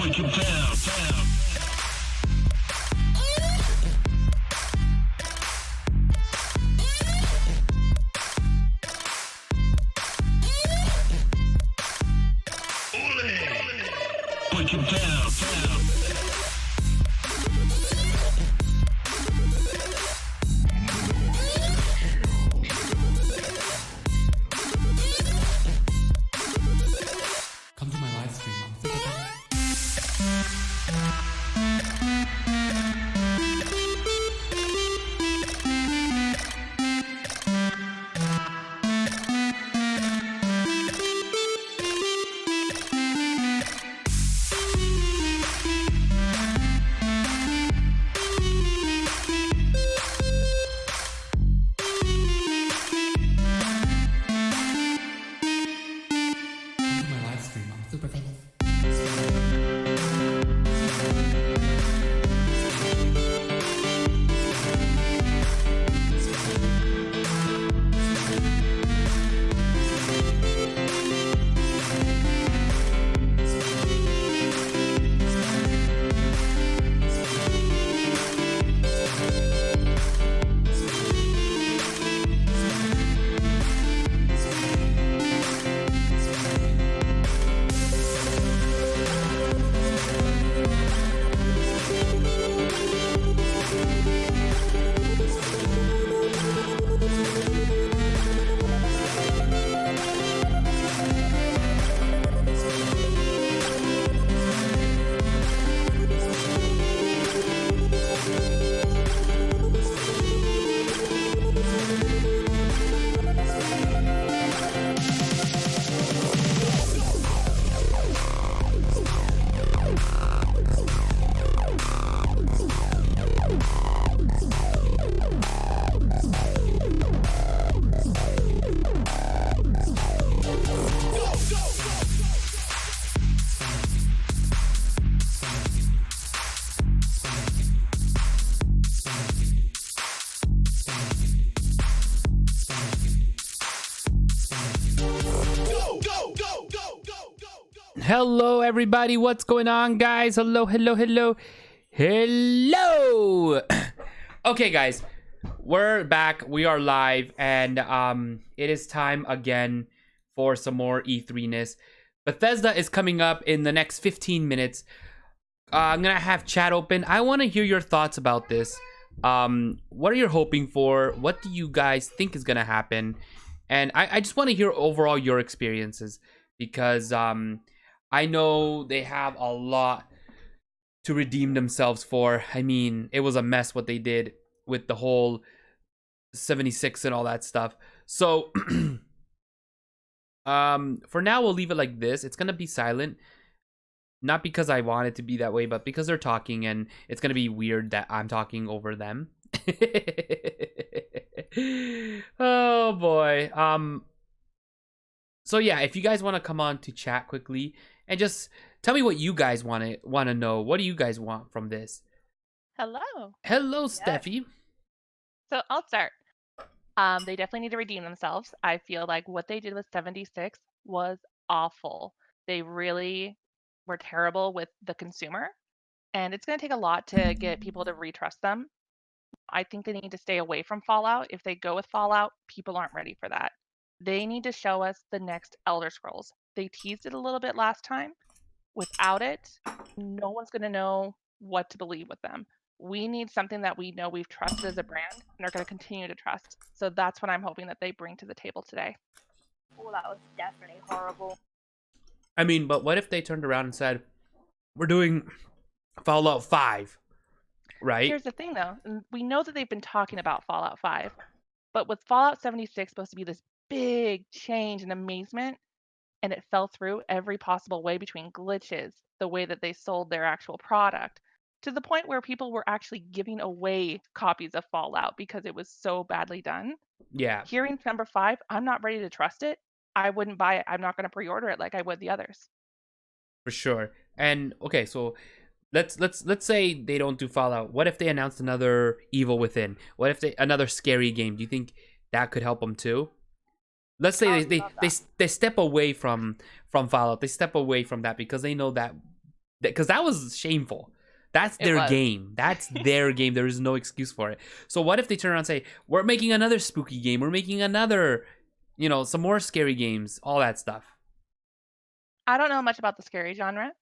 Break it down. Break it down. Come to my live stream. I'm super fun. Come to my live stream. I'm super famous. Hello everybody, what's going on guys? Hello. Okay guys, we're back, we are live, and it is time again for some more E3-ness. Bethesda is coming up in the next 15 minutes. I'm gonna have chat open. I want to hear your thoughts about this. What are you hoping for? What do you guys think is gonna happen? And I just want to hear overall your experiences, because I know they have a lot to redeem themselves for. I mean, it was a mess what they did with the whole 76 and all that stuff. So for now we'll leave it like this. It's gonna be silent, not because I want it to be that way, but because they're talking and it's gonna be weird that I'm talking over them. Oh boy. So yeah, if you guys want to come on to chat quickly and just tell me what you guys want to know. What do you guys want from this? Hello. Hello, Stephie. So I'll start. They definitely need to redeem themselves. I feel like what they did with 76 was awful. They really were terrible with the consumer, and it's going to take a lot to get people to retrust them. I think they need to stay away from Fallout. If they go with Fallout, people aren't ready for that. They need to show us the next Elder Scrolls. They teased it a little bit last time. Without it, no one's going to know what to believe with them. We need something that we know we've trusted as a brand and are going to continue to trust. So that's what I'm hoping that they bring to the table today. Oh, that was definitely horrible. I mean, but what if they turned around and said, we're doing Fallout 5, right? Here's the thing, though. We know that they've been talking about Fallout 5, but with Fallout 76 supposed to be this big change and amazement, and it fell through every possible way, between glitches, the way that they sold their actual product, to the point where people were actually giving away copies of Fallout because it was so badly done. Yeah, Hearing number 5, I'm not ready to trust it. I wouldn't buy it. I'm not going to pre-order it like I would the others. for sure. And okay, so let's say they don't do Fallout. What if they announced another Evil Within? What if another scary game? Do you think that could help them too. Let's say I would they love they, that. they step away from Fallout. They step away from that because they know that because that was shameful. That's It their was. game. That's their game. There is no excuse for it. So what if they turn around and say, we're making another spooky game. We're making another, some more scary games, all that stuff. I don't know much about the scary genre.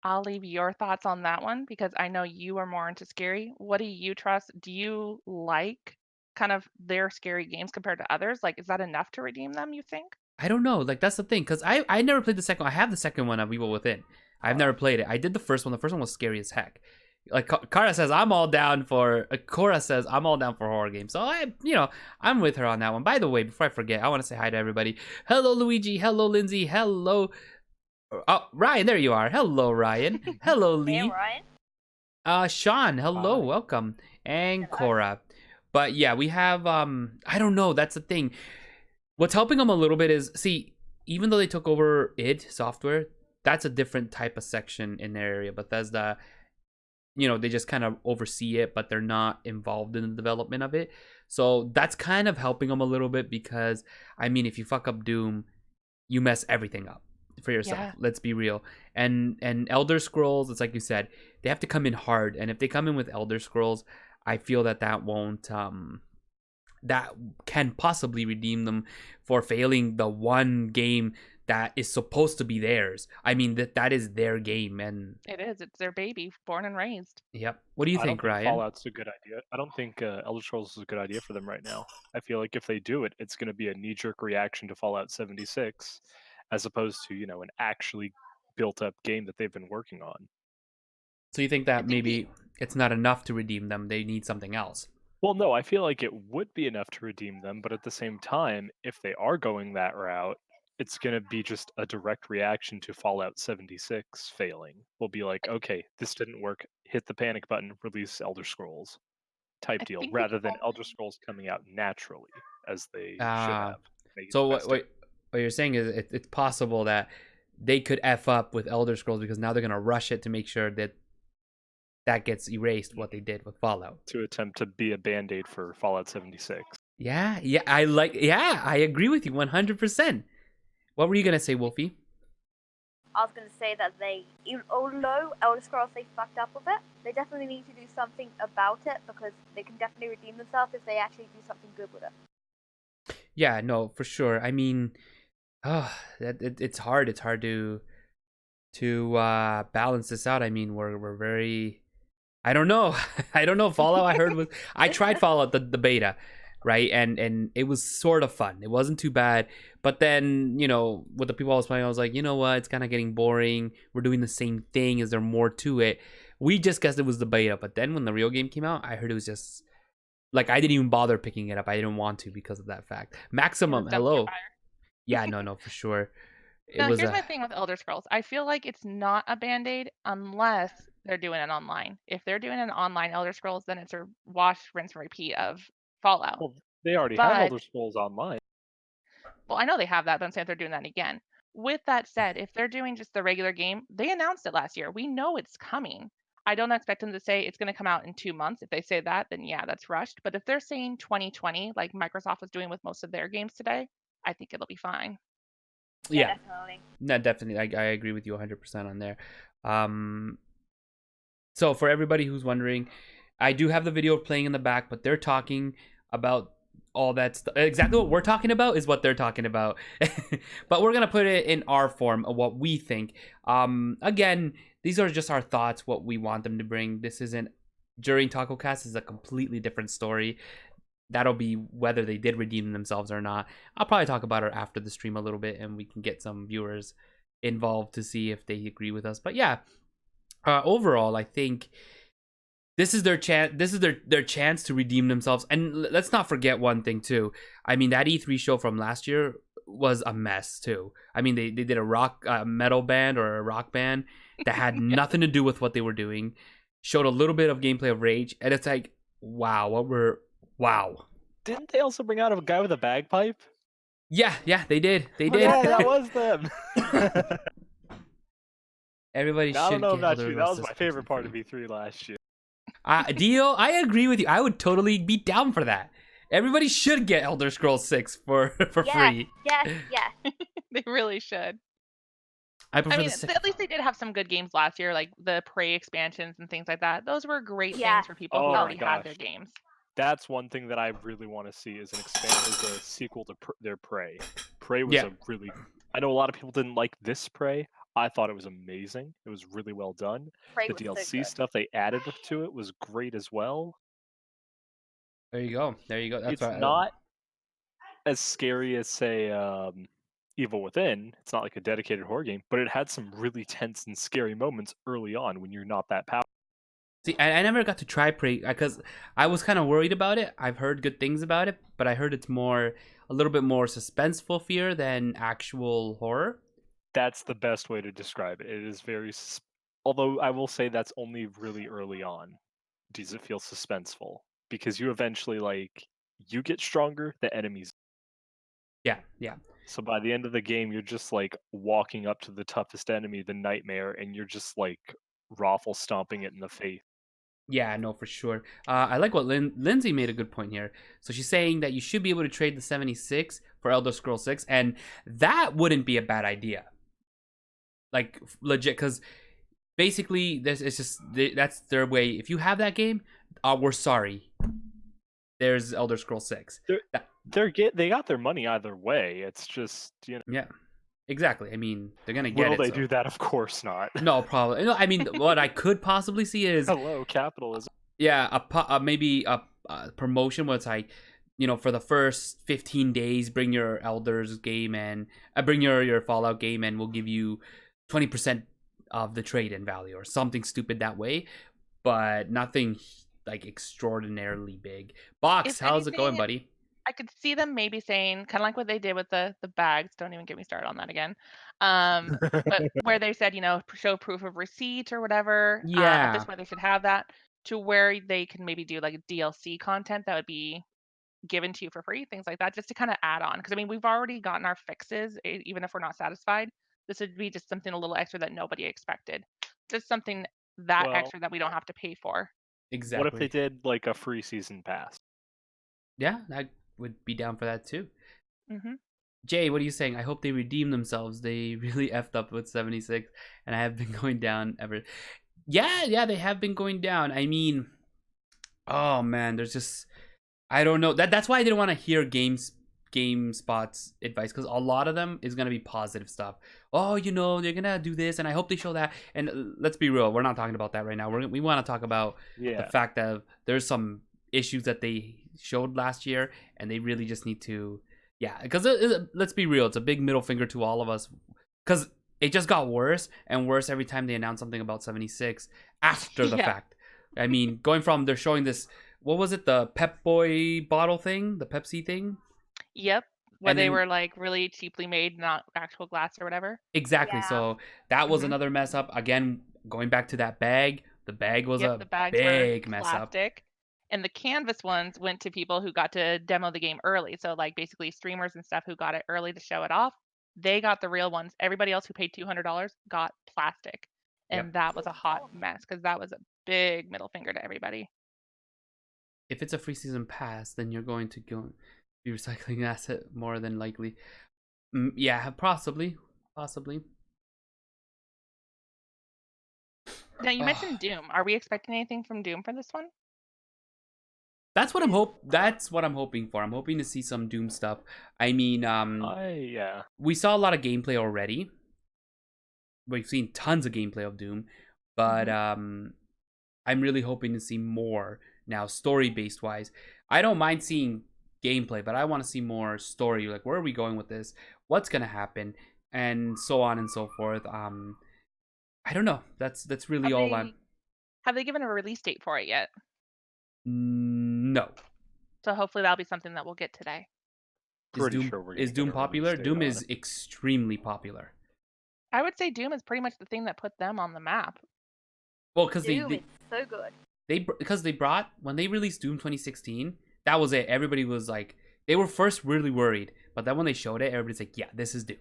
I'll leave your thoughts on that one because I know you are more into scary. What do you trust? Do you like kind of their scary games compared to others? Like, is that enough to redeem them, you think? I don't know. Like, that's the thing. Because I never played the second one. I have the second one of Evil Within. I've never played it. I did the first one. The first one was scary as heck. Like Kara says, I'm all down for. Cora says, I'm all down for horror games. So I'm with her on that one. By the way, before I forget, I want to say hi to everybody. Hello, Luigi. Hello, Lindsay. Hello. Oh, Ryan, there you are. Hello, Ryan. Hello, Lee. Hey, Ryan. Sean, hello, welcome, and Hello. Cora. But yeah, we have I don't know. That's the thing. What's helping them a little bit is even though they took over id Software, that's a different type of section in their area. Bethesda, they just kind of oversee it, but they're not involved in the development of it. So that's kind of helping them a little bit because if you fuck up Doom, you mess everything up for yourself. Yeah. Let's be real. And Elder Scrolls, it's like you said, they have to come in hard. And if they come in with Elder Scrolls, I feel that won't that can possibly redeem them for failing the one game that is supposed to be theirs. That is their game. And It is. It's their baby, born and raised. yep. What do you I think, don't think Ryan? Fallout's a good idea. I don't think Elder Scrolls is a good idea for them right now. I feel like if they do it, it's going to be a knee-jerk reaction to Fallout 76, as opposed to an actually built-up game that they've been working on. So you think that maybe it's not enough to redeem them? They need something else. Well, no, I feel like it would be enough to redeem them, but at the same time, if they are going that route, it's going to be just a direct reaction to Fallout 76 failing. We'll be like, okay, this didn't work. Hit the panic button, release Elder Scrolls type I deal, think rather it's than only- Elder Scrolls coming out naturally as they should Ah. have. Make So the what, best of what it. what you're saying is it's possible that they could F up with Elder Scrolls because now they're going to rush it to make sure that gets erased what they did with Fallout. To attempt to be a band-aid for Fallout 76. Yeah, I agree with you 100%. What were you going to say, Wolfie? I was going to say that although Elder Scrolls they fucked up with it, they definitely need to do something about it because they can definitely redeem themselves if they actually do something good with it. Yeah, no, for sure. It's hard. It's hard to balance this out. We're very. I don't know. I don't know. Fallout. I heard was. I tried Fallout the beta, right? And it was sort of fun. It wasn't too bad. But then with the people I was playing, I was like, you know what? It's kind of getting boring. We're doing the same thing. Is there more to it? We just guessed it was the beta. But then when the real game came out, I heard it was just. Like, I didn't even bother picking it up. I didn't want to because of that fact. Maximum, Dumpster hello. fire. Yeah, no, for sure. Now, here's my thing with Elder Scrolls. I feel like it's not a band-aid unless they're doing it online. If they're doing an online Elder Scrolls, then it's a wash, rinse, and repeat of Fallout. Well, they already have But- Elder Scrolls Online. Well, I know they have that, but I'm saying if they're doing that again. With that said, if they're doing just the regular game, they announced it last year. We know it's coming. I don't expect them to say it's going to come out in 2 months. If they say that, then yeah, that's rushed. But if they're saying 2020, like Microsoft was doing with most of their games today, I think it'll be fine. Yeah, Definitely. no, definitely. I agree with you 100% on there. So for everybody who's wondering, I do have the video playing in the back, but they're talking about all that stuff. Exactly what we're talking about is what they're talking about. But we're going to put it in our form of what we think. Again, these are just our thoughts, what we want them to bring. This isn't during TacoCast is a completely different story. That'll be whether they did redeem themselves or not. I'll probably talk about it after the stream a little bit, and we can get some viewers involved to see if they agree with us. But yeah, overall, I think this is their chance. This is their chance to redeem themselves. And let's not forget one thing too. That E3 show from last year was a mess too. They did a metal band or a rock band that had nothing to do with what they were doing. Showed a little bit of gameplay of Rage, and it's like, wow. Didn't they also bring out a guy with a bagpipe? Yeah, they did. They Oh, did. yeah, that was them. Everybody I should don't know get about Elder you. That was Scrolls my favorite 6 part of E3 last year. Dio, I agree with you. I would totally be down for that. Everybody should get Elder Scrolls 6 for Yes, free. yes. They really should. I prefer I mean, the 6. at least they did have some good games last year, like the Prey expansions and things like that. Those were great Yeah. things for people who Oh my already had their gosh. games. That's one thing that I really want to see is a sequel to their Prey. Prey was Yeah. a really. I know a lot of people didn't like this Prey. I thought it was amazing. It was really well done. Prey The was so DLC good. stuff they added to it was great as well. There you go. There you go. That's It's right. not as scary as say Evil Within. It's not like a dedicated horror game, but it had some really tense and scary moments early on when you're not that powerful. See, I never got to try Prey because I was kind of worried about it. I've heard good things about it, but I heard it's a little bit more suspenseful fear than actual horror. That's the best way to describe it. It is although I will say that's only really early on. Does it feel suspenseful? Because you eventually you get stronger, the enemies. Yeah, yeah. So by the end of the game, you're just like walking up to the toughest enemy, the Nightmare, and you're just like raffle stomping it in the face. Yeah, no, for sure. I like what Lindsay made a good point here. So she's saying that you should be able to trade the 76 for Elder Scrolls 6, and that wouldn't be a bad idea. Like legit, because basically that's their way. If you have that game, we're sorry. There's Elder Scrolls 6. They got their money either way. It's just Yeah, exactly. I mean, they're gonna get will it. they so. do that? Of course not. No, probably. No, I mean, what I could possibly see is Hello, capitalism. yeah, maybe a promotion where it's like, for the first 15 days, bring your Elders game and bring your Fallout game, and we'll give you 20% of the trade-in value or something stupid that way, but nothing like extraordinarily big. Box, how's it going, buddy? I could see them maybe saying, kind of like what they did with the bags. Don't even get me started on that again. But where they said, show proof of receipt or whatever. Yeah. At this point, they should have that to where they can maybe do like DLC content that would be given to you for free, things like that, just to kind of add on. Because I mean, we've already gotten our fixes, even if we're not satisfied. This would be just something a little extra that nobody expected. Just something that extra that we don't have to pay for. Exactly. What if they did like a free season pass? Yeah, I would be down for that too. Mm-hmm. Jay, what are you saying? I hope they redeem themselves. They really effed up with 76, and I have been going down ever. Yeah, they have been going down. I mean, oh man, there's just I don't know. That's why I didn't want to hear GameSpot's advice, because a lot of them is gonna be positive stuff. Oh, they're gonna do this, and I hope they show that. And let's be real, we're not talking about that right now. We want to talk about the fact that there's some issues that they showed last year, and they really just need to, because let's be real, it's a big middle finger to all of us, because it just got worse and worse every time they announced something about 76 after the fact. I mean, going from they're showing this, what was it, the Pep Boy bottle thing, the Pepsi thing? Yep. Where they were like really cheaply made, not actual glass or whatever. Exactly. Yeah. So that was another mess up. Again, going back to that bag, the bag was a the bags big were mess up. plastic. And the canvas ones went to people who got to demo the game early. So like basically streamers and stuff who got it early to show it off, they got the real ones. Everybody else who paid $200 got plastic. And that was a hot mess because that was a big middle finger to everybody. If it's a free season pass, then you're going to be recycling asset more than likely. Yeah, possibly. Now you mentioned Doom. Are we expecting anything from Doom for this one? That's what I'm hoping for. I'm hoping to see some Doom stuff. I mean, we saw a lot of gameplay already. We've seen tons of gameplay of Doom, but I'm really hoping to see more now, story-based wise. I don't mind seeing gameplay, but I want to see more story. Like, where are we going with this? What's gonna happen? And so on and so forth. I don't know. That's really all I'm. Have they given a release date for it yet? No. So hopefully that'll be something that we'll get today. Is Doom popular? Doom is extremely popular. I would say Doom is pretty much the thing that put them on the map. Well, because Doom is so good. Because they brought, when they released Doom 2016, that was it. Everybody was like, they were first really worried, but then when they showed it, everybody's like, yeah, this is Doom.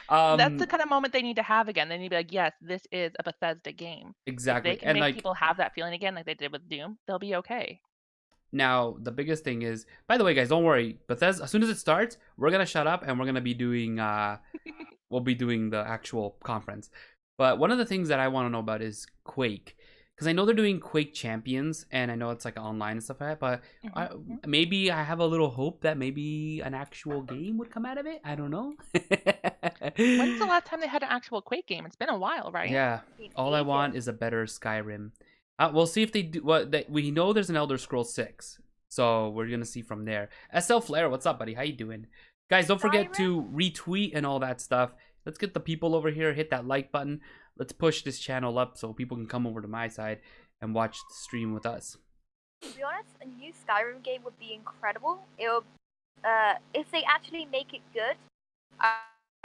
That's the kind of moment they need to have again. They need to be like, yes, this is a Bethesda game. Exactly. If they can make people have that feeling again like they did with Doom, they'll be okay. Now, the biggest thing is, by the way, guys, don't worry. Bethesda, as soon as it starts, we're gonna shut up and we're gonna be doing we'll be doing the actual conference. But one of the things that I want to know about is Quake, because I know they're doing Quake Champions, and I know it's like online and stuff like that. But maybe I have a little hope that maybe an actual game would come out of it. I don't know. When's the last time they had an actual Quake game? It's been a while, right? Yeah. All I want is a better Skyrim. We'll see if they do. We know there's an Elder Scrolls 6, so we're gonna see from there. SL Flair, what's up, buddy? How you doing, guys? Don't forget to retweet and all that stuff. Let's get the people over here. Hit that like button. Let's push this channel up so people can come over to my side and watch the stream with us. To be honest, a new Skyrim game would be incredible. It would, if they actually make it good.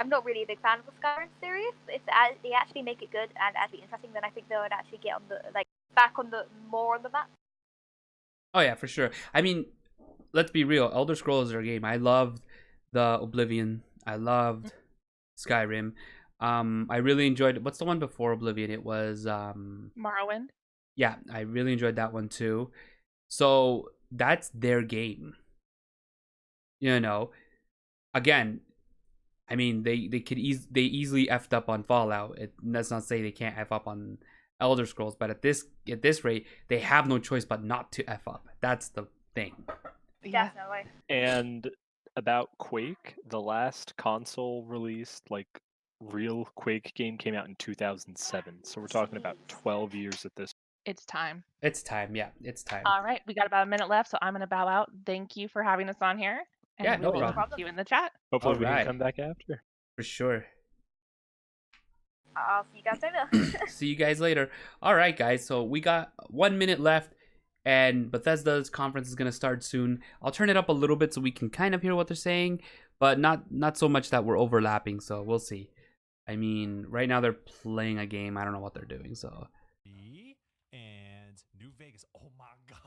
I'm not really a big fan of the Skyrim series, but if they actually make it good and actually interesting, then I think they would actually get on the back on the more on the map. Oh yeah, for sure. I mean, let's be real. Elder Scrolls is their game. I loved the Oblivion. I loved Skyrim. I really enjoyed. What's the one before Oblivion? It was Morrowind. Yeah, I really enjoyed that one too. So that's their game. You know, again, I mean, they easily effed up on Fallout. Let's not say they can't F up on Elder Scrolls, but at this rate, they have no choice but not to F up. That's the thing. Yeah. Definitely. And about Quake, the last console released real Quake game came out in 2007. So we're talking about 12 years at this. It's time. It's time. Yeah, it's time. All right, we got about a minute left, so I'm gonna bow out. Thank you for having us on here. And Yeah, we no will problem. see you in the chat. Hopefully we Alright. can come back after. For sure. I'll see you guys later. See you guys later. All right, guys. So we got 1 minute left, and Bethesda's conference is gonna start soon. I'll turn it up a little bit so we can kind of hear what they're saying, but not so much that we're overlapping. So we'll see. I mean, right now they're playing a game. I don't know what they're doing. So. And New Vegas. Oh my God.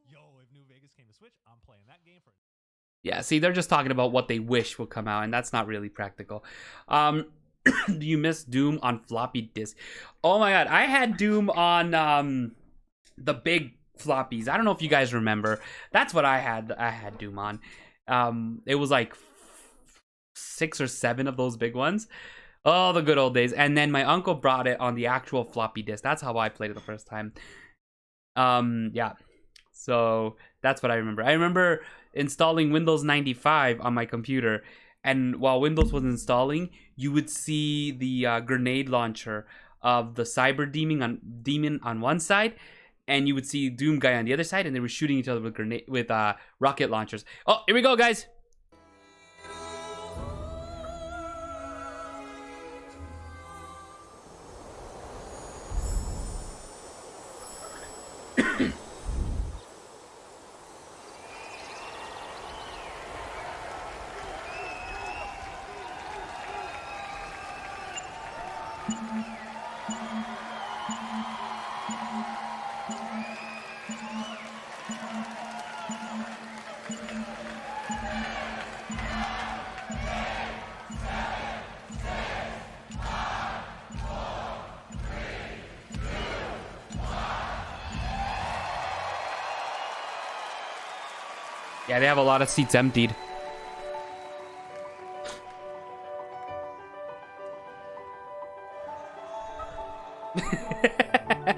Yo, if New Vegas came to Switch, I'm playing that game for. Yeah, see, they're just talking about what they wish would come out, and that's not really practical. Do you miss Doom on floppy disk? Oh my god, I had Doom on the big floppies. I don't know if you guys remember. That's what I had. I had Doom on. It was like 6 or 7 of those big ones. Oh, the good old days. And then my uncle brought it on the actual floppy disk. That's how I played it the first time. Yeah. So that's what I remember. I remember installing Windows 95 on my computer, and while Windows was installing, you would see the grenade launcher of the cyber demon on one side, and you would see Doom guy on the other side, and they were shooting each other with rocket launchers. Oh, here we go, guys. Yeah, they have a lot of seats emptied.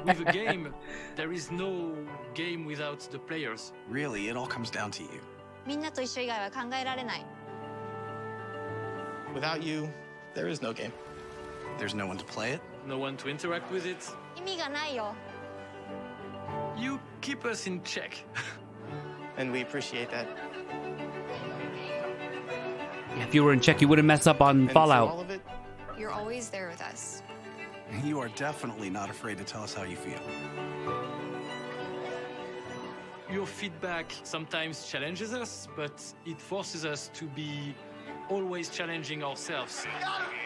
With a game, there is no game without the players. Really, it all comes down to you. みんなと一緒以外は考えられない。 Without you, there is no game. There's no one to play it. No one to interact with it. 意味がないよ。 You keep us in check. And we appreciate that. Yeah, if you were in check, you wouldn't mess up on And Fallout. for all of it, You're always there with us. you are definitely not afraid to tell us how you feel. Your feedback sometimes challenges us, but it forces us to be always challenging ourselves.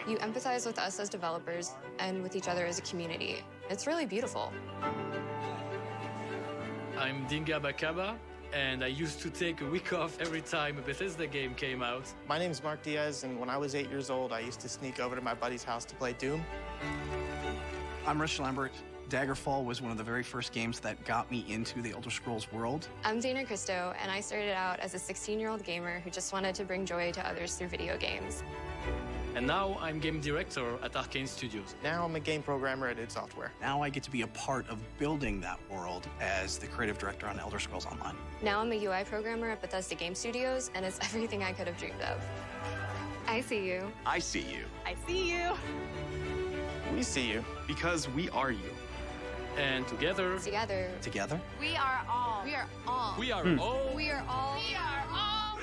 You empathize with us as developers and with each other as a community. It's really beautiful. I'm Dinga Bakaba, and I used to take a week off every time a Bethesda game came out. My name's Mark Diaz, and when I was 8 years old, I used to sneak over to my buddy's house to play Doom. I'm Rich Lambert, Daggerfall was one of the very first games that got me into the Elder Scrolls world. I'm Dana Christo, and I started out as a 16-year-old gamer who just wanted to bring joy to others through video games. And now I'm game director at Arcane Studios. Now I'm a game programmer at id Software. Now I get to be a part of building that world as the creative director on Elder Scrolls Online. Now I'm a UI programmer at Bethesda Game Studios, and it's everything I could have dreamed of. I see you. I see you. I see you. We see you. Because we are you. And together, Together. Together? We are all. We are all. we are all We are all. We are all.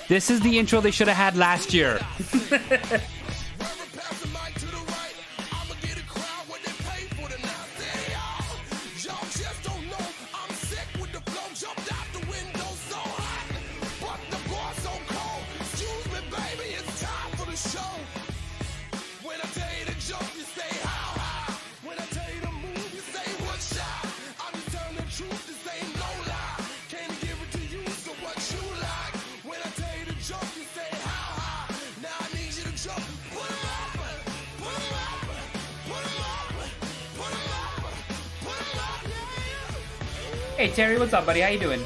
This is the intro they should have had last year. Hey Terry, what's up, buddy? How you doing?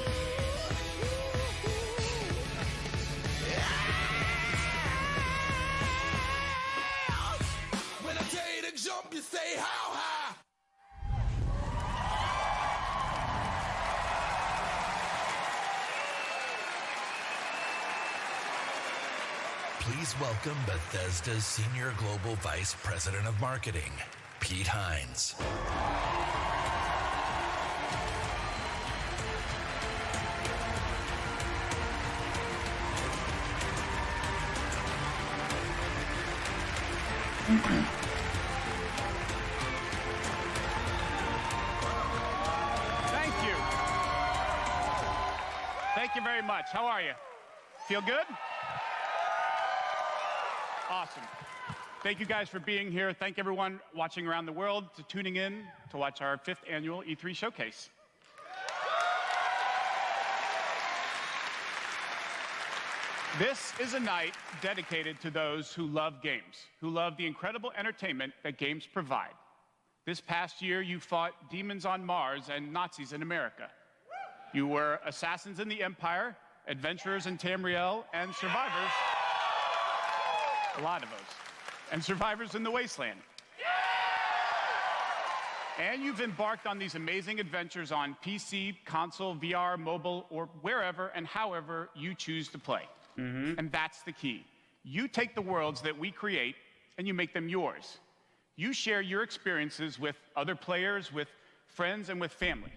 When I tell you to jump, you say how high. Please welcome Bethesda's Senior Global Vice President of Marketing, Pete Hines. Thank you. Thank you very much. How are you? Feel good? Awesome. Thank you guys for being here. Thank everyone watching around the world to tuning in to watch our 5th annual E3 showcase. This is a night dedicated to those who love games, who love the incredible entertainment that games provide. This past year, you fought demons on Mars and Nazis in America. You were assassins in the Empire, adventurers in Tamriel, and survivors. A lot of those. And survivors in the Wasteland. And you've embarked on these amazing adventures on PC, console, VR, mobile, or wherever and however you choose to play. And that's the key. You take the worlds that we create and you make them yours. You share your experiences with other players, with friends, and with family.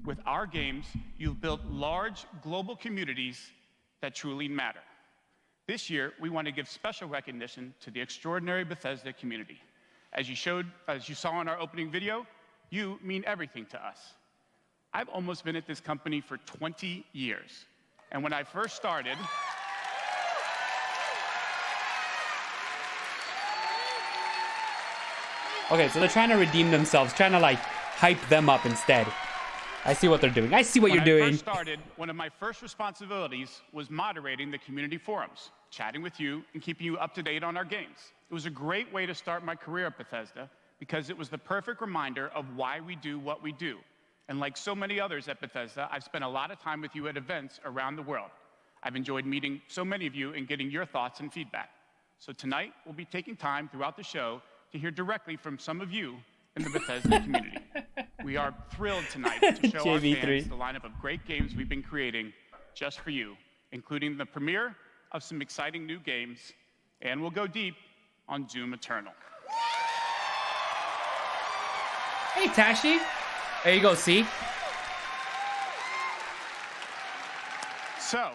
With our games, you've built large global communities that truly matter. This year, we want to give special recognition to the extraordinary Bethesda community. As you saw in our opening video, you mean everything to us. I've almost been at this company for 20 years. And when I first started, Okay, so they're trying to redeem themselves, trying to like hype them up instead. I see what they're doing. I see what you're doing. When I first started, one of my first responsibilities was moderating the community forums, chatting with you and keeping you up to date on our games. It was a great way to start my career at Bethesda because it was the perfect reminder of why we do what we do. And like so many others at Bethesda, I've spent a lot of time with you at events around the world. I've enjoyed meeting so many of you and getting your thoughts and feedback. So tonight, we'll be taking time throughout the show to hear directly from some of you in the Bethesda community. We are thrilled tonight to show our fans the lineup of great games we've been creating just for you, including the premiere of some exciting new games, and we'll go deep on Doom Eternal. Hey, Tashi. There you go, see? So,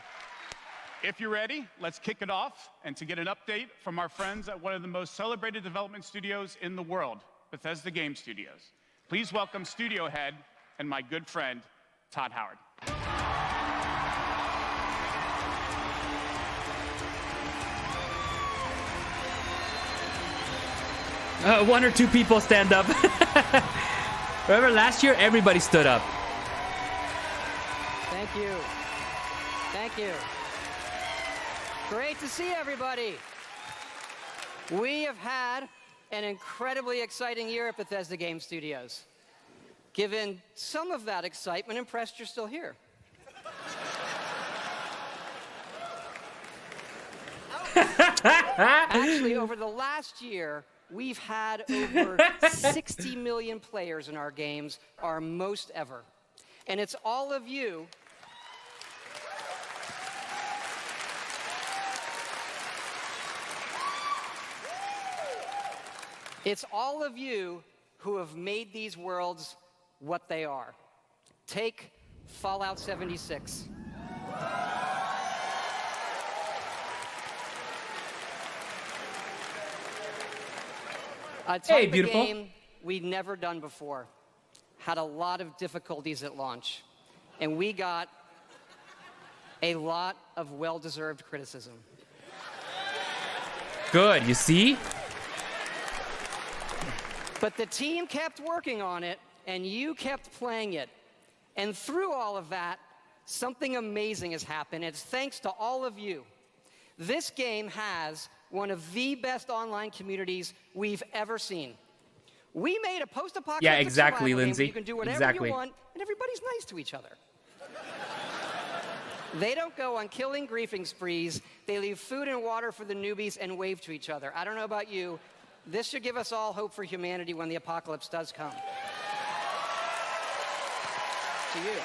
if you're ready, let's kick it off. And to get an update from our friends at one of the most celebrated development studios in the world, Bethesda Game Studios. Please welcome studio head and my good friend, Todd Howard. One or two people stand up. Remember last year, everybody stood up. Thank you. Thank you. Great to see everybody. We have had an incredibly exciting year at Bethesda Game Studios. Given some of that excitement, impressed you're still here. Actually, over the last year, we've had over 60 million players in our games, our most ever. And it's all of you who have made these worlds what they are. Take Fallout 76. A type of game we'd never done before. Had a lot of difficulties at launch. And we got a lot of well-deserved criticism. Good, you see? But the team kept working on it, and you kept playing it. And through all of that, something amazing has happened. It's thanks to all of you. This game has one of the best online communities we've ever seen. We made a post-apocalyptic survival game where you can do whatever you want, and everybody's nice to each other. They don't go on killing griefing sprees. They leave food and water for the newbies and wave to each other. I don't know about you. This should give us all hope for humanity when the apocalypse does come. To you.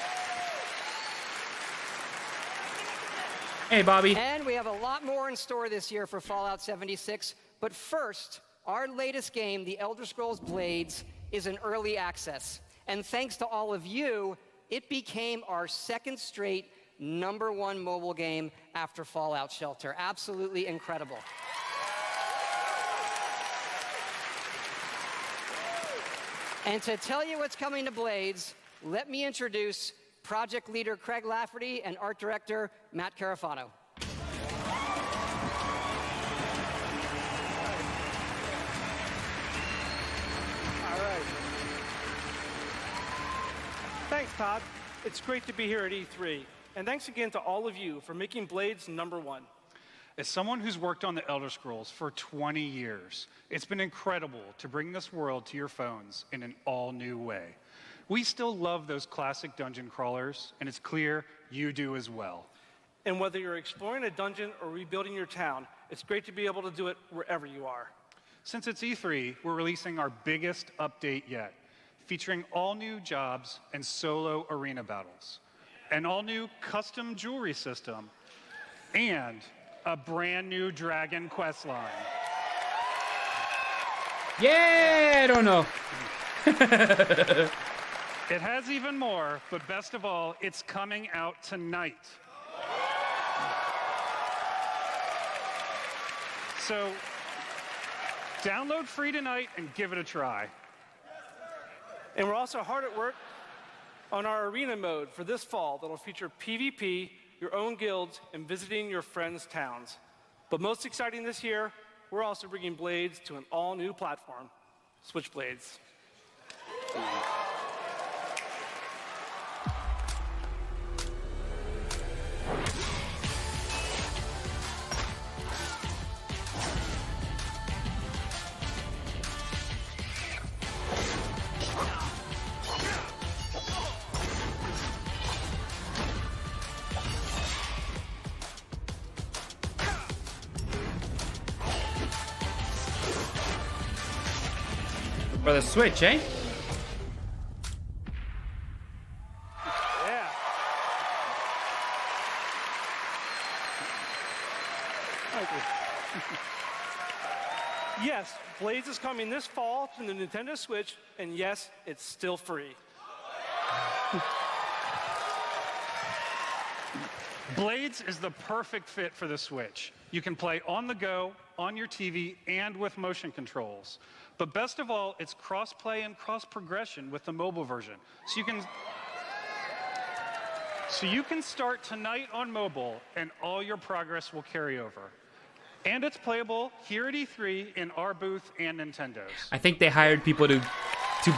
Hey, Bobby. And we have a lot more in store this year for Fallout 76. But first, our latest game, The Elder Scrolls Blades, is in early access. And thanks to all of you, it became our second straight #1 mobile game after Fallout Shelter. Absolutely incredible. And to tell you what's coming to Blades, let me introduce project leader Craig Lafferty and art director Matt Carafano. All right. Thanks, Todd. It's great to be here at E3. And thanks again to all of you for making Blades #1. As someone who's worked on the Elder Scrolls for 20 years, it's been incredible to bring this world to your phones in an all-new way. We still love those classic dungeon crawlers, and it's clear you do as well. And whether you're exploring a dungeon or rebuilding your town, it's great to be able to do it wherever you are. Since it's E3, we're releasing our biggest update yet, featuring all new jobs and solo arena battles, an all-new custom jewelry system, and a brand new Dragon quest line. Yeah, I don't know. It has even more, but best of all, it's coming out tonight. So, download free tonight and give it a try. And we're also hard at work on our arena mode for this fall that'll feature PvP, your own guilds, and visiting your friends' towns. But most exciting this year, we're also bringing Blades to an all-new platform, Switchblades. For the Switch, eh? Yeah. Yes, Blades is coming this fall to the Nintendo Switch, and yes, it's still free. Blades is the perfect fit for the Switch. You can play on the go, on your TV, and with motion controls. But best of all, it's cross-play and cross-progression with the mobile version. So you can start tonight on mobile, and all your progress will carry over. And it's playable here at E3 in our booth and Nintendo's. I think they hired people to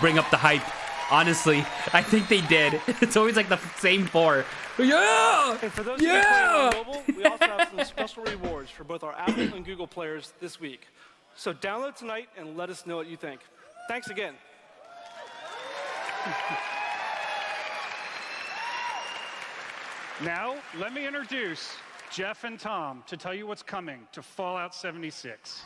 bring up the hype. Honestly, I think they did. It's always like the same four. Yeah! And for those of you playing on mobile, we also have some special rewards for both our Apple and Google players this week. So download tonight and let us know what you think. Thanks again. Now, let me introduce Jeff and Tom to tell you what's coming to Fallout 76.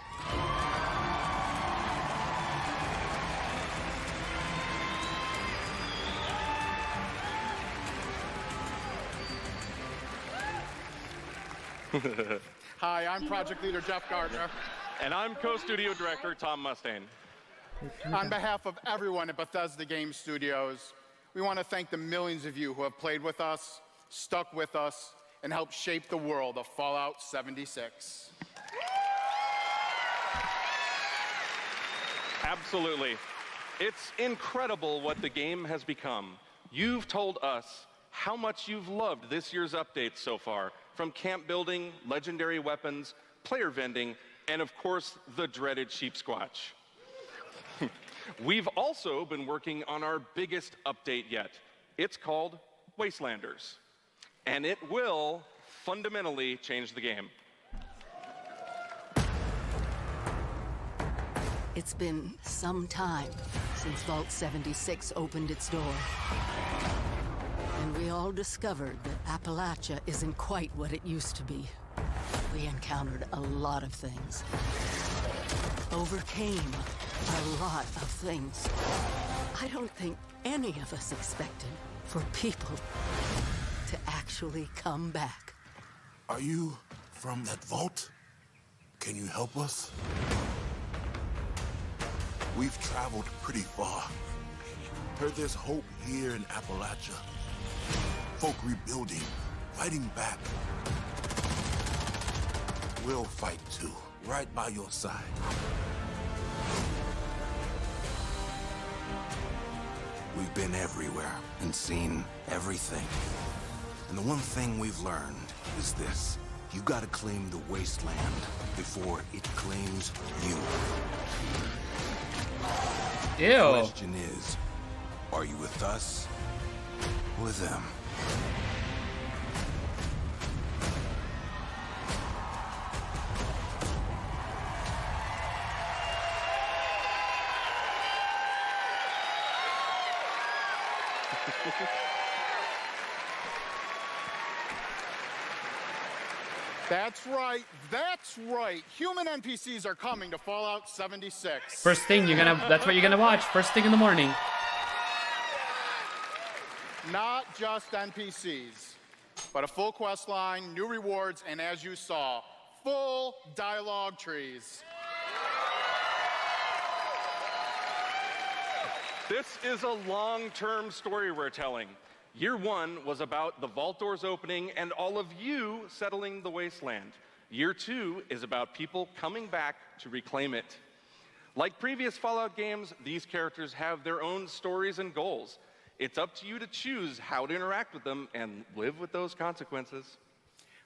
Hi, I'm Project Leader Jeff Gardner. And I'm Co-Studio Director Tom Mustaine. On behalf of everyone at Bethesda Game Studios, we want to thank the millions of you who have played with us, stuck with us, and helped shape the world of Fallout 76. Absolutely. It's incredible what the game has become. You've told us how much you've loved this year's updates so far, from camp building, legendary weapons, player vending, and of course, the dreaded sheep squatch. We've also been working on our biggest update yet. It's called Wastelanders, and it will fundamentally change the game. It's been some time since Vault 76 opened its door. And we all discovered that Appalachia isn't quite what it used to be. We encountered a lot of things. Overcame a lot of things. I don't think any of us expected for people to actually come back. Are you from that vault? Can you help us? We've traveled pretty far. Heard there's hope here in Appalachia. Folk rebuilding, fighting back. We'll fight too, right by your side. We've been everywhere and seen everything. And the one thing we've learned is this. You gotta claim the wasteland before it claims you. Ew. The question is, are you with us or with them? That's right, that's right. Human NPCs are coming to Fallout 76. First thing that's what you're gonna watch. First thing in the morning. Not just NPCs, but a full quest line, new rewards, and as you saw, full dialogue trees. This is a long-term story we're telling. Year one was about the vault doors opening and all of you settling the wasteland. Year two is about people coming back to reclaim it. Like previous Fallout games, these characters have their own stories and goals. It's up to you to choose how to interact with them and live with those consequences.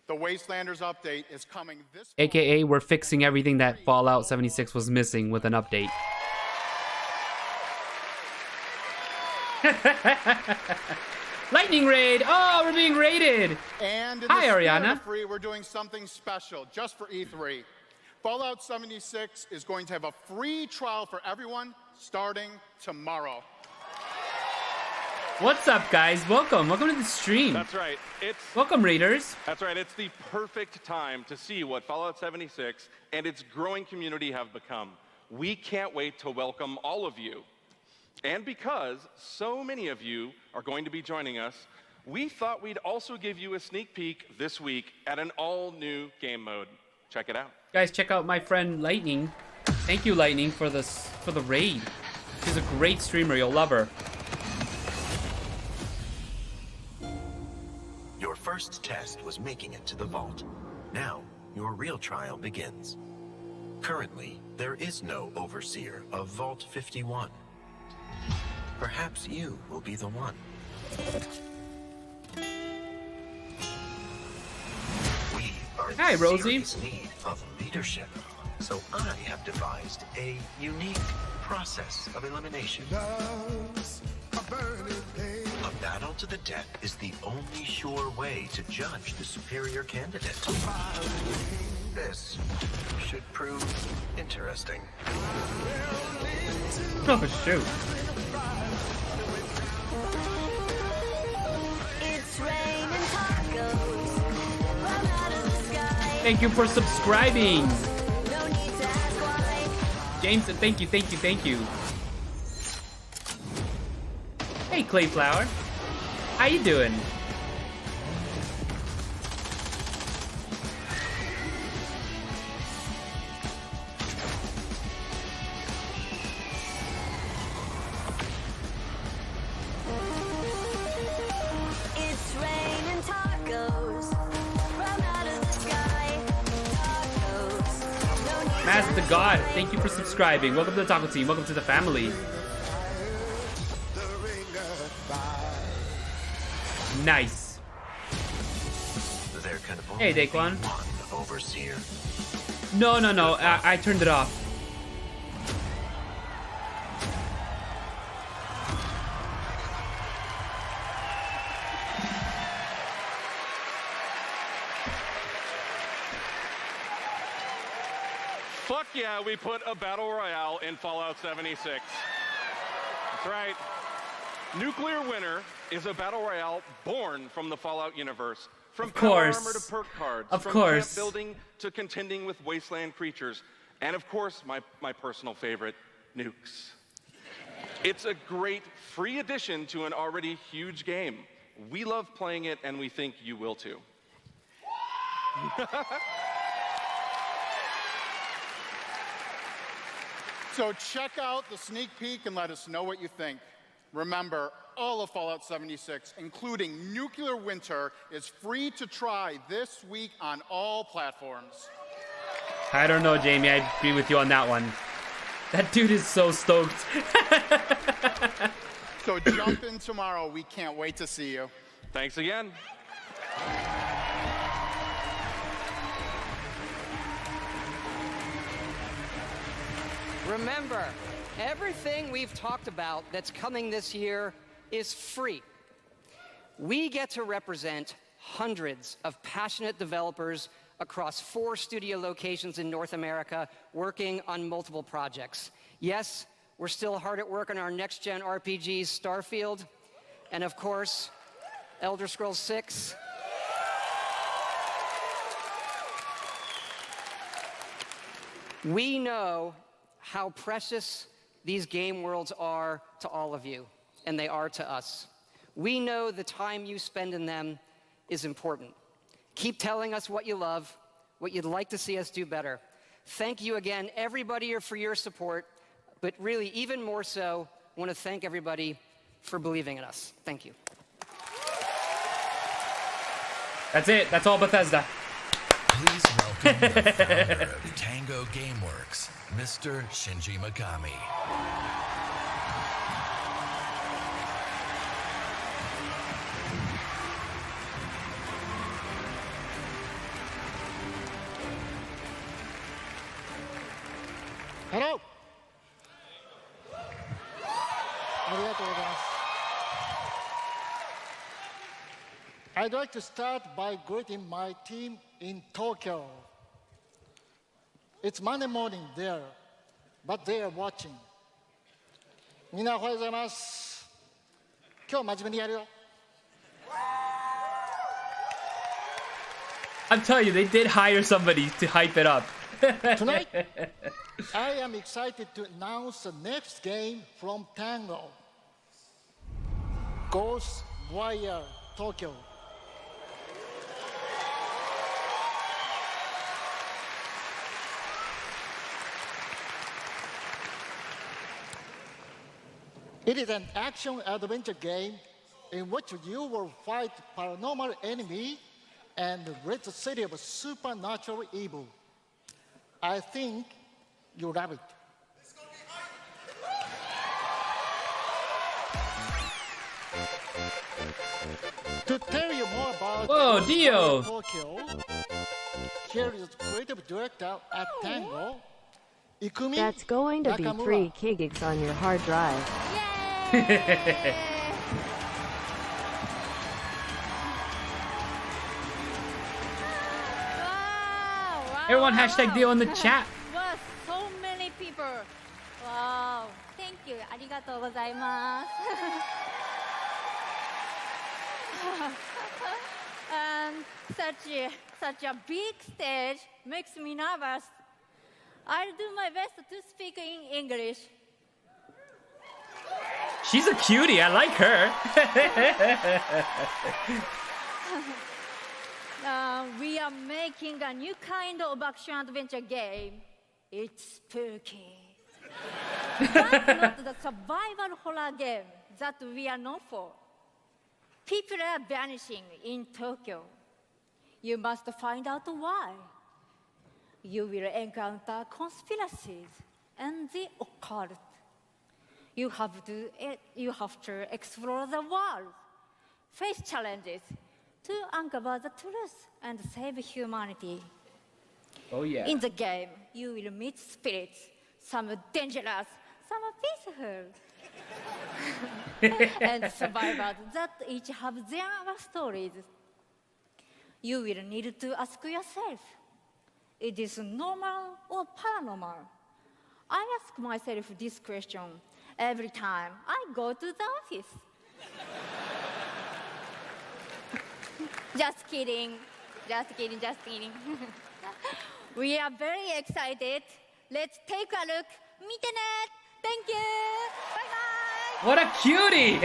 The Wastelanders update is coming this AKA, we're fixing everything that Fallout 76 was missing with an update. Lightning raid! Oh, we're being raided! And in Hi, the spirit Ariana. of free, we're doing something special just for E3. Fallout 76 is going to have a free trial for everyone starting tomorrow. What's up, guys? Welcome to the stream. That's right. Welcome, raiders. That's right. It's the perfect time to see what Fallout 76 and its growing community have become. We can't wait to welcome all of you. And because so many of you are going to be joining us, we thought we'd also give you a sneak peek this week at an all-new game mode. Check it out. Guys, check out my friend Lightning. Thank you, Lightning, for the raid. She's a great streamer. You'll love her. Your first test was making it to the vault. Now, your real trial begins. Currently, there is no overseer of Vault 51. Perhaps you will be the one. We are Hi, Rosie. serious need of leadership. So I have devised a unique process of elimination. A battle to the death is the only sure way to judge the superior candidate. This should prove interesting. Oh, shoot. Thank you for subscribing. James, thank you. Hey, Clayflower. How you doing? It's raining tacos from out of the sky. Tacos. Master the God, thank you for subscribing. Welcome to the Taco Team. Welcome to the family. Nice. There can Hey, only be Daquan. one overseer. No. I turned it off. Fuck yeah, we put a battle royale in Fallout 76. That's right. Nuclear Winter is a battle royale born from the Fallout universe. From Of course. power armor to perk cards. Of from course. camp building to contending with wasteland creatures. And of course, my personal favorite, nukes. It's a great free addition to an already huge game. We love playing it, and we think you will too. So check out the sneak peek and let us know what you think. Remember, all of Fallout 76, including Nuclear Winter, is free to try this week on all platforms. I don't know, Jamie. I agree with you on that one. That dude is so stoked. So jump in tomorrow. We can't wait to see you. Thanks again. Remember, everything we've talked about that's coming this year is free. We get to represent hundreds of passionate developers across 4 studio locations in North America working on multiple projects. Yes, we're still hard at work on our next-gen RPGs, Starfield, and of course, Elder Scrolls 6. We know how precious these game worlds are to all of you, and they are to us. We know the time you spend in them is important. Keep telling us what you love, what you'd like to see us do better. Thank you again, everybody, for your support, but really, even more so, I want to thank everybody for believing in us. Thank you. That's it. That's all Bethesda. Please welcome the founder of Tango Gameworks, Mr. Shinji Mikami. Hello. I'd like to start by greeting my team in Tokyo. It's Monday morning there, but they are watching. みんなおはようございます。今日真面目にやるよ。 I'm telling you, they did hire somebody to hype it up. Tonight, I am excited to announce the next game from Tango. Ghostwire Tokyo. It is an action-adventure game in which you will fight paranormal enemy and rid the city of supernatural evil. I think you'll love it. To tell you more about Whoa, Dio! Tokyo, series creative director at Tango, Ikumi That's going to be Nakamura. 3 gigs on your hard drive. Everyone hashtag deal in the chat. Wow, so many people. Wow, thank you. ありがとうございます。Such a big stage makes me nervous. I'll do my best to speak in English. She's a cutie. I like her. We are making a new kind of action-adventure game. It's spooky. But not the survival horror game that we are known for. People are vanishing in Tokyo. You must find out why. You will encounter conspiracies and the occult. You have to explore the world, face challenges, to uncover the truth and save humanity. Oh yeah. In the game, you will meet spirits, some dangerous, some peaceful, and survivors that each have their stories. You will need to ask yourself, is this normal or paranormal? I ask myself this question every time I go to the office. Just kidding. Just kidding, just kidding. We are very excited. Let's take a look. 見てね. Thank you. Bye bye. What a cutie.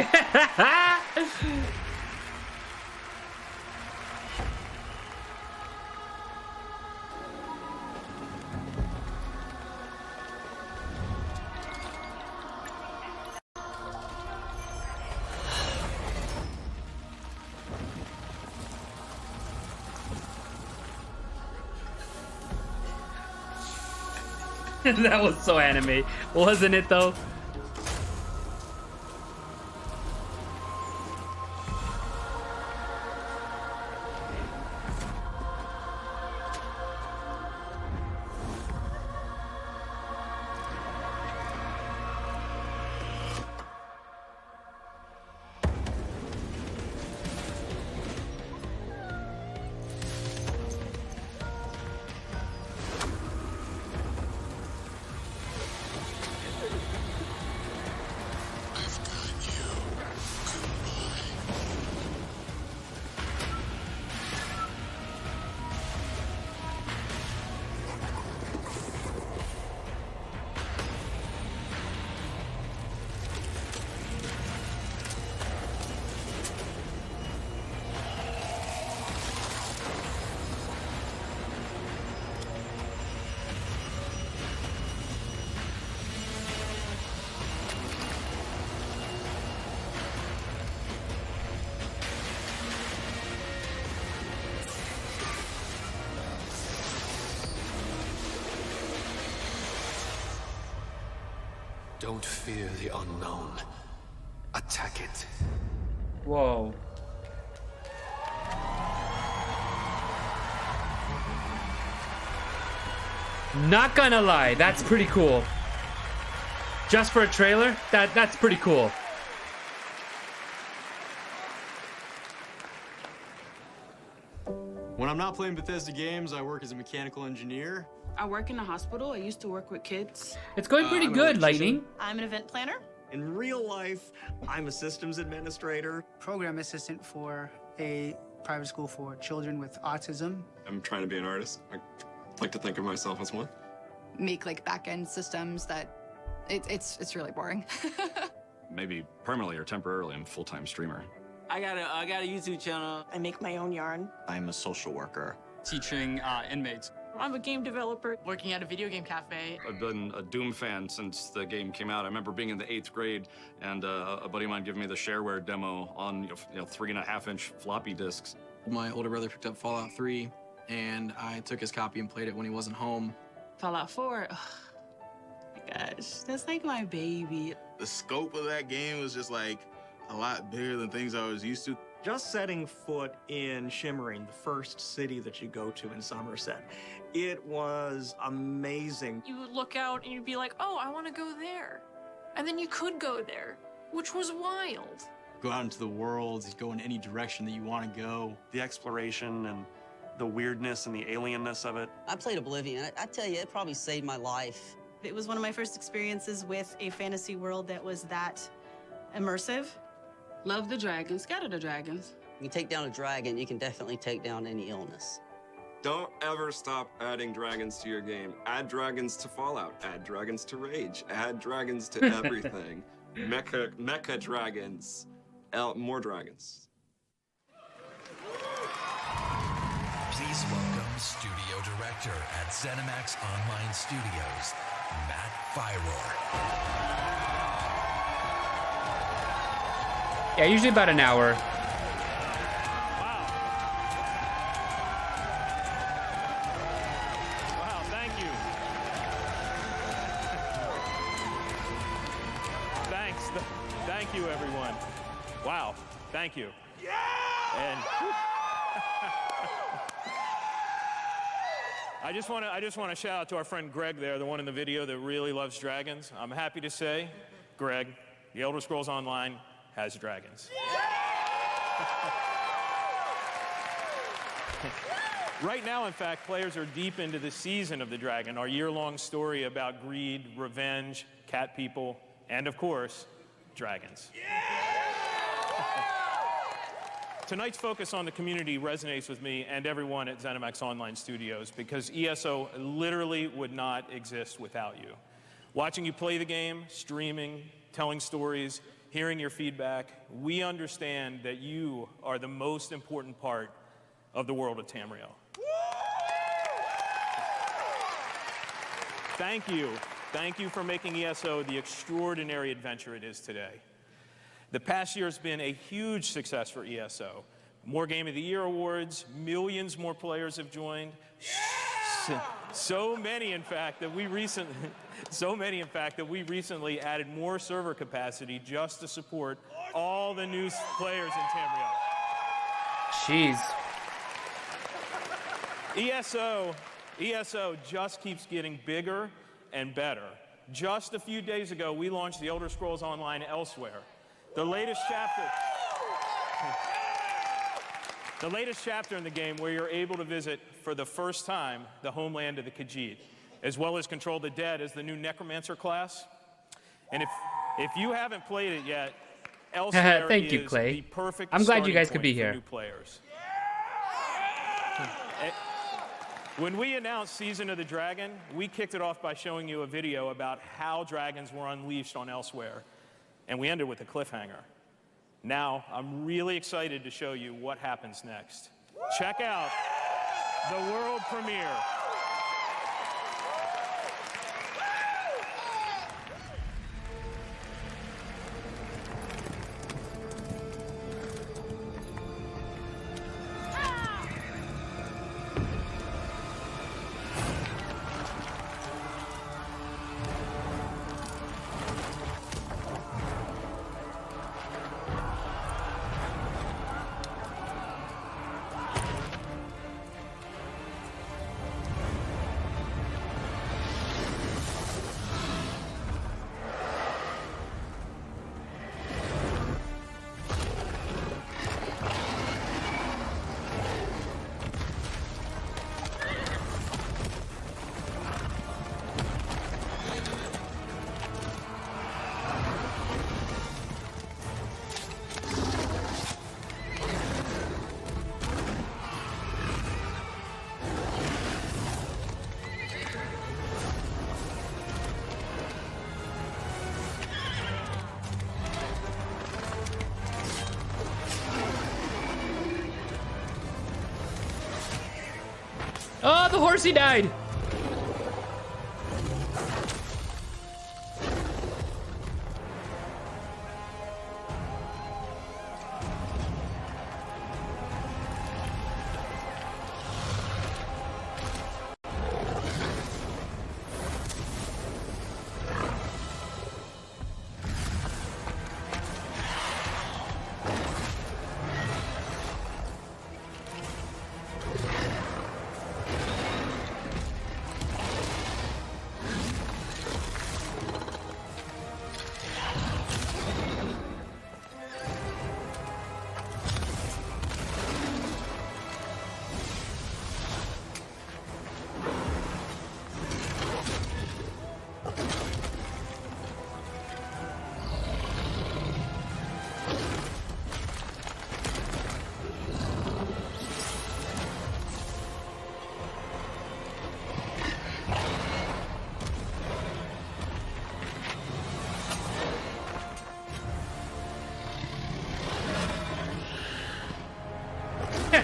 That was so anime, wasn't it though? Don't fear the unknown. Attack it. Whoa. Not gonna lie, that's pretty cool. Just for a trailer, that's pretty cool. When I'm not playing Bethesda games, I work as a mechanical engineer. I work in a hospital. I used to work with kids. It's going pretty good, Lightning. I'm an event planner. In real life, I'm a systems administrator. Program assistant for a private school for children with autism. I'm trying to be an artist. I like to think of myself as one. Make like back-end systems that it's really boring. Maybe permanently or temporarily, I'm a full-time streamer. I got a YouTube channel. I make my own yarn. I'm a social worker. Teaching inmates. I'm a game developer working at a video game cafe. I've been a Doom fan since the game came out. I remember being in the 8th grade and a buddy of mine giving me the shareware demo on 3.5-inch floppy disks. My older brother picked up Fallout 3, and I took his copy and played it when he wasn't home. Fallout 4. Oh my gosh, that's like my baby. The scope of that game was just like a lot bigger than things I was used to. Just setting foot in Shimmering, the first city that you go to in Somerset, it was amazing. You would look out and you'd be like, oh, I want to go there. And then you could go there, which was wild. Go out into the world, go in any direction that you want to go. The exploration and the weirdness and the alienness of it. I played Oblivion. I tell you, it probably saved my life. It was one of my first experiences with a fantasy world that was that immersive. Love the dragons, scatter the dragons. You take down a dragon, you can definitely take down any illness. Don't ever stop adding dragons to your game. Add dragons to Fallout, add dragons to Rage, add dragons to everything. Mecha dragons, more dragons. Please welcome Studio Director at ZeniMax Online Studios, Matt Fyrour. Yeah, usually about an hour. Wow, thank you. Thanks. Thank you, everyone. Wow, thank you. Yeah! And I just want to shout out to our friend Greg there, the one in the video that really loves dragons. I'm happy to say, Greg, The Elder Scrolls Online has dragons. Right now, in fact, players are deep into the season of the dragon, our year-long story about greed, revenge, cat people, and of course, dragons. Tonight's focus on the community resonates with me and everyone at ZeniMax Online Studios because ESO literally would not exist without you. Watching you play the game, streaming, telling stories, hearing your feedback, we understand that you are the most important part of the world of Tamriel. Thank you. Thank you for making ESO the extraordinary adventure it is today. The past year has been a huge success for ESO. More Game of the Year awards, millions more players have joined. So many, in fact, that we recently added more server capacity just to support all the new players in Tamriel. Jeez. ESO just keeps getting bigger and better. Just a few days ago, we launched The Elder Scrolls Online Elsewhere. The latest chapter in the game where you're able to visit for the first time the homeland of the Khajiit, as well as control the dead as the new Necromancer class. And if you haven't played it yet, Elsewhere Thank you, is Clay. the perfect I'm glad you guys starting could be point for here. new players. When we announced Season of the Dragon, we kicked it off by showing you a video about how dragons were unleashed on Elsewhere. And we ended with a cliffhanger. Now, I'm really excited to show you what happens next. Check out the world premiere. Oh, the horsey died.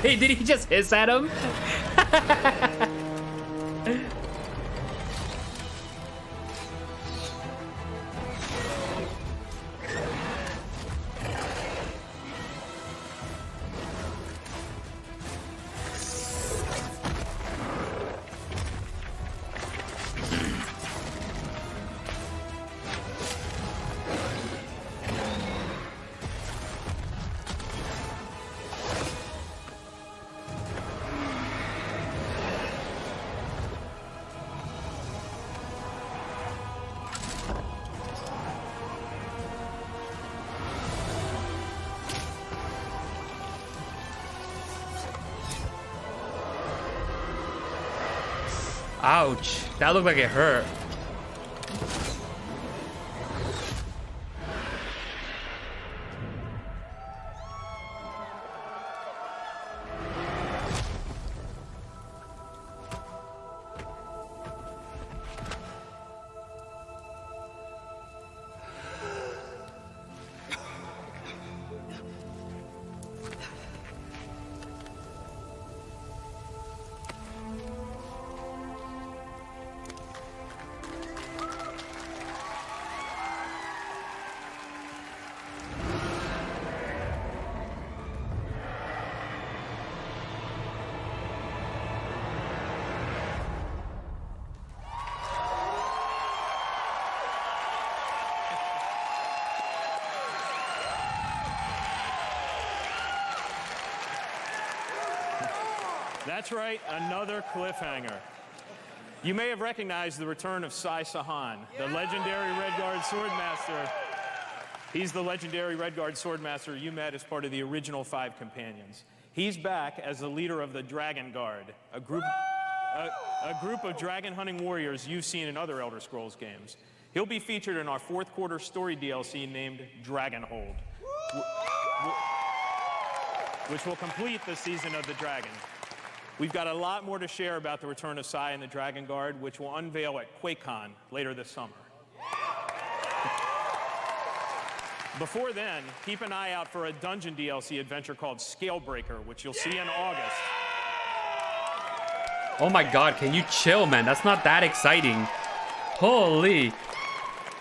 Hey, did he just hiss at him? Ouch, that looked like it hurt. That's right, another cliffhanger. You may have recognized the return of Sai Sahan, the legendary Red Guard Swordmaster. He's the legendary Red Guard Swordmaster you met as part of the original 5 companions. He's back as the leader of the Dragon Guard, a group of dragon hunting warriors you've seen in other Elder Scrolls games. He'll be featured in our 4th quarter story DLC named Dragonhold, which will complete the Season of the Dragon. We've got a lot more to share about the return of Sai and the Dragon Guard, which will unveil at QuakeCon later this summer. Before then, keep an eye out for a dungeon DLC adventure called Scalebreaker, which you'll see in August. Oh my god, can you chill, man? That's not that exciting. Holy.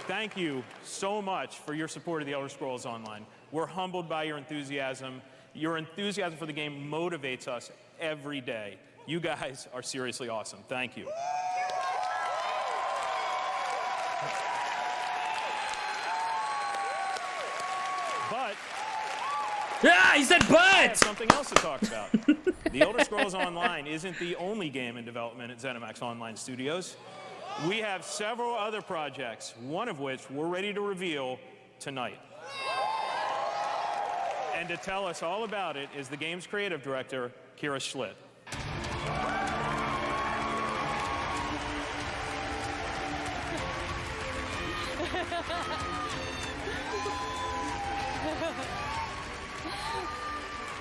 Thank you so much for your support of the Elder Scrolls Online. We're humbled by your enthusiasm. Your enthusiasm for the game motivates us every day. You guys are seriously awesome. Thank you. But yeah, he said but! I have something else to talk about. The Elder Scrolls Online isn't the only game in development at ZeniMax Online Studios. We have several other projects, one of which we're ready to reveal tonight. And to tell us all about it is the game's creative director, Kira Schlitt.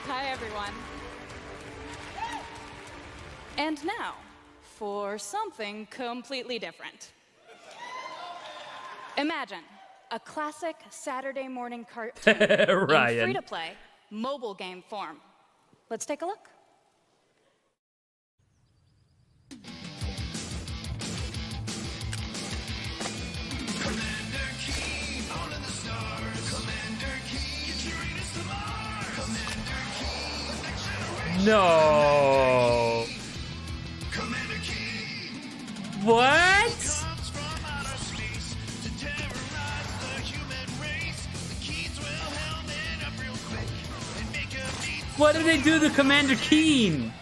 Hi, everyone. And now, for something completely different. Imagine a classic Saturday morning cartoon in free-to-play mobile game form. Let's take a look. No. What? What did they do to Commander Keen?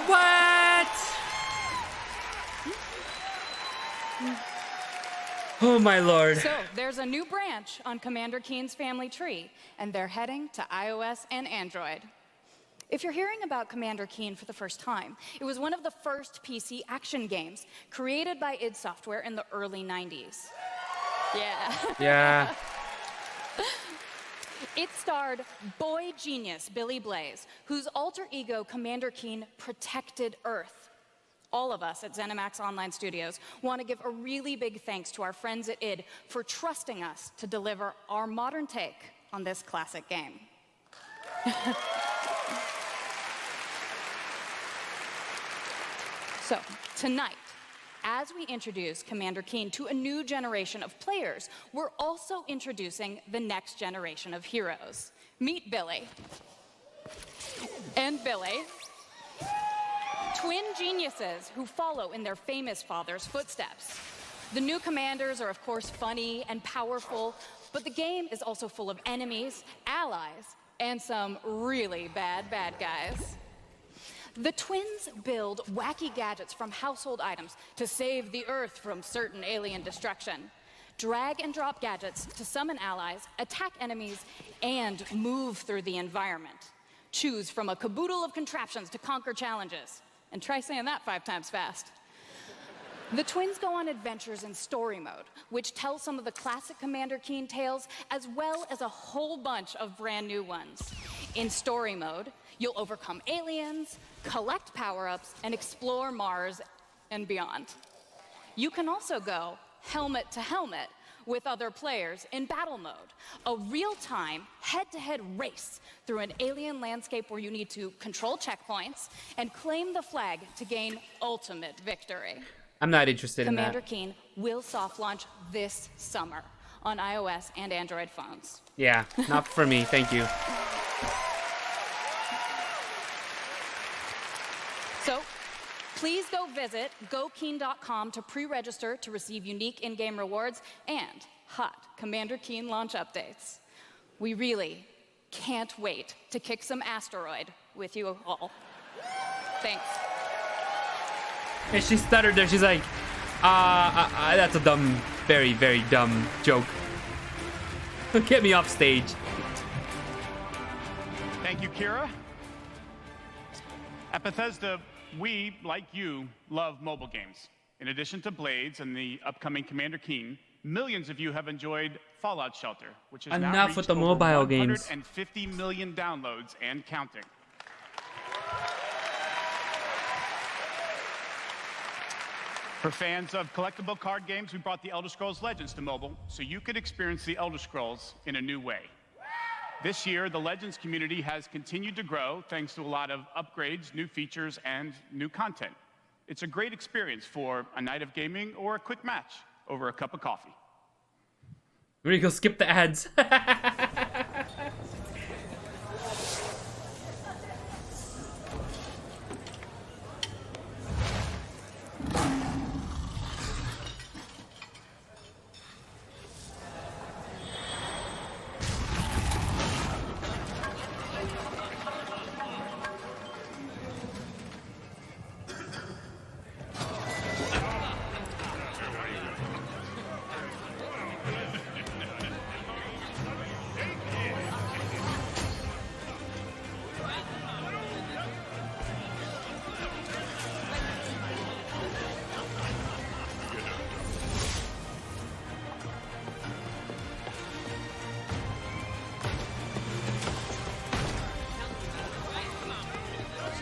What? Oh my lord. So there's a new branch on Commander Keen's family tree, and they're heading to iOS and Android. If you're hearing about Commander Keen for the first time, it was one of the first PC action games created by id Software in the early 90s. Yeah. Yeah. It starred boy genius Billy Blaze, whose alter ego Commander Keen protected Earth. All of us at ZeniMax Online Studios want to give a really big thanks to our friends at id for trusting us to deliver our modern take on this classic game. So, tonight, as we introduce Commander Keen to a new generation of players, we're also introducing the next generation of heroes. Meet Billy. And Billy. Twin geniuses who follow in their famous father's footsteps. The new commanders are, of course, funny and powerful, but the game is also full of enemies, allies, and some really bad guys. The twins build wacky gadgets from household items to save the Earth from certain alien destruction. Drag and drop gadgets to summon allies, attack enemies, and move through the environment. Choose from a caboodle of contraptions to conquer challenges. And try saying that 5 times fast. The twins go on adventures in story mode, which tells some of the classic Commander Keen tales, as well as a whole bunch of brand new ones. In story mode, you'll overcome aliens, collect power-ups, and explore Mars and beyond. You can also go helmet to helmet with other players in battle mode, a real-time, head-to-head race through an alien landscape where you need to control checkpoints and claim the flag to gain ultimate victory. I'm not interested in that. Commander Keen will soft launch this summer on iOS and Android phones. Yeah, not for me. Thank you. So, please go visit gokeen.com to pre-register to receive unique in-game rewards and hot Commander Keen launch updates. We really can't wait to kick some asteroid with you all. Thanks. And she stuttered there. She's like, that's a dumb, very, very dumb joke. Get me off stage. Thank you, Kira. At Bethesda, we, like you, love mobile games. In addition to Blades and the upcoming Commander Keen, millions of you have enjoyed Fallout Shelter, which is now Enough reached with the over mobile games. 150 million downloads and counting. For fans of collectible card games, we brought the Elder Scrolls Legends to mobile so you could experience the Elder Scrolls in a new way. This year, the Legends community has continued to grow thanks to a lot of upgrades, new features, and new content. It's a great experience for a night of gaming or a quick match over a cup of coffee. We're gonna go skip the ads.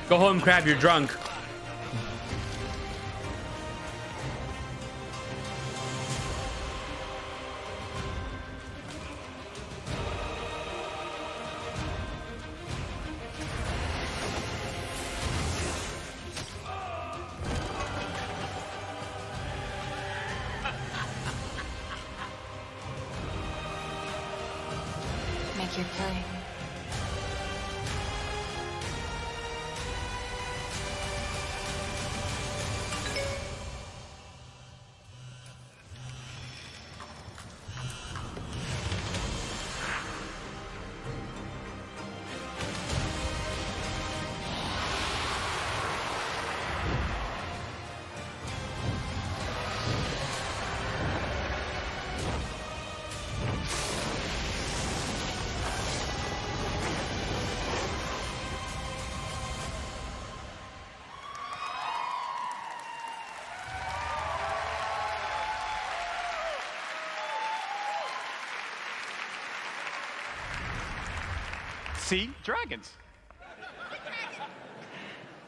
Go home, Crab, you're drunk. Make your play. See? Dragons.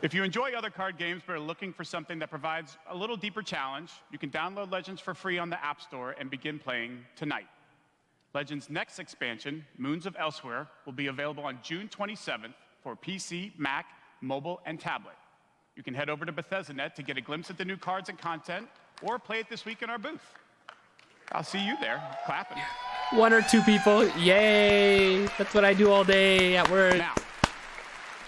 If you enjoy other card games but are looking for something that provides a little deeper challenge, you can download Legends for free on the App Store and begin playing tonight. Legends' next expansion, Moons of Elsewhere, will be available on June 27th for PC, Mac, mobile, and tablet. You can head over to Bethesda.net to get a glimpse at the new cards and content, or play it this week in our booth. I'll see you there, clapping. 1 or 2 people, yay! That's what I do all day at work. Now,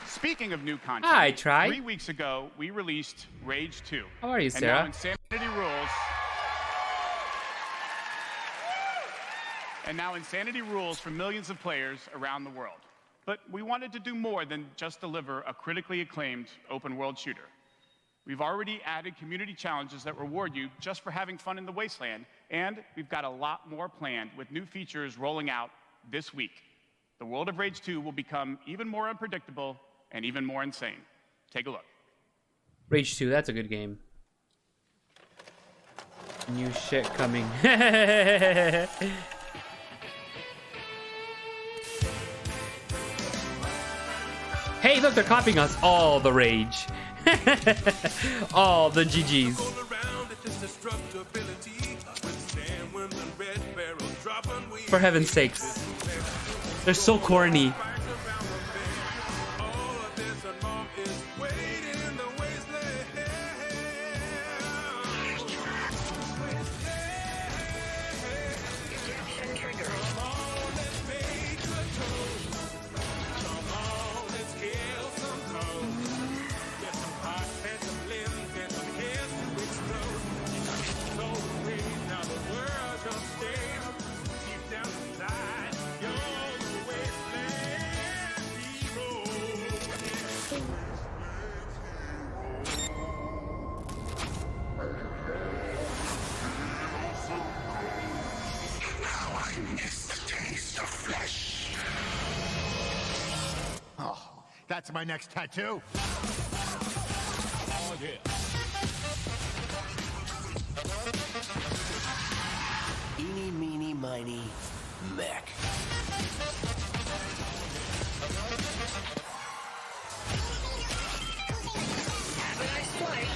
speaking of new content, Hi, Tri. 3 weeks ago, we released Rage 2. How are you, Sarah? And now Insanity rules for millions of players around the world. But we wanted to do more than just deliver a critically acclaimed open-world shooter. We've already added community challenges that reward you just for having fun in the wasteland, and we've got a lot more planned with new features rolling out this week. The world of Rage 2 will become even more unpredictable and even more insane. Take a look. Rage 2, that's a good game. New shit coming. Hey, look, they're copying us. All the rage. All the GGs. For heaven's sakes. They're so corny. That's my next tattoo. Oh, yeah. Eeny, meeny, miny, mech. Have a nice flight.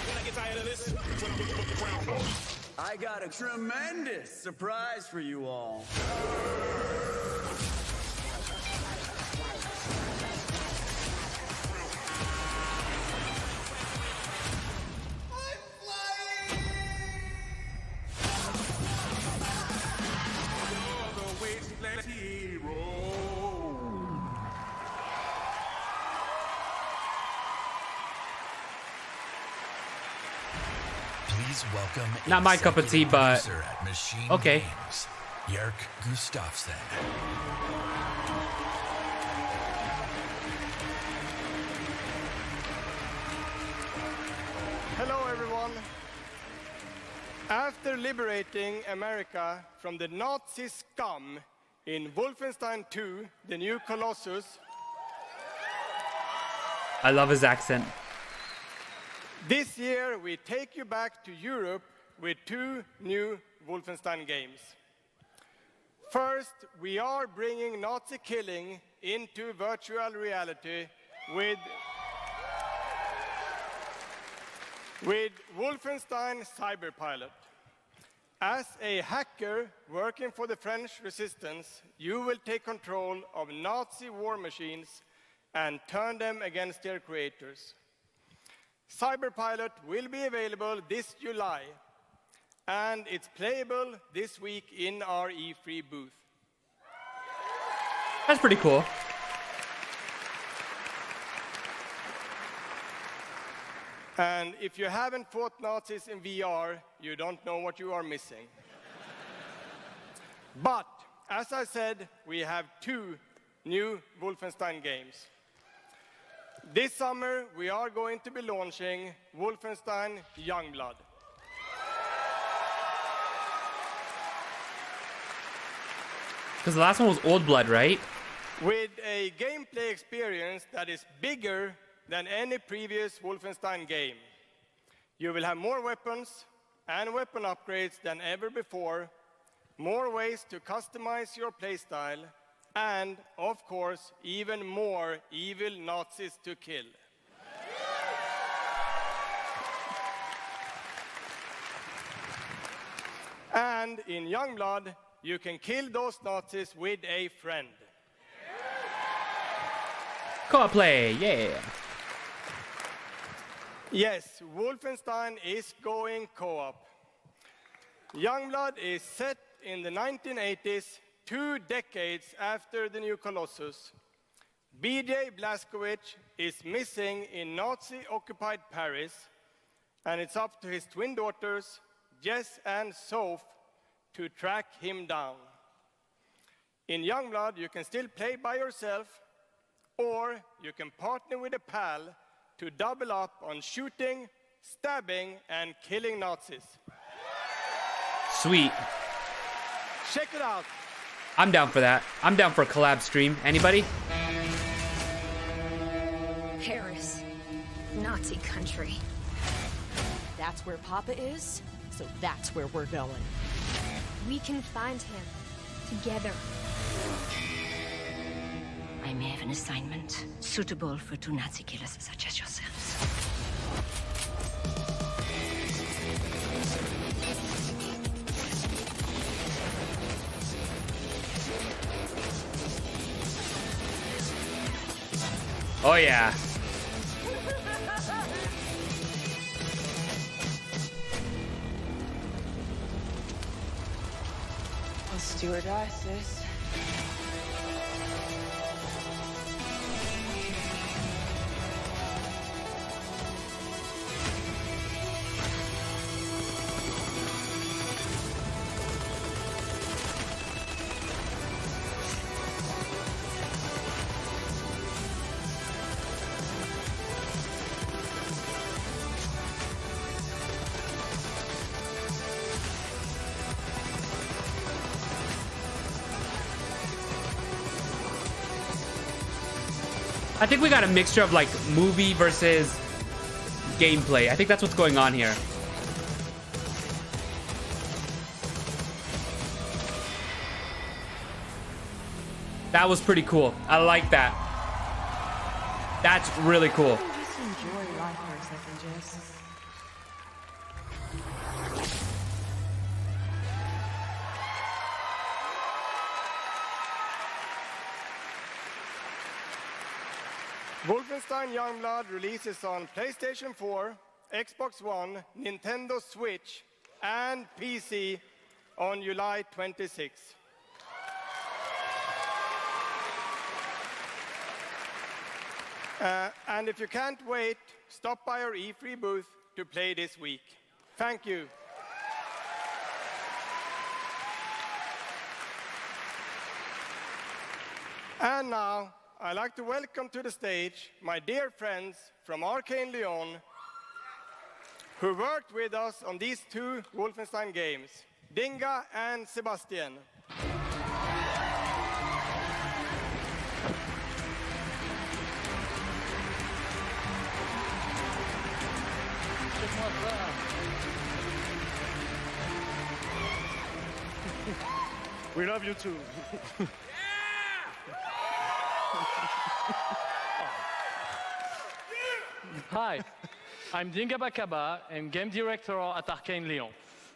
When I get tired of this, I got a tremendous surprise for you all. Please welcome not my cup of tea, but okay. Games, Jörg Gustafsson. Hello, everyone. After liberating America from the Nazi scum in Wolfenstein 2, The New Colossus, I love his accent. This year we take you back to Europe with 2 new Wolfenstein games. First, we are bringing Nazi killing into virtual reality with Wolfenstein Cyberpilot. As a hacker working for the French resistance, you will take control of Nazi war machines and turn them against their creators. Cyberpilot will be available this July, and it's playable this week in our E3 booth. That's pretty cool. And if you haven't fought Nazis in VR, you don't know what you are missing. But, as I said, we have 2 new Wolfenstein games. This summer, we are going to be launching Wolfenstein Youngblood. Because the last one was Old Blood, right? With a gameplay experience that is bigger than any previous Wolfenstein game. You will have more weapons and weapon upgrades than ever before, more ways to customize your playstyle, and, of course, even more evil Nazis to kill. And in Youngblood, you can kill those Nazis with a friend. Co-op play, yeah. Yes, Wolfenstein is going co-op. Youngblood is set in the 1980s, 2 decades after the new Colossus. BJ Blazkowicz is missing in Nazi-occupied Paris, and it's up to his twin daughters, Jess and Soph, to track him down. In Youngblood, you can still play by yourself, or you can partner with a pal to double up on shooting, stabbing, and killing Nazis. Sweet. Check it out. I'm down for that. I'm down for a collab stream. Anybody? Paris. Nazi country. That's where Papa is, so that's where we're going. We can find him. Together. I may have an assignment suitable for 2 Nazi killers such as yourselves. Oh yeah. Stewardesses. I think we got a mixture of like movie versus gameplay. I think that's what's going on here. That was pretty cool. I like that. That's really cool. Just enjoy life for a second, Jess. Wolfenstein Youngblood releases on PlayStation 4, Xbox One, Nintendo Switch, and PC on July 26. And if you can't wait, stop by our E3 booth to play this week. Thank you. And now, I'd like to welcome to the stage my dear friends from Arcane Lyon, who worked with us on these 2 Wolfenstein games, Dinga and Sebastian. We love you too. Hi, I'm Dinga Bakaba and game director at Arcane Lyon.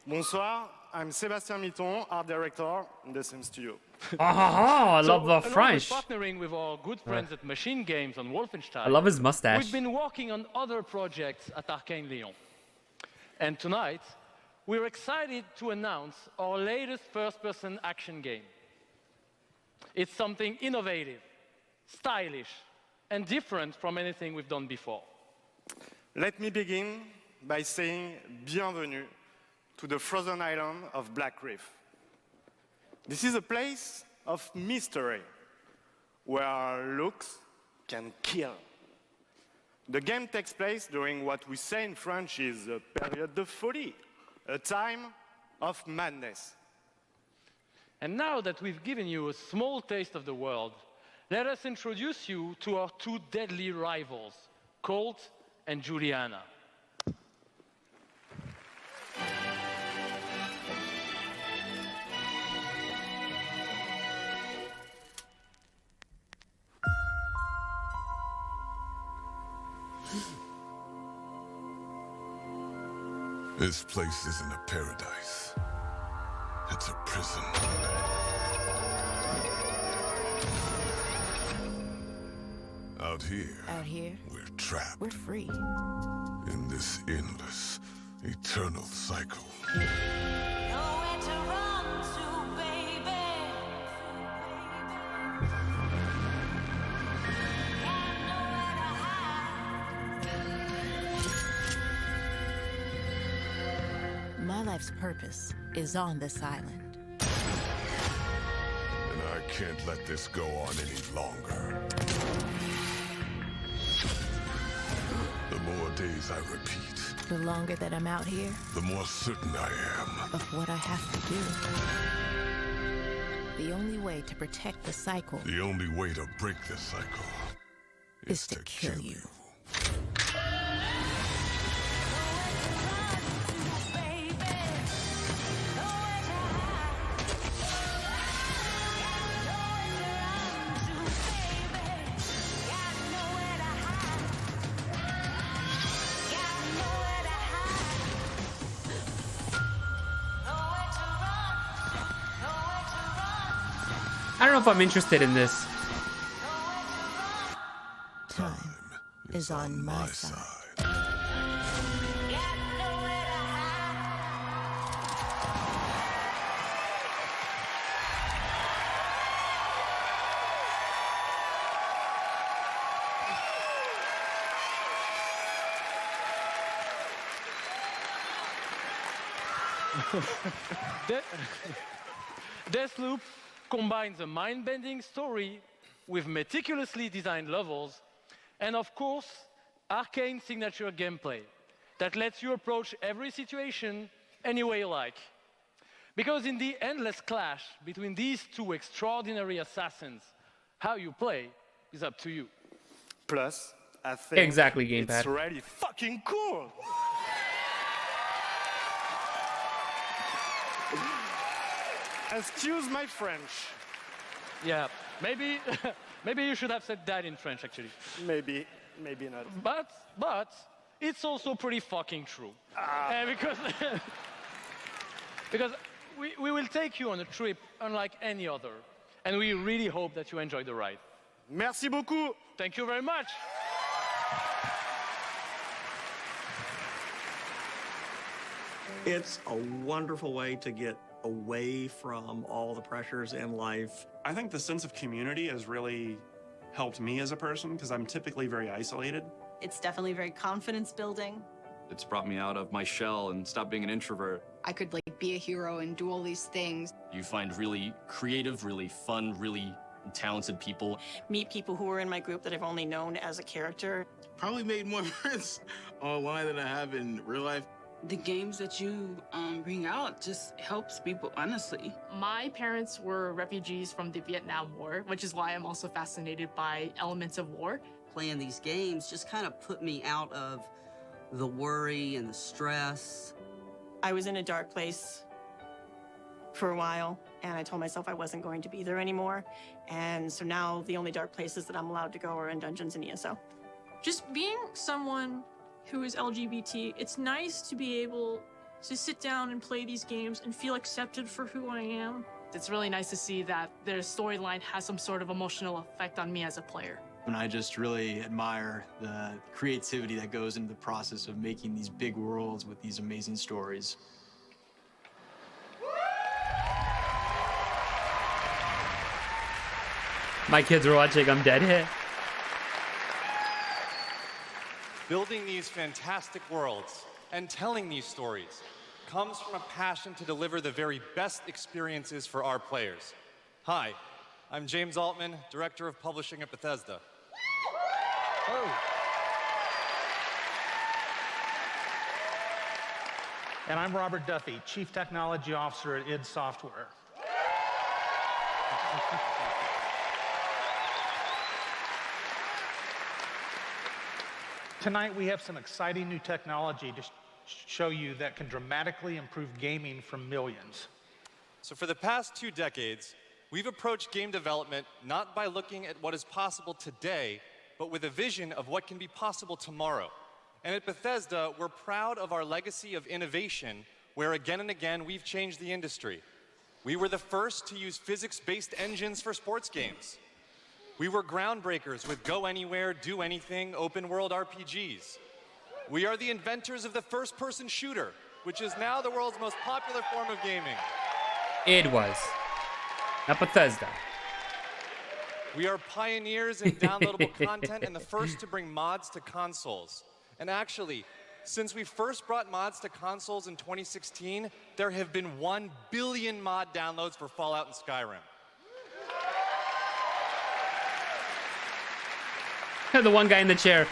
Bonsoir, I'm Sébastien Mitton, art director in the same studio. I love the French. Partnering with our good friends at Machine Games on Wolfenstein. I love his mustache. We've been working on other projects at Arcane Lyon. And tonight, we're excited to announce our latest first-person action game. It's something innovative, stylish, and different from anything we've done before. Let me begin by saying bienvenue to the frozen island of Black Reef. This is a place of mystery, where looks can kill. The game takes place during what we say in French is a période de folie, a time of madness. And now that we've given you a small taste of the world, let us introduce you to our 2 deadly rivals, Colt and Juliana. This place isn't a paradise. It's a prison. Out here, we're trapped. We're free. In this endless, eternal cycle. Nowhere to run to, baby. Got nowhere to hide. My life's purpose is on this island. And I can't let this go on any longer. The more days I repeat, The longer that I'm out here, the more certain I am. of what I have to do. The only way to protect the cycle The only way to break this cycle is to kill you. I don't know if I'm interested in this. Time is on my side. Deathloop combines a mind-bending story with meticulously designed levels and, of course, arcane signature gameplay that lets you approach every situation any way you like. Because in the endless clash between these two extraordinary assassins, how you play is up to you. Plus, I think Exactly, it's gamepad. really fucking cool. Excuse my French. Yeah, maybe, maybe you should have said that in French, actually. Maybe not. But it's also pretty fucking true. Because because we will take you on a trip unlike any other, and we really hope that you enjoy the ride. Merci beaucoup. Thank you very much. It's a wonderful way to get away from all the pressures in life. I think the sense of community has really helped me as a person because I'm typically very isolated. It's definitely very confidence building. It's brought me out of my shell and stopped being an introvert. I could like be a hero and do all these things. You find really creative, really fun, really talented people. Meet people who are in my group that I've only known as a character. Probably made more friends online than I have in real life. The games that you bring out just helps people, honestly. My parents were refugees from the Vietnam War, which is why I'm also fascinated by elements of war. Playing these games just kind of put me out of the worry and the stress. I was in a dark place for a while, and I told myself I wasn't going to be there anymore. And so now the only dark places that I'm allowed to go are in dungeons and ESO. Just being someone who is LGBT, it's nice to be able to sit down and play these games and feel accepted for who I am. It's really nice to see that their storyline has some sort of emotional effect on me as a player. And I just really admire the creativity that goes into the process of making these big worlds with these amazing stories. My kids are watching. I'm dead hit. Building these fantastic worlds and telling these stories comes from a passion to deliver the very best experiences for our players. Hi, I'm James Altman, Director of Publishing at Bethesda. Oh. And I'm Robert Duffy, Chief Technology Officer at id Software. Tonight we have some exciting new technology to show you that can dramatically improve gaming for millions. So for the past 2 decades, we've approached game development not by looking at what is possible today, but with a vision of what can be possible tomorrow. And at Bethesda, we're proud of our legacy of innovation, where again and again we've changed the industry. We were the first to use physics-based engines for sports games. We were groundbreakers with Go Anywhere, Do Anything, open-world RPGs. We are the inventors of the first-person shooter, which is now the world's most popular form of gaming. It was. Not Bethesda. We are pioneers in downloadable content and the first to bring mods to consoles. And actually, since we first brought mods to consoles in 2016, there have been 1 billion mod downloads for Fallout and Skyrim. The one guy in the chair.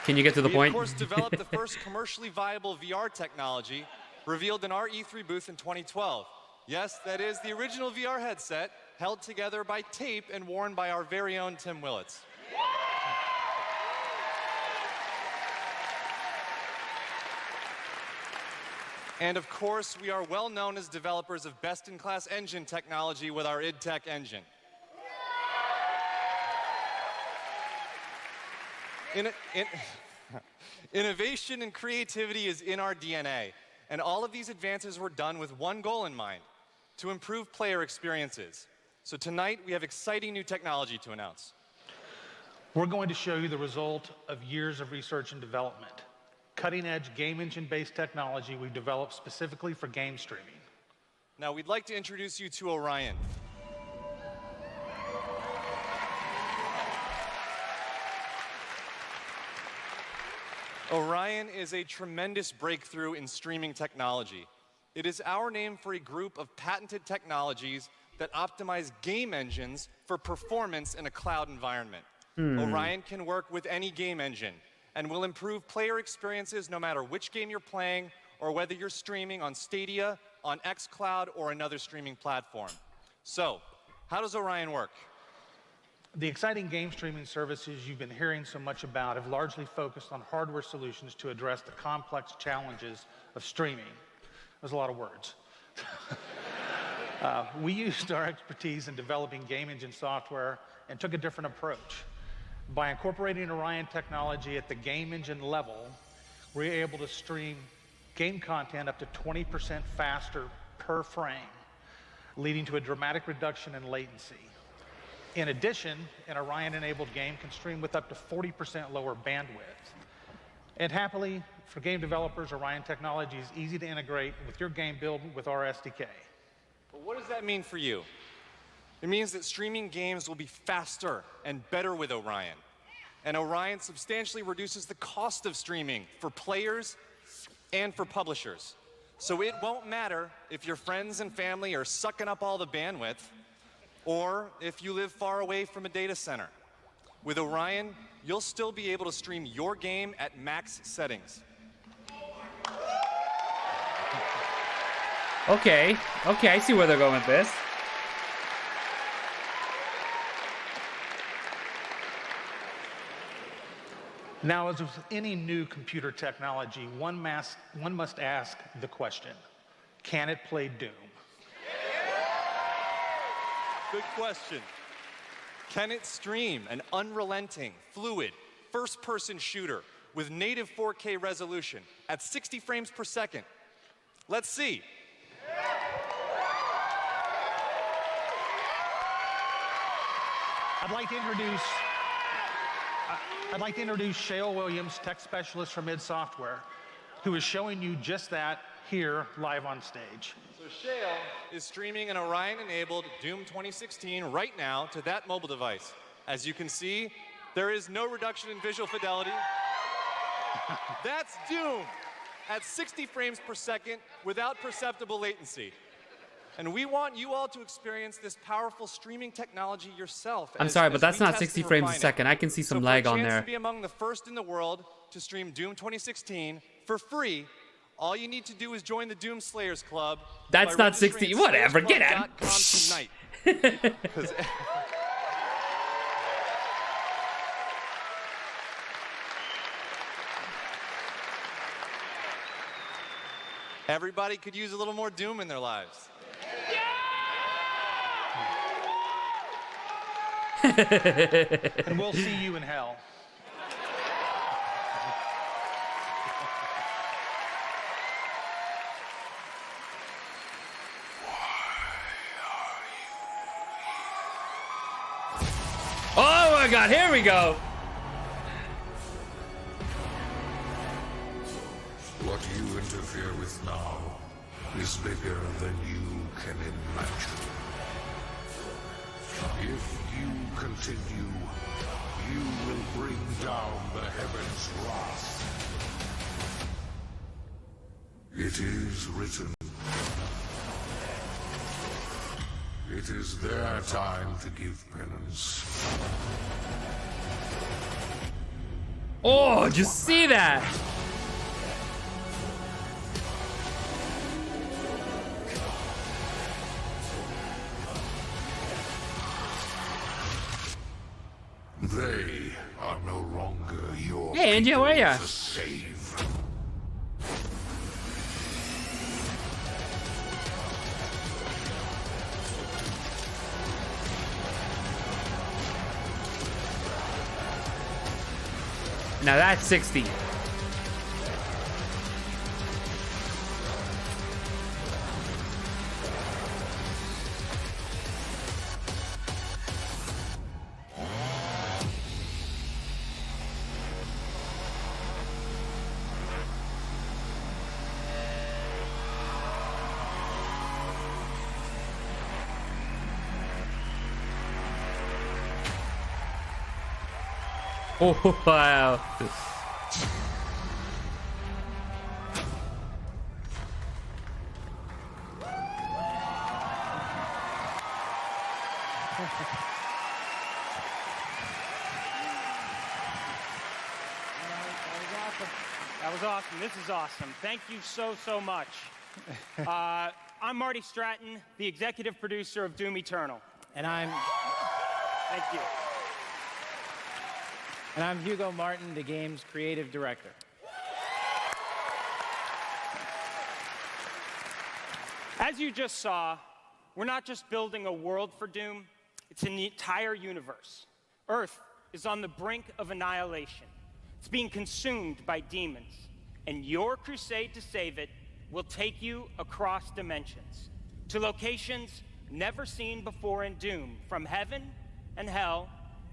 Can you get to the point? We, of course, developed the first commercially viable VR technology revealed in our E3 booth in 2012. Yes, that is the original VR headset held together by tape and worn by our very own Tim Willits. And of course, we are well known as developers of best-in-class engine technology with our id Tech engine. Innovation and creativity is in our DNA, and all of these advances were done with one goal in mind: to improve player experiences. So tonight, we have exciting new technology to announce. We're going to show you the result of years of research and development. Cutting-edge game engine-based technology we've developed specifically for game streaming. Now, we'd like to introduce you to Orion. Orion is a tremendous breakthrough in streaming technology. It is our name for a group of patented technologies that optimize game engines for performance in a cloud environment. Orion can work with any game engine and will improve player experiences no matter which game you're playing or whether you're streaming on Stadia, on xCloud, or another streaming platform. So, how does Orion work? The exciting game streaming services you've been hearing so much about have largely focused on hardware solutions to address the complex challenges of streaming. There's a lot of words. We used our expertise in developing game engine software and took a different approach. By incorporating Orion technology at the game engine level, we're able to stream game content up to 20% faster per frame, leading to a dramatic reduction in latency. In addition, an Orion-enabled game can stream with up to 40% lower bandwidth. And happily, for game developers, Orion technology is easy to integrate with your game build with our SDK. But what does that mean for you? It means that streaming games will be faster and better with Orion. And Orion substantially reduces the cost of streaming for players and for publishers. So it won't matter if your friends and family are sucking up all the bandwidth, or if you live far away from a data center. With Orion, you'll still be able to stream your game at max settings. Okay, I see where they're going with this. Now, as with any new computer technology, one must ask the question, can it play Doom? Good question. Can it stream an unrelenting, fluid, first-person shooter with native 4K resolution at 60 frames per second? Let's see. I'd like to introduce Shale Williams, tech specialist from id Software, who is showing you just that here live on stage. So Shale is streaming an Orion-enabled Doom 2016 right now to that mobile device. As you can see, there is no reduction in visual fidelity. That's Doom at 60 frames per second without perceptible latency. And we want you all to experience this powerful streaming technology yourself. I'm sorry, but that's not 60 frames a second. I can see some lag on there. For a chance to be among the first in the world to stream Doom 2016 for free, all you need to do is join the Doom Slayers Club. That's not 60. Whatever, get out. Tonight. Everybody could use a little more Doom in their lives. And we'll see you in hell. God, here we go. What you interfere with now is bigger than you can imagine. If you continue, you will bring down the heavens' wrath. It is written. It is their time to give penance. Oh, just see that. They are no longer your Hey, Angie, how are ya? to save. Now that's 60. Oh, wow. That was awesome. This is awesome. Thank you so much. I'm Marty Stratton, the executive producer of Doom Eternal. And I'm... Thank you. And I'm Hugo Martin, the game's creative director. As you just saw, we're not just building a world for Doom, it's an entire universe. Earth is on the brink of annihilation. It's being consumed by demons. And your crusade to save it will take you across dimensions to locations never seen before in Doom, from heaven and hell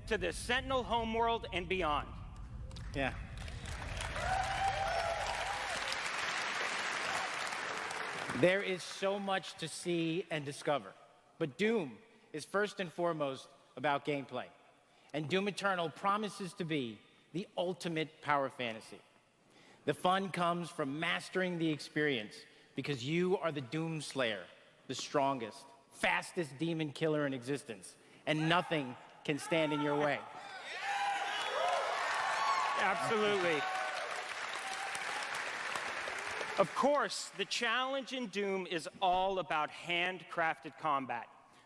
to the Sentinel homeworld and beyond. Yeah. There is so much to see and discover. But Doom is first and foremost about gameplay. And Doom Eternal promises to be the ultimate power fantasy. The fun comes from mastering the experience because you are the Doom Slayer, the strongest, fastest demon killer in existence, and nothing can stand in your way. Absolutely. Of course, the challenge in Doom is all about handcrafted combat,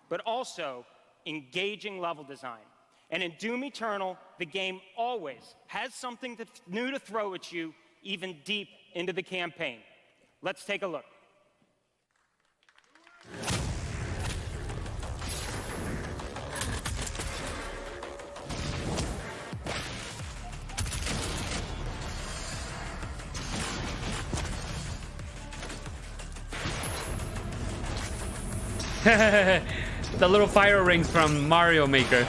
but also engaging level design. And in Doom Eternal, the game always has something new to throw at you, even deep into the campaign. Let's take a look. The little fire rings from Mario Maker.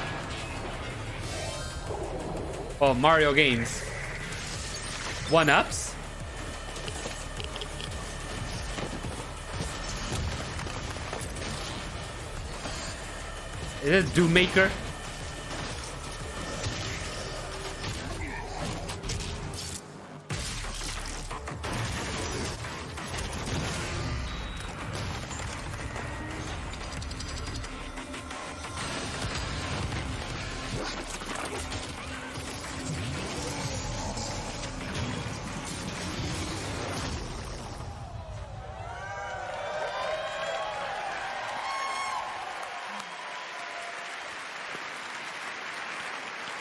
Oh, Mario games. One-ups? Is this Doom Maker?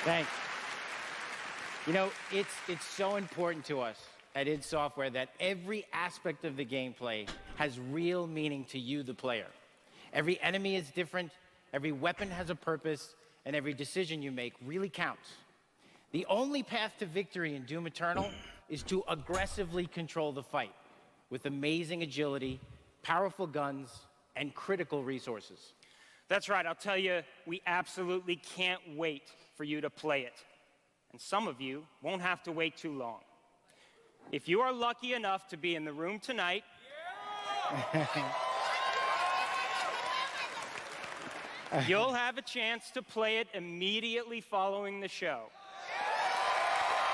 Thanks. You know, it's so important to us at id Software that every aspect of the gameplay has real meaning to you, the player. Every enemy is different, every weapon has a purpose, and every decision you make really counts. The only path to victory in Doom Eternal is to aggressively control the fight with amazing agility, powerful guns, and critical resources. That's right, I'll tell you, we absolutely can't wait for you to play it. And some of you won't have to wait too long. If you are lucky enough to be in the room tonight, you'll have a chance to play it immediately following the show.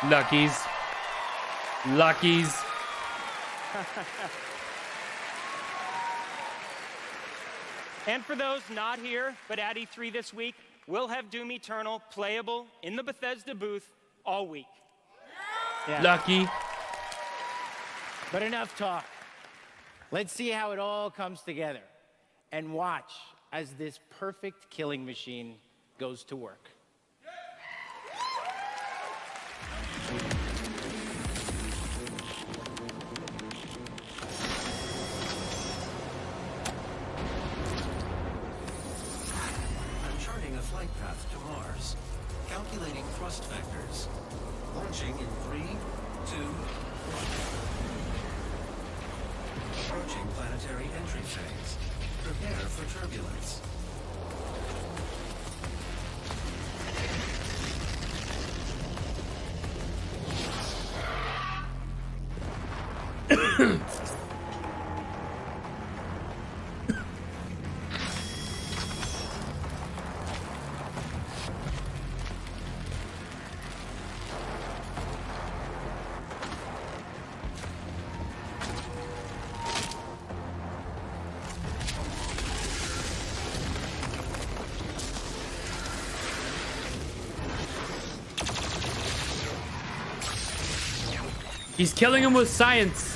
Luckies. Luckies. And for those not here, but at E3 this week, we'll have Doom Eternal playable in the Bethesda booth all week. Yeah. Lucky. But enough talk. Let's see how it all comes together. And watch as this perfect killing machine goes to work. Charting a flight path to Mars. Calculating thrust vectors. Launching in 3, 2, 1. Approaching planetary entry phase. Prepare for turbulence. He's killing him with science.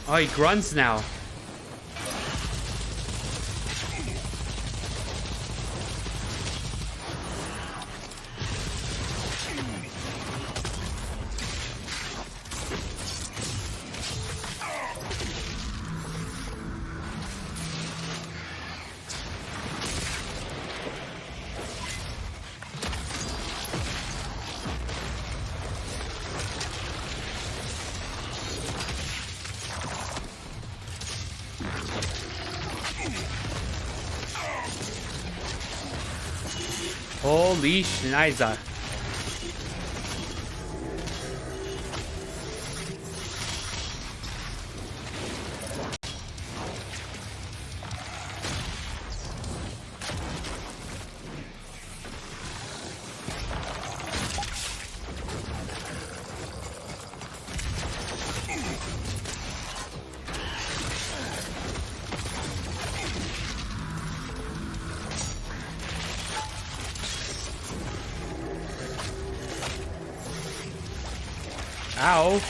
Oh, he grunts now. Holy Schneider. Ow.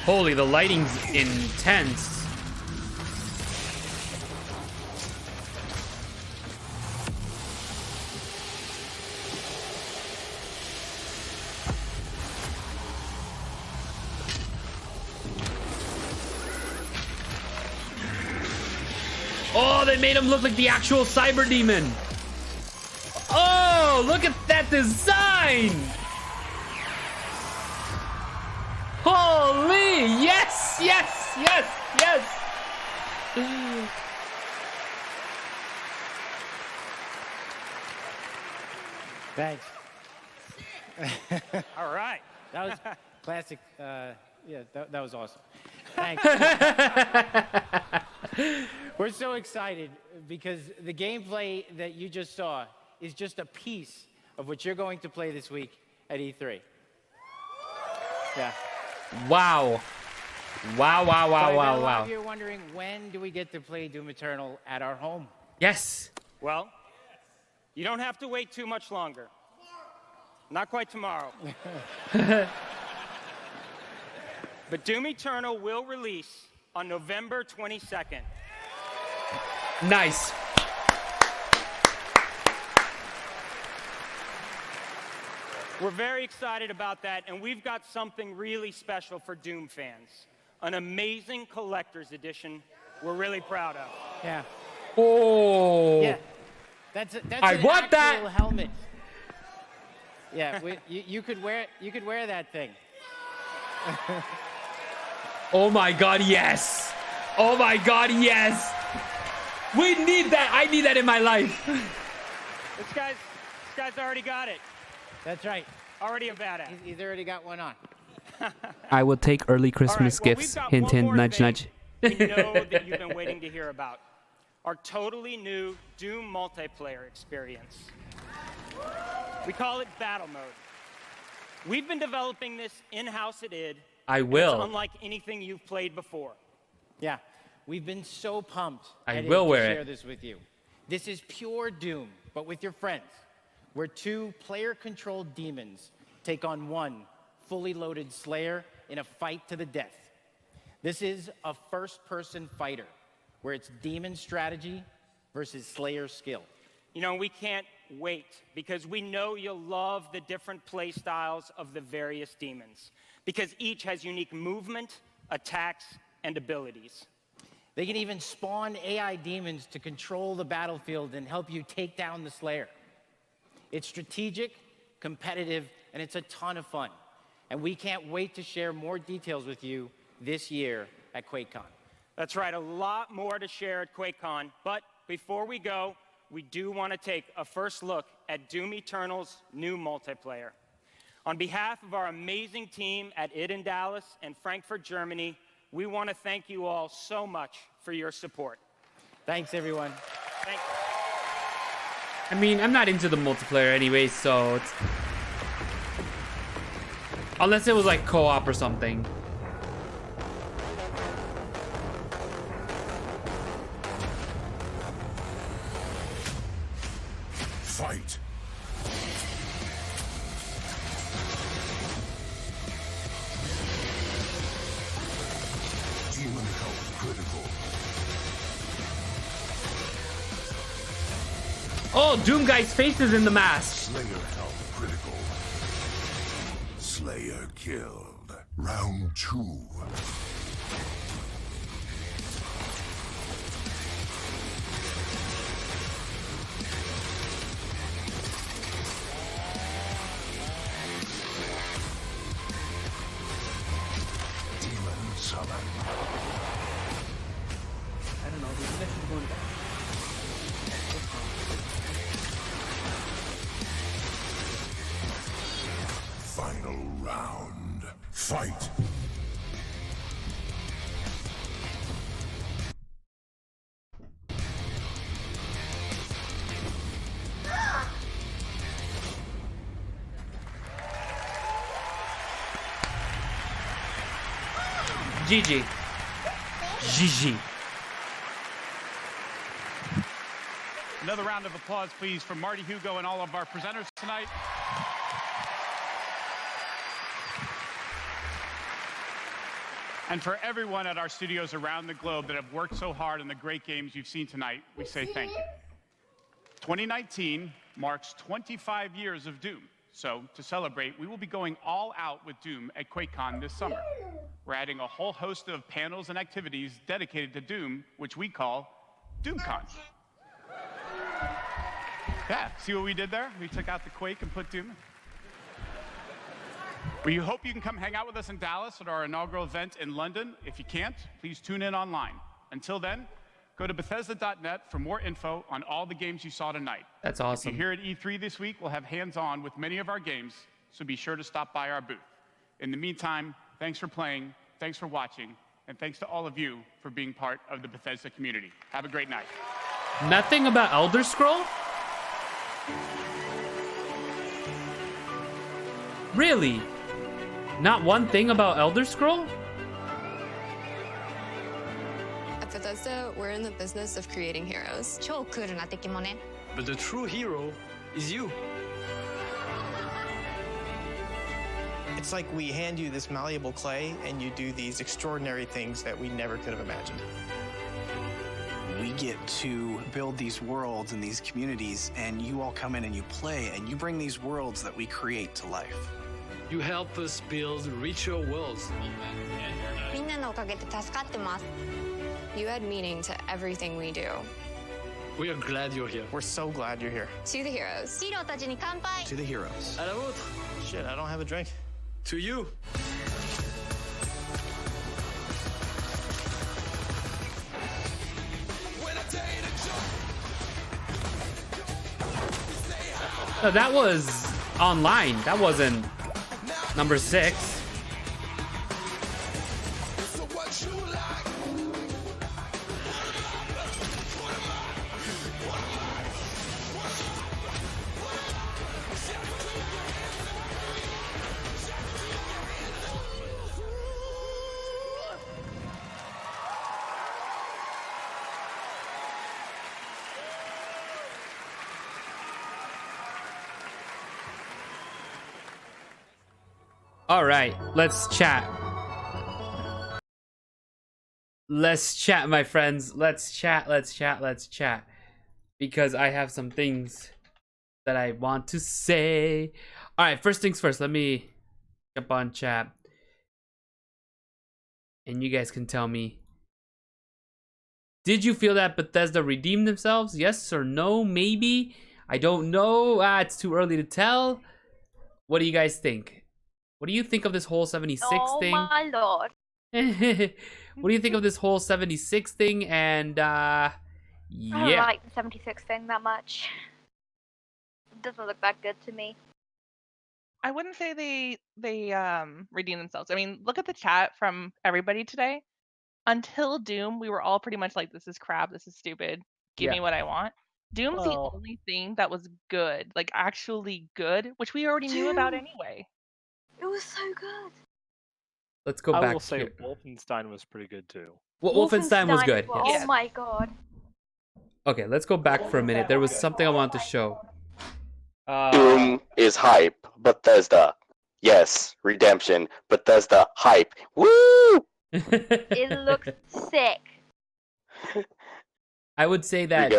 Holy, the lighting's intense. Oh, they made him look like the actual cyber demon. Oh, look at that design. Holy, yes, yes, yes, yes. Thanks. All right. That was classic. Yeah, that was awesome. Thanks. We're so excited because the gameplay that you just saw is just a piece of what you're going to play this week at E3. Yeah. Wow. Wow, wow, wow, So wow, A lot wow. of you are wondering, when do we get to play Doom Eternal at our home? Yes. Well, you don't have to wait too much longer. Not quite tomorrow. But Doom Eternal will release on November 22nd. Nice. We're very excited about that, and we've got something really special for Doom fans. An amazing collector's edition we're really proud of. Yeah. Oh. Yeah. That's I an want that. actual helmet. Yeah, you could wear that thing. Oh my God, yes. Oh my God, yes. We need that. I need that in my life. This guy's already got it. That's right. Already a badass. He's already got one on. I will take early Christmas Well, gifts. we've got Hint, one hint, more nudge, thing nudge. we know that you've been waiting to hear about. Our totally new Doom multiplayer experience. We call it Battle Mode. We've been developing this in-house at id. I will. It's unlike anything you've played before. Yeah, we've been so pumped. I to will wear share it. this with you. This is pure Doom, but with your friends, where two player-controlled demons take on one fully loaded Slayer in a fight to the death. This is a first-person fighter, where it's demon strategy versus Slayer skill. You know, we can't wait because we know you'll love the different play styles of the various demons, because each has unique movement, attacks, and abilities. They can even spawn AI demons to control the battlefield and help you take down the Slayer. It's strategic, competitive, and it's a ton of fun. And we can't wait to share more details with you this year at QuakeCon. That's right, a lot more to share at QuakeCon, but before we go, we do want to take a first look at Doom Eternal's new multiplayer. On behalf of our amazing team at id in Dallas and Frankfurt, Germany, we want to thank you all so much for your support. Thanks, everyone. Thank you. I mean, I'm not into the multiplayer anyway, so it's... Unless it was like co-op or something. Fight. Demon health critical. Oh, Doom guy's face is in the mask. Slayer health critical. Slayer killed. Round 2. Demon summon. I don't know, the connection is going back. Final round. Fight. GG. GG. Another round of applause, please, for Marty, Hugo, and all of our presenters tonight. And for everyone at our studios around the globe that have worked so hard on the great games you've seen tonight, we say thank you. 2019 marks 25 years of Doom. So to celebrate, we will be going all out with Doom at QuakeCon this summer. We're adding a whole host of panels and activities dedicated to Doom, which we call DoomCon. Yeah, see what we did there? We took out the Quake and put Doom. We hope you can come hang out with us in Dallas at our inaugural event in London. If you can't, please tune in online. Until then, go to Bethesda.net for more info on all the games you saw tonight. That's awesome. If you're here at E3 this week, we'll have hands-on with many of our games, so be sure to stop by our booth. In the meantime, thanks for playing, thanks for watching, and thanks to all of you for being part of the Bethesda community. Have a great night. Nothing about Elder Scroll? Really? Not one thing about Elder Scroll? At Bethesda, we're in the business of creating heroes. But the true hero is you. It's like we hand you this malleable clay and you do these extraordinary things that we never could have imagined. We get to build these worlds and these communities, and you all come in and you play, and you bring these worlds that we create to life. You help us build richer worlds. You add meaning to everything we do. We are glad you're here. We're so glad you're here. To the heroes. To the heroes. À la vôtre. Shit, I don't have a drink. To you. No, that was online. That wasn't number 6. All right, let's chat. Let's chat, my friends. Let's chat. Because I have some things that I want to say. All right, first things first. Let me jump on chat. And you guys can tell me. Did you feel that Bethesda redeemed themselves? Yes or no? Maybe? I don't know. It's too early to tell. What do you guys think? What do you think of this whole 76 thing? Oh my lord. What do you think of this whole 76 thing? And I don't yeah. like the 76 thing that much. It doesn't look that good to me. I wouldn't say they redeemed themselves. I mean, look at the chat from everybody today. Until Doom, we were all pretty much like, this is crap, this is stupid. Give me what I want. Doom's the only thing that was good, like actually good, which we already knew about anyway. It was so good. Let's go back. I will say here. Wolfenstein was pretty good too. Wolfenstein was good. Well. Yes. Oh my god. Okay, let's go back for a minute. There was something I wanted to show. Doom is hype. Bethesda. Yes. Redemption. Bethesda. Hype. Woo! It looks sick. I would say that.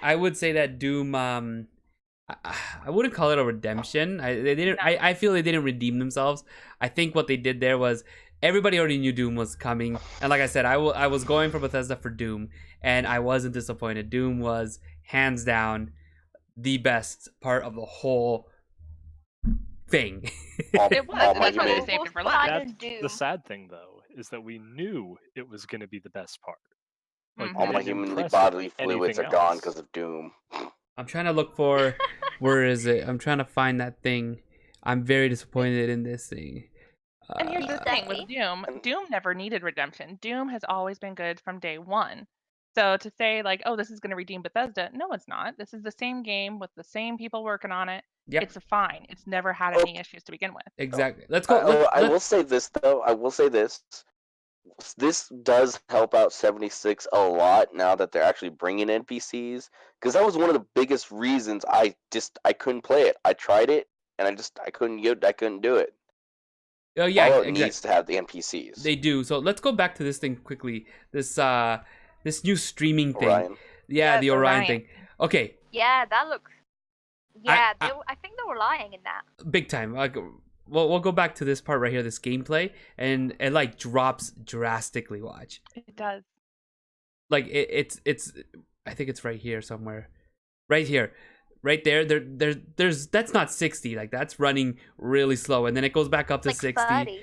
I would say that Doom. I wouldn't call it a redemption. I feel they didn't redeem themselves. I think what they did there was everybody already knew Doom was coming, and like I said, I was going for Bethesda for Doom, and I wasn't disappointed. Doom was hands down the best part of the whole thing. It was. And that's why they saved it for last. That's the sad thing, though, is that we knew it was going to be the best part. Like, all my humanly bodily fluids are gone because of Doom. I'm trying to look for, where is it? I'm trying to find that thing. I'm very disappointed in this thing. And here's the thing with Doom. Doom never needed redemption. Doom has always been good from day one. So to say like, oh, this is going to redeem Bethesda, no, it's not. This is the same game with the same people working on it. Yep. It's fine. It's never had any issues to begin with. Exactly. Let's go. I will say this, though. I will say this. This does help out 76 a lot now that they're actually bringing NPCs, because that was one of the biggest reasons I couldn't play it. I tried it and I couldn't do it. Oh yeah, All it needs to have the NPCs. They do. So let's go back to this thing quickly. This new streaming thing. Orion. Yeah, the Orion thing. Okay. Yeah, that looks. Yeah, I think they were lying in that. Big time. Like, we'll go back to this part right here, this gameplay, and it like drops drastically. Watch. It does. like it's I think it's right here somewhere. Right here. Right there. There's that's not 60. Like that's running really slow, and then it goes back up to Like 60. 30.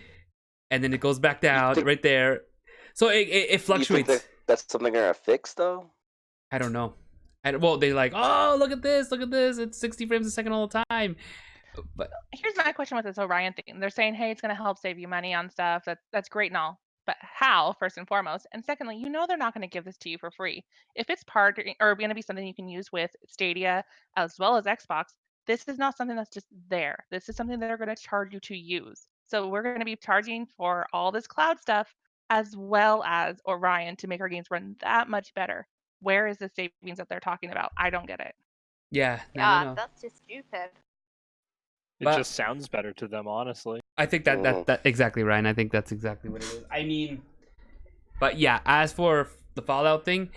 And then it goes back down right there. So it fluctuates. You think that's something they're gonna fix though? I don't know. Well, they're like, oh, look at this. It's 60 frames a second all the time. But here's my question with this Orion thing. They're saying, hey, it's going to help save you money on stuff. That's great and all. But how, first and foremost? And secondly, you know they're not going to give this to you for free. If it's part or going to be something you can use with Stadia as well as Xbox, this is not something that's just there. This is something they're going to charge you to use. So we're going to be charging for all this cloud stuff as well as Orion to make our games run that much better. Where is the savings that they're talking about? I don't get it. yeah, Yeah, that's just stupid. It But- just sounds better to them, honestly. I think that exactly, Ryan. I think that's exactly what it is. I mean, but yeah, as for the Fallout thing,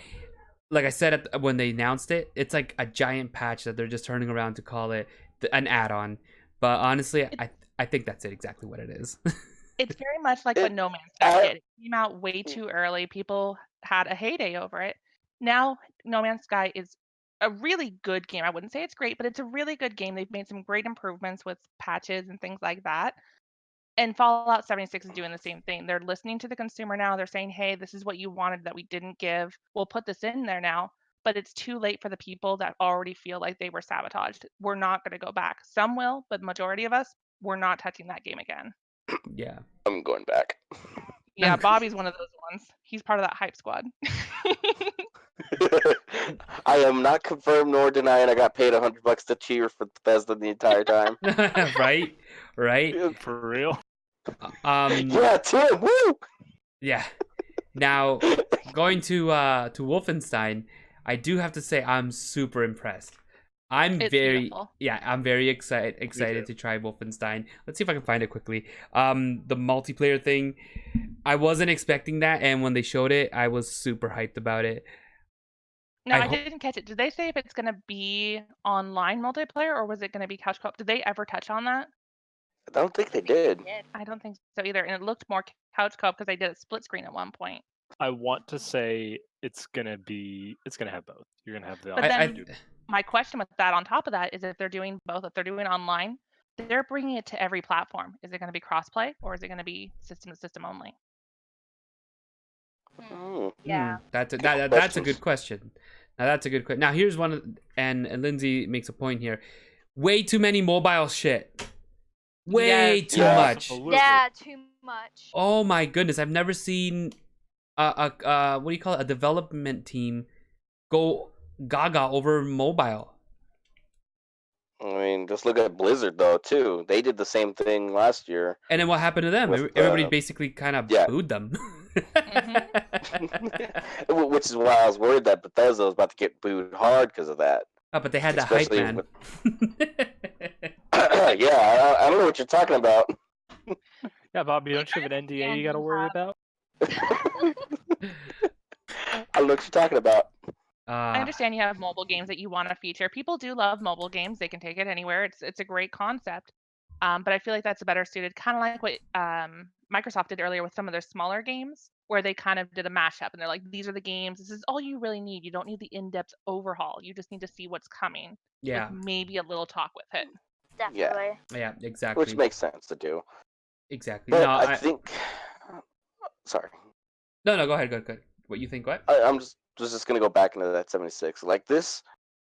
like I said when they announced it, it's like a giant patch that they're just turning around to call it an add-on. But honestly, I think that's exactly what it is. It's very much like what No Man's Sky did. It came out way too early. People had a heyday over it. Now, No Man's Sky is a really good game. I wouldn't say it's great, but it's a really good game. They've made some great improvements with patches and things like that. And Fallout 76 is doing the same thing. They're listening to the consumer now. They're saying, hey, this is what you wanted that we didn't give. We'll put this in there now. But it's too late for the people that already feel like they were sabotaged. We're not going to go back. Some will, but the majority of us, we're not touching that game again. Yeah. I'm going back. Yeah, Bobby's one of those ones. He's part of that hype squad. I am not confirmed nor denying I got paid $100 to cheer for Bethesda the entire time. right? For real? Yeah, Tim, woo! Yeah. Now, going to Wolfenstein, I do have to say I'm super impressed. It's beautiful. I'm very excited to try Wolfenstein. Let's see if I can find it quickly. The multiplayer thing, I wasn't expecting that, and when they showed it, I was super hyped about it. No, I didn't catch it. Did they say if it's going to be online multiplayer or was it going to be couch co-op? Did they ever touch on that? I don't think they did. I don't think so either. And it looked more couch co-op because they did a split screen at one point. I want to say it's gonna have both. You're gonna have the But option then to do my question with that on top of that is if they're doing both, if they're doing online, they're bringing it to every platform. Is it going to be crossplay or is it going to be system to system only? Yeah. That's a good question. Now that's a good question. Now here's one, and Lindsay makes a point here. Way too many mobile shit. Way too much. Absolutely. Yeah, too much. Oh my goodness, I've never seen what do you call it? A development team go gaga over mobile. I mean, just look at Blizzard though too. They did the same thing last year. And then what happened to them? With, Everybody basically kind of booed them. Which is why I was worried that Bethesda was about to get booed hard because of that. Oh, but they had the hype Especially man. Yeah, I don't know what you're talking about. Yeah, Bobby, don't you have an NDA you got to worry about? I don't know what you're talking about. I understand you have mobile games that you want to feature. People do love mobile games. They can take it anywhere. It's a great concept. But I feel like that's better suited, kind of like what Microsoft did earlier with some of their smaller games, where they kind of did a mashup and they're like, these are the games. This is all you really need. You don't need the in-depth overhaul. You just need to see what's coming. Yeah. With maybe a little talk with it. Definitely. Yeah, exactly. Which makes sense to do. Exactly. But No, I think. Sorry. No, go ahead. Go ahead. What you think? What? I'm just gonna go back into that 76. Like this,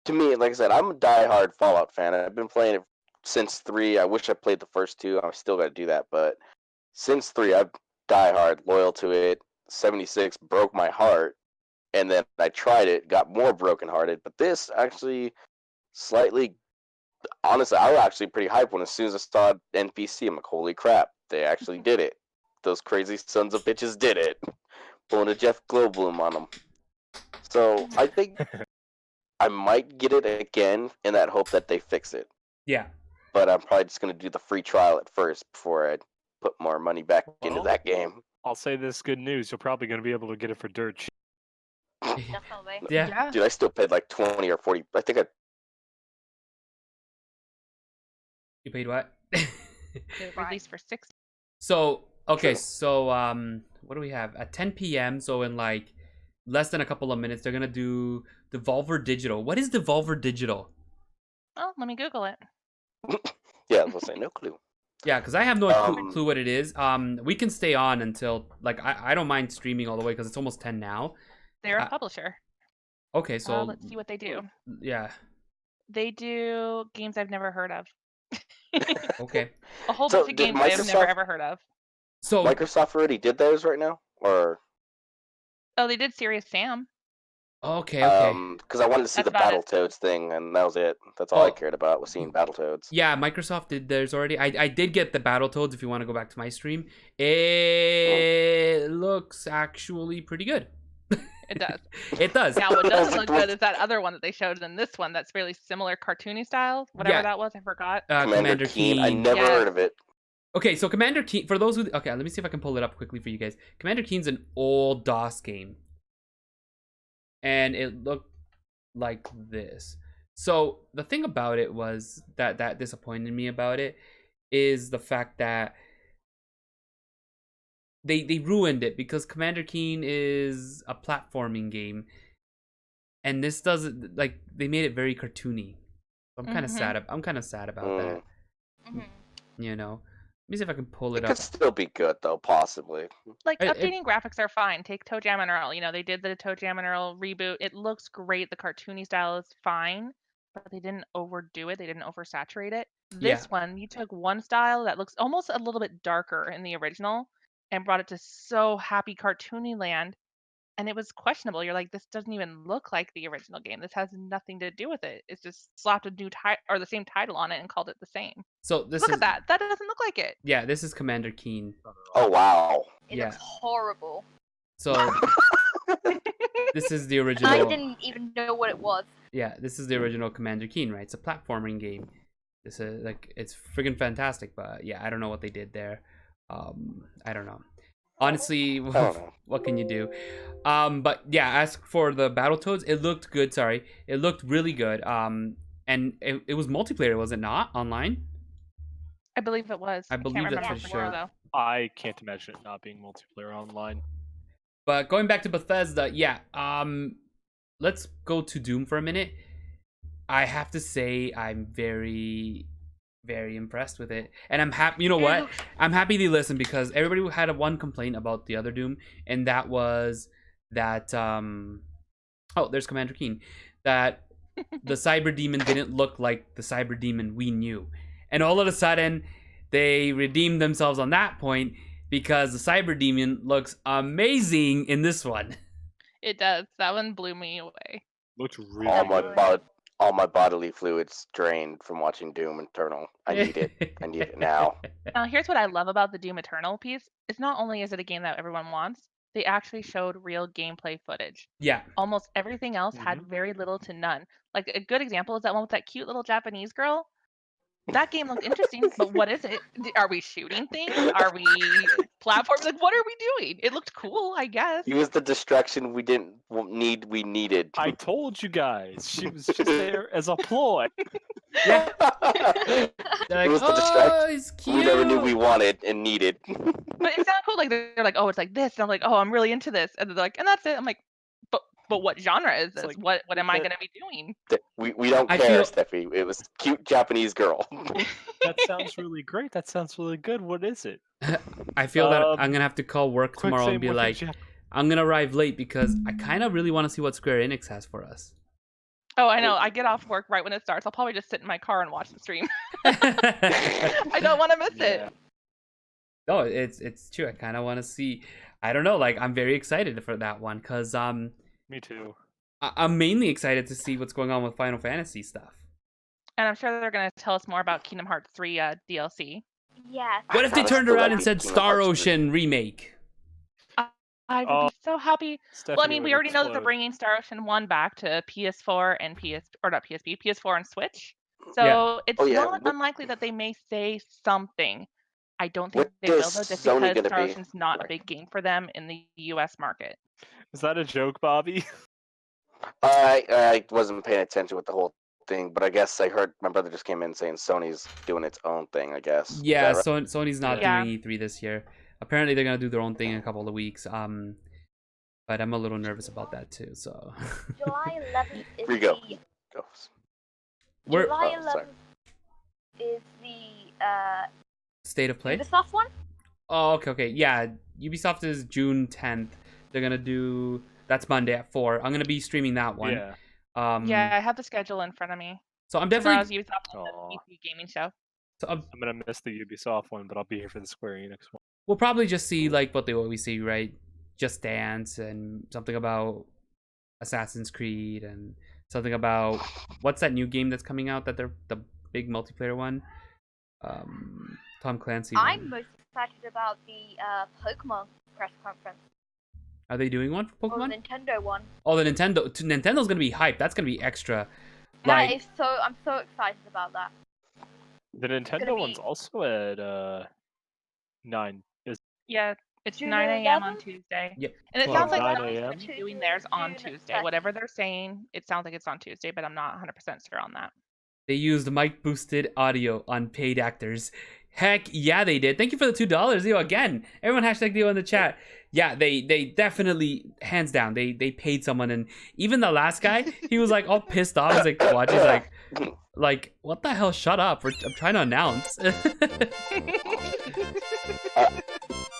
to me, like I said, I'm a diehard Fallout fan. I've been playing it since 3. I wish I played the first 2. I still got to do that, but since 3, I'm diehard, loyal to it. 76 broke my heart, and then I tried it, got more brokenhearted. But this actually slightly, honestly, I was actually pretty hyped when as soon as I saw NPC, I'm like, holy crap, they actually did it. Those crazy sons of bitches did it. Pulling a Jeff Goldblum on them. So I think I might get it again in that hope that they fix it. Yeah. But I'm probably just going to do the free trial at first before I put more money back into that game. I'll say this good news. You're probably going to be able to get it for dirt cheap. Definitely. Yeah. Dude, I still paid like 20 or 40. I think You paid what? Released for 6. So okay, True. so what do we have at 10 p.m.? So in like less than a couple of minutes, they're gonna do Devolver Digital. What is Devolver Digital? Oh, let me Google it. Yeah, I was gonna say no clue. Yeah, because I have no clue what it is. We can stay on until like I don't mind streaming all the way because it's almost 10 now. They're a publisher. Okay, so let's see what they do. Yeah. They do games I've never heard of. Okay. A whole So bunch of did games I've never Microsoft- ever heard of. So Microsoft already did those right now, or Oh, they did Serious Sam. okay. because I wanted to see That's the about it. Battletoads thing, and that was it. That's all I Oh. cared about was seeing Battletoads. Yeah, Microsoft did theirs already. I did get the Battletoads if you want to go back to my stream. It looks actually pretty good. It does. It does. Now, what doesn't look good is that other one that they showed in this one that's really similar cartoony style. Whatever Yeah. that was, I forgot. Commander Keen. I never heard of it. Okay, so Commander Keen, for those who... Okay, let me see if I can pull it up quickly for you guys. Commander Keen's an old DOS game. And it looked like this. So, the thing about it was that disappointed me about it is the fact that they ruined it because Commander Keen is a platforming game. And this doesn't... Like, they made it very cartoony. I'm kind of sad. I'm kind of sad about that. You know? Let me see if I can pull it It up. could still be good though, possibly. Like, updating graphics are fine. Take Toe Jam and Earl. You know, they did the Toe Jam and Earl reboot. It looks great. The cartoony style is fine, but they didn't overdo it. They didn't oversaturate it. This one, you took one style that looks almost a little bit darker in the original and brought it to so happy cartoony land, and it was questionable. You're like, this doesn't even look like the original game. This has nothing to do with it. It's just slapped a new title or the same title on it and called it the same. So this Look is... at that. That doesn't look like it. Yeah, this is Commander Keen. Oh wow. It Yeah. looks horrible. So this is the original. I didn't even know what it was. Yeah, this is the original Commander Keen, right? It's a platforming game. This is like it's friggin' fantastic, but yeah, I don't know what they did there. I don't know. Honestly, what can you do? But yeah, as for the Battletoads, it looked good. Sorry, it looked really good. And it was multiplayer, was it not? Online? I believe it was. I believe can't that's remember for sure, sure. though. I can't imagine it not being multiplayer online. But going back to Bethesda, yeah. Let's go to Doom for a minute. I have to say I'm very, very impressed with it, and I'm happy. You know what? I'm happy they listened because everybody had one complaint about the other Doom, and that was that oh, there's Commander Keen. That the Cyber Demon didn't look like the Cyber Demon we knew, and all of a sudden they redeemed themselves on that point because the Cyber Demon looks amazing in this one. It does. That one blew me away. Looks really all my bodily fluids drained from watching Doom Eternal. I need it. I need it now. Now, here's what I love about the Doom Eternal piece. It's not only is it a game that everyone wants, they actually showed real gameplay footage. Yeah. Almost everything else had very little to none. Like, a good example is that one with that cute little Japanese girl. That game looked interesting, but what is it? Are we shooting things? Are we platforms? Like, what are we doing? It looked cool, I guess. He was the distraction we didn't need. We needed. I told you guys. She was just there as a ploy. Yeah. It was the distraction we never knew we wanted and needed. But it's not cool. Like, they're like, oh, it's like this. And I'm like, oh, I'm really into this. And they're like, and that's it. I'm like, but what genre is this? like, what am I going to be doing? We don't care, Stephie. It was cute Japanese girl. That sounds really great. That sounds really good. What is it? I feel that I'm gonna have to call work quick tomorrow say and be more like, things, I'm gonna arrive late because I kind of really want to see what Square Enix has for us. Oh, I know. I get off work right when it starts. I'll probably just sit in my car and watch the stream. I don't want to miss it. No, it's true. I kind of want to see. I don't know. Like, I'm very excited for that one because Me too. I'm mainly excited to see what's going on with Final Fantasy stuff. And I'm sure they're going to tell us more about Kingdom Hearts 3 DLC. Yes. What if they turned around and said Star Ocean remake? I would be so happy. Stephie Well, I mean, we would already know that they're explode. bringing Star Ocean 1 back to PS4 and not PSP, PS4 and Switch. So Yeah. it's Oh, yeah. not unlikely that they may say something. I don't think What they will, is though, just Sony because gonna Star be? Ocean's not a big game for them in the US market. Is that a joke, Bobby? I wasn't paying attention with the whole thing, but I guess I heard my brother just came in saying Sony's doing its own thing. I guess. Is Yeah, that right? Sony's not Yeah. doing E3 this year. Apparently, they're gonna do their own thing in a couple of weeks. But but I'm a little nervous about that too. So July 11th is Here you go. the Go. July Oh, sorry. 11th is the State of Play. Ubisoft one. Oh, okay. Yeah, Ubisoft is June 10th. They're gonna do that's Monday at 4. I'm gonna be streaming that one. Yeah. Yeah, I have the schedule in front of me. So I'm Tomorrow's definitely. Ubisoft and the PC gaming show. So I'm gonna miss the Ubisoft one, but I'll be here for the Square Enix one. we'll probably just see like what they always see, right? Just Dance and something about Assassin's Creed and something about what's that new game that's coming out that they're the big multiplayer one. Tom Clancy one. I'm most excited about the Pokemon press conference. Are they doing one for Or Pokemon? the Nintendo one. Oh, the Nintendo's gonna be hype. That's gonna be extra. That Like is so. I'm so excited about that. The Nintendo one's also at 9. Yeah, it's June 9 a.m. 11th? on Tuesday. Yeah. And it 12. sounds like 9 Sony's a.m.? gonna be doing theirs on June Tuesday. Whatever they're saying, it sounds like it's on Tuesday, but I'm not 100% sure on that. They used mic boosted audio on paid actors. Heck yeah, they did. Thank you for the $2, Leo. Again, everyone hashtag Leo in the chat. Yeah, they definitely, hands down, they paid someone. And even the last guy, he was like all pissed off. He's like, watch, he's like, what the hell? Shut up. I'm trying to announce.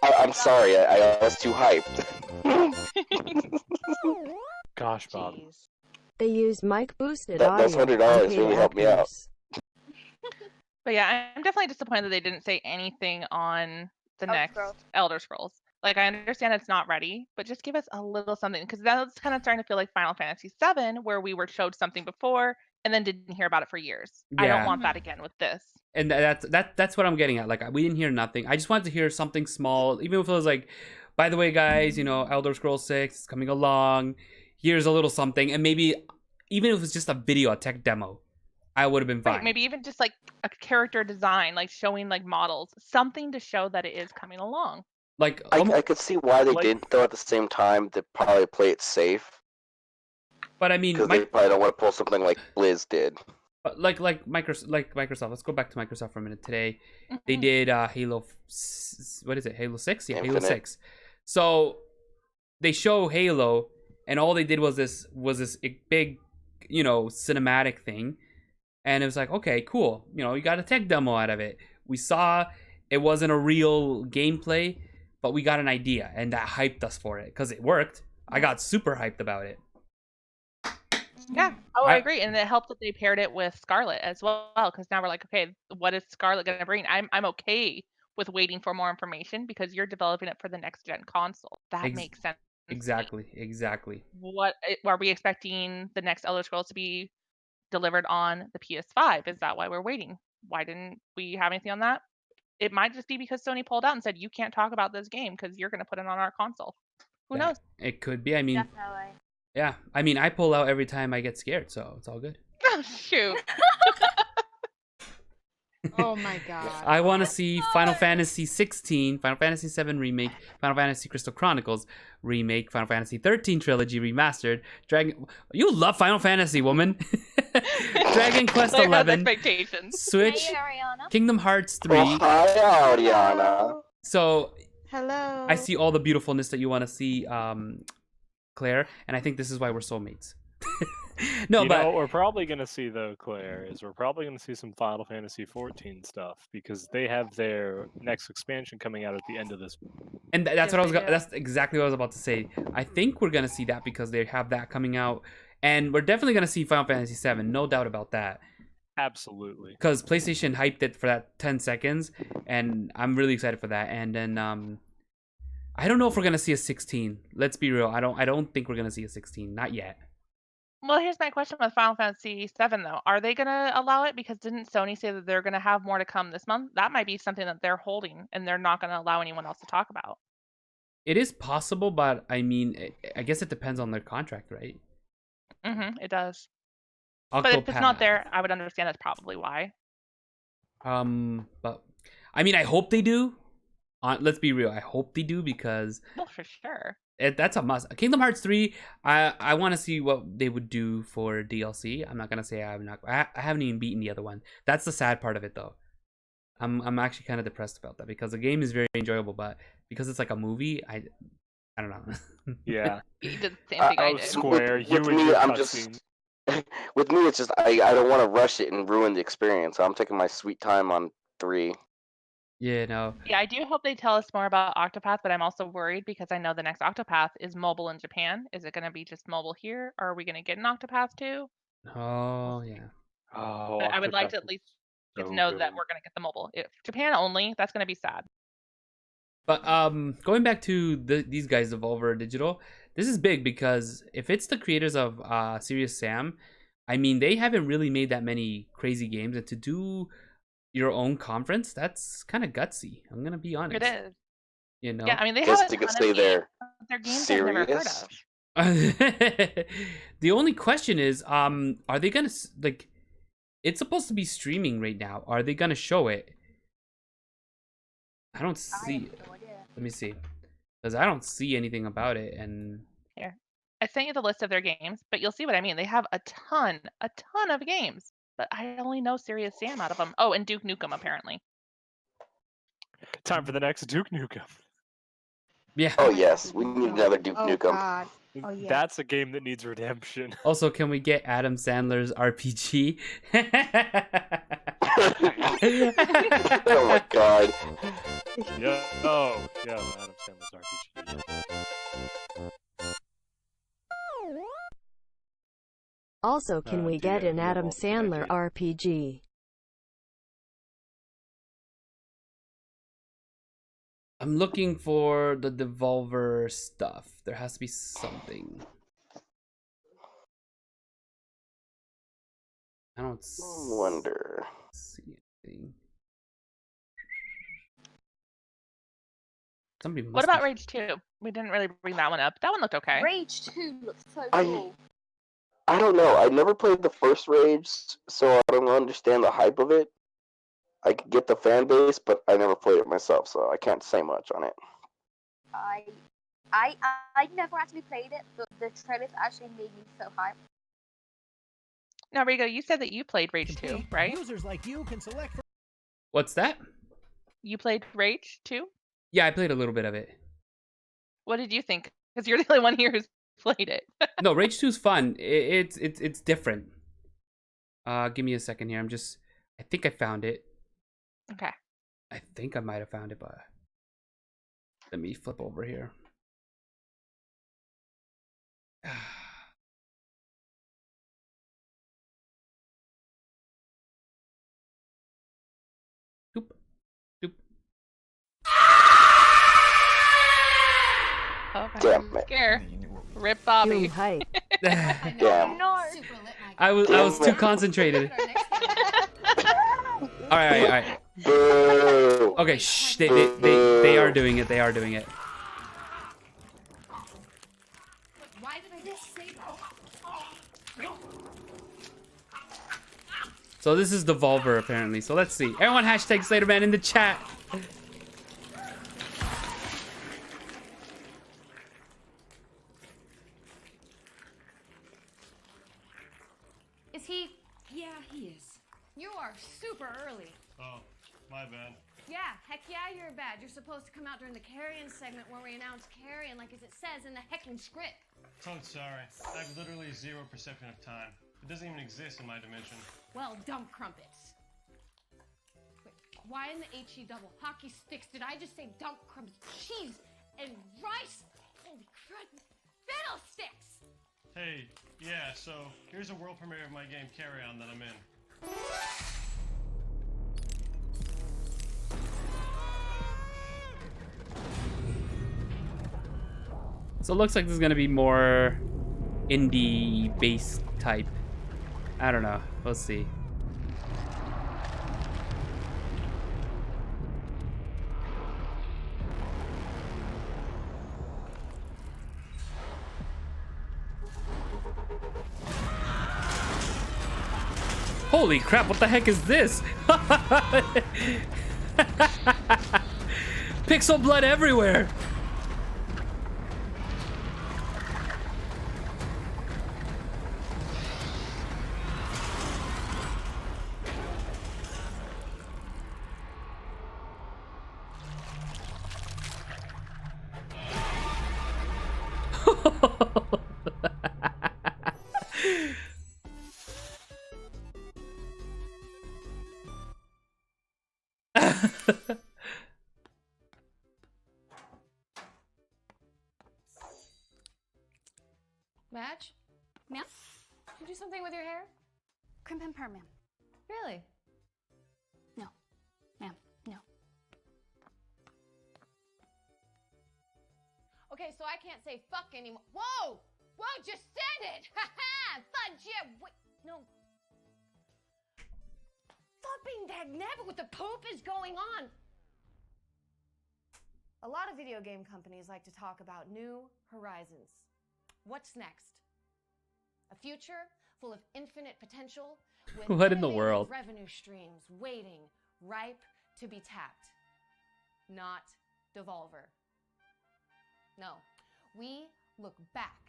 I'm sorry, I was too hyped. Gosh, Bob. They use mic boosted Those audio. $100 on paid really helped me out. actors. But yeah, I'm definitely disappointed that they didn't say anything on the Elder next Scrolls. Elder Scrolls. Like, I understand it's not ready, but just give us a little something, because that's kind of starting to feel like Final Fantasy VII, where we were showed something before and then didn't hear about it for years. I Yeah. don't want that again with this. And that's what I'm getting at. Like, we didn't hear nothing. I just wanted to hear something small, even if it was like, by the way, guys, you know, Elder Scrolls 6 is coming along. Here's a little something, and maybe even if it was just a video, a tech demo, I would have been fine. Right, maybe even just like a character design, like showing like models, something to show that it is coming along. Like, I could see why they didn't, though. At the same time, they probably play it safe. But I mean, because they probably don't want to pull something like Blizz did. like Microsoft. Let's go back to Microsoft for a minute. Today, they did Halo. What is it? Halo 6? Yeah, Halo Infinite. 6. So they show Halo, and all they did was this big, you know, cinematic thing, and it was like, okay, cool. You know, you got a tech demo out of it. We saw it wasn't a real gameplay, but we got an idea, and that hyped us for it because it worked. I got super hyped about it. Yeah, I agree, and it helped that they paired it with Scarlet as well, because now we're like, okay, what is Scarlet going to bring? I'm okay with waiting for more information because you're developing it for the next gen console. That makes sense. Exactly. What are we expecting the next Elder Scrolls to be delivered on the PS5? Is that why we're waiting? Why didn't we have anything on that? It might just be because Sony pulled out and said, you can't talk about this game because you're going to put it on our console. Who knows? It could be. I mean, Definitely. yeah. I mean, I pull out every time I get scared, so it's all good. Oh, shoot. Oh my god. I want to see Final Fantasy 16, Final Fantasy 7 remake, Final Fantasy Crystal Chronicles remake, Final Fantasy 13 trilogy remastered. You love Final Fantasy, woman. Dragon Quest Claire has 11, expectations. Switch, Hey, Ariana. Kingdom Hearts 3. Oh, hi, Ariana. So Hello. I see all the beautifulness that you want to see, Claire, and I think this is why we're soulmates. No, You but know what we're probably going to see, though, Claire, is we're probably going to see some Final Fantasy 14 stuff, because they have their next expansion coming out at the end of this. And that's what I was. That's exactly what I was about to say. I think we're gonna see that because they have that coming out, and we're definitely gonna see Final Fantasy 7, no doubt about that. Absolutely. Because PlayStation hyped it for that 10 seconds, and I'm really excited for that. And then I don't know if we're gonna see a 16. Let's be real. I don't think we're gonna see a 16. Not yet. Well, here's my question with Final Fantasy VII, though. Are they going to allow it? Because didn't Sony say that they're going to have more to come this month? That might be something that they're holding, and they're not going to allow anyone else to talk about. It is possible, but I mean, I guess it depends on their contract, right? It does. But if it's not there, I would understand that's probably why. But I mean, I hope they do. Let's be real. I hope they do because. Well, for sure. That's a must. Kingdom Hearts 3, I want to see what they would do for DLC. I'm not gonna say I haven't even beaten the other one. That's the sad part of it, though. I'm actually kind of depressed about that because the game is very enjoyable, but because it's like a movie, I don't know. Yeah. You did the same thing I did. Square, with you and me, your I'm cutscene. just with me. It's just I don't want to rush it and ruin the experience. I'm taking my sweet time on 3. Yeah, no. Yeah, I do hope they tell us more about Octopath, but I'm also worried because I know the next Octopath is mobile in Japan. Is it going to be just mobile here, or are we going to get an Octopath too? Oh yeah. Oh, But I would like Octopath to at is least get to so know good. that we're going to get the mobile. If Japan only, that's going to be sad. But going back to these guys, Devolver Digital, this is big because if it's the creators of Serious Sam, I mean they haven't really made that many crazy games, and to do your own conference, that's kind of gutsy. I'm gonna be honest. It is. You know. Yeah, I mean they have a ton of games. They're They're games I've never heard serious. of. The only question is, are they gonna like? It's supposed to be streaming right now. Are they gonna show it? I don't see. Let me see, because I don't see anything about it. And Here, I sent you the list of their games, but you'll see what I mean. They have a ton of games, but I only know Serious Sam out of them. Oh, and Duke Nukem apparently. Time for the next Duke Nukem. Yeah. Oh yes, we need another Duke Nukem. God. Oh yeah. That's a game that needs redemption. Also, can we get Adam Sandler's RPG? Oh my god. Yeah. Oh, yeah. Adam Sandler's RPG. Also, can we get an Adam Sandler RPG? I'm looking for the Devolver stuff. There has to be something. I don't wonder. See anything. Somebody must What about be... Rage 2? We didn't really bring that one up. That one looked okay. Rage 2 looks so cool. I don't know. I never played the first Rage, so I don't understand the hype of it. I could get the fan base, but I never played it myself, so I can't say much on it. I never actually played it, but the trailers actually made me so hyped. Now, Rigo, you said that you played Rage 2, right? Users like you can select. What's that? You played Rage 2? Yeah, I played a little bit of it. What did you think? Because you're the only one here who's played it. No, Rage 2 is fun. It's different. Give me a second here. I think I found it. Okay. I think I might have found it, but let me flip over here. Doop. Doop. Oh, damn it. Scare. Rip Bobby. Damn. No. I was too concentrated. All right. Boo. Okay, shh. They are doing it. They are doing it. Why did I just say that? So this is Devolver apparently. So let's see. Everyone hashtag Slaterman in the chat. Is he? Yeah, he is. You are super early. Oh, my bad. Yeah, heck yeah, you're bad. You're supposed to come out during the carrion segment where we announce carrion like as it says in the heckin' script. So sorry. I have literally 0 perception of time. It doesn't even exist in my dimension. Well, dumb crumpets. Wait, why in the HE double hockey sticks did I just say dump crumpets, cheese, and rice? Holy crud, fiddlesticks! Hey, yeah, so here's a world premiere of my game Carry On that I'm in. So it looks like this is gonna be more indie based type. I don't know. We'll see. Holy crap, what the heck is this? Pixel blood everywhere. Match? Ma'am? Can you do something with your hair? Crimp and perm, ma'am. Really? No. Ma'am, no. Okay, so I can't say fuck anymore. Whoa! Whoa, just said it! Ha ha! Fudge, yeah, wait, no. Flopping dag never, what the poop is going on? A lot of video game companies like to talk about new horizons. What's next? A future full of infinite potential with What in the innovative world? revenue streams waiting, ripe to be tapped. Not Devolver. No, we look back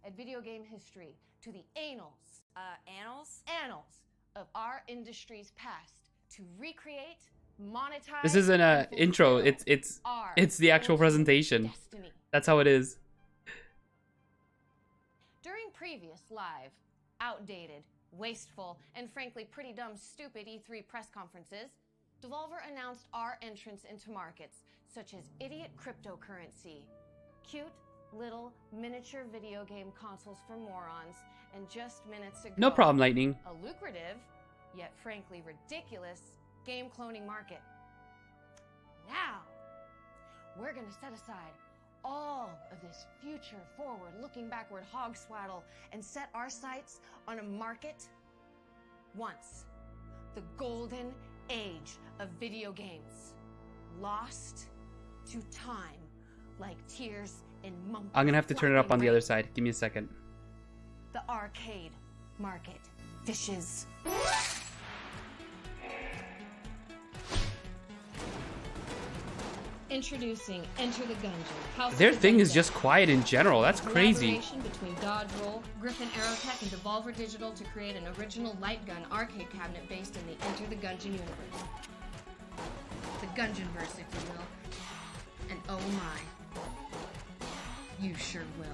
at video game history to the annals. Annals of our industry's past to recreate, monetize. This isn't a and intro. fulfill It's the actual presentation. destiny. That's how it is. During previous live, outdated, wasteful, and frankly pretty dumb stupid E3 press conferences, Devolver announced our entrance into markets such as idiot cryptocurrency, cute little miniature video game consoles for morons, and just minutes ago, No problem, Lightning. a lucrative, yet frankly ridiculous, game cloning market. Now, we're gonna set aside all of this future forward, looking backward hog swaddle and set our sights on a market once the golden age of video games, lost to time like tears in monkey. I'm gonna have to turn it up on the rain. other side. Give me a second. The arcade market fishes. Introducing Enter the Gungeon. House Their of the thing is Gungeon. just quiet in general. That's crazy. Collaboration between Dodge Roll, Griffin Aerotech, and Devolver Digital to create an original light gun arcade cabinet based in the Enter the Gungeon universe. The Gungeonverse, if you will. And oh my, you sure will.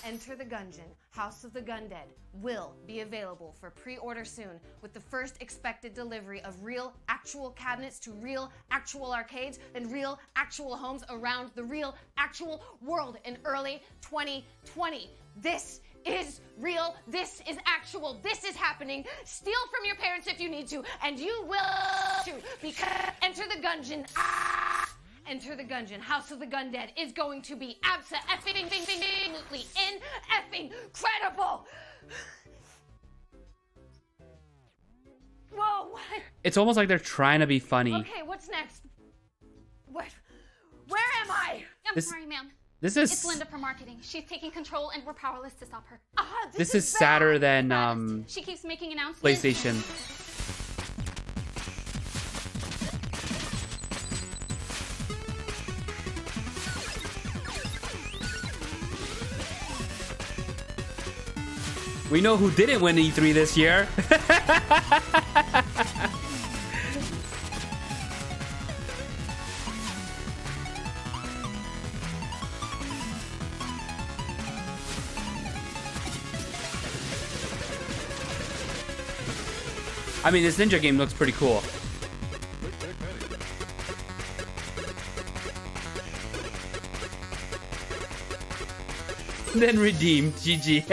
Enter the Gungeon, House of the Gundead, will be available for pre-order soon, with the first expected delivery of real, actual cabinets to real, actual arcades and real, actual homes around the real, actual world in early 2020. This is real. This is actual. This is happening. Steal from your parents if you need to, and you will too, because Enter the Gungeon. Enter the Gungeon, House of the Gundead is going to be absolutely incredible. Whoa, what? It's almost like they're trying to be funny. Okay, what's next? Where am I? This- sorry, ma'am. This is It's Linda from marketing. She's taking control and we're powerless to stop her. this is sadder than She keeps making announcements. PlayStation. We know who didn't win E3 this year. I mean, this ninja game looks pretty cool. Then redeemed. GG.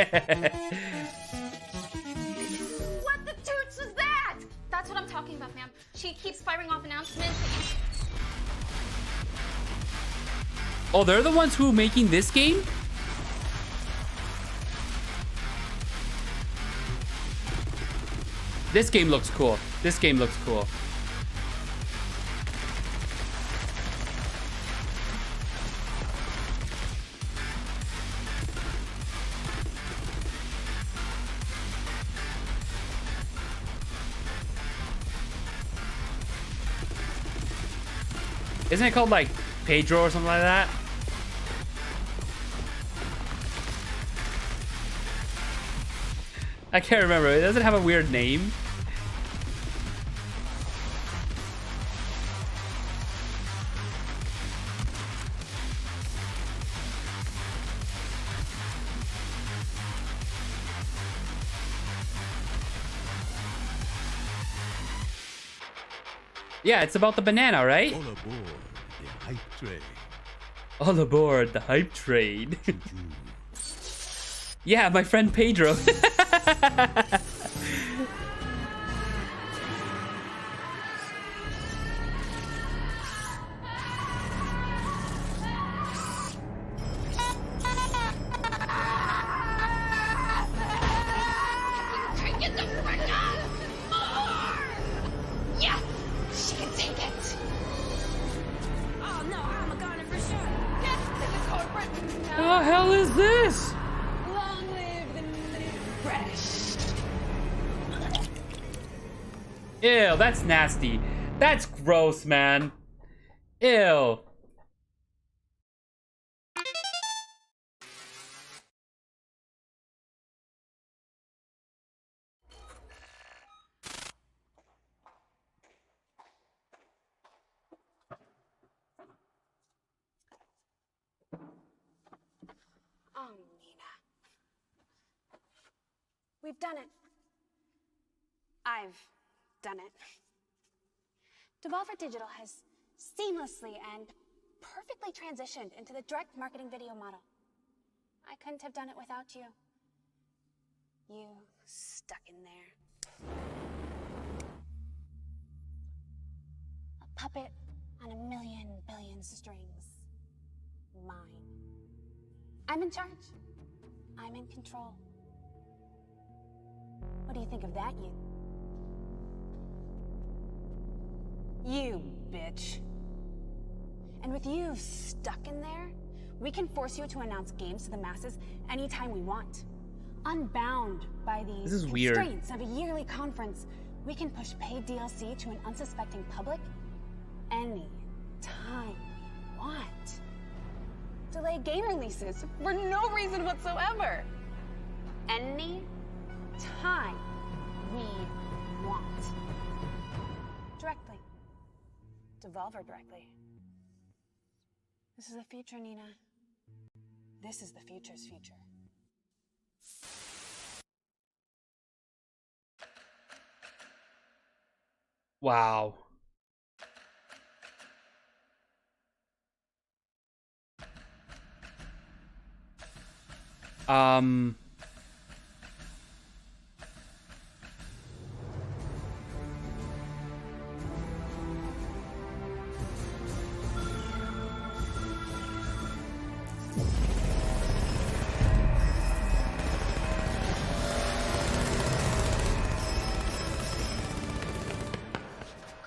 What the toots is that? That's what I'm talking about, ma'am. She keeps firing off announcements. Oh, they're the ones who are making this game? This game looks cool. This game looks cool. Isn't it called like Pedro or something like that? I can't remember. It doesn't have a weird name. Yeah, it's about the banana, right? All aboard the hype train. All aboard the hype train. Yeah, my friend Pedro. Take it the frick up! More! Yes! She can take it! Oh no, I'm a goner for sure! Yes, take the code Britain! What the hell is this? Long live the British! Ew, that's nasty. That's gross, man. Ew. Oh, Nina. We've done it. I've done it. Devolver Digital has seamlessly and perfectly transitioned into the direct marketing video model. I couldn't have done it without you. You stuck in there. A puppet on a million billion strings. Mine. I'm in charge. I'm in control. What do you think of that, you? You bitch. And with you stuck in there, we can force you to announce games to the masses anytime we want. Unbound by the This is weird. constraints of a yearly conference, we can push paid DLC to an unsuspecting public any time we want. Delay game releases for no reason whatsoever. Any time we want. Directly. Devolver directly. This is the future, Nina. This is the future's future. Wow.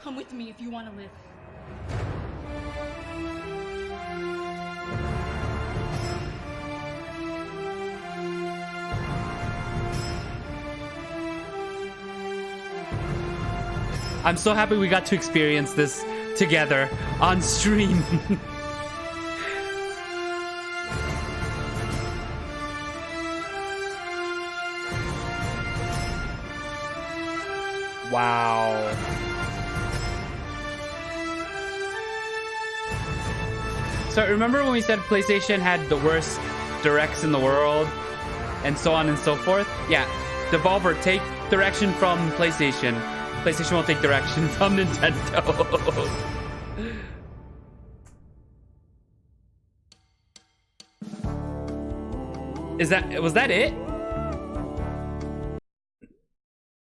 Come with me if you want to live. I'm so happy we got to experience this together on stream. Wow. So remember when we said PlayStation had the worst directs in the world and so on and so forth? Yeah, Devolver, take direction from PlayStation. PlayStation will take direction from Nintendo. Was that it?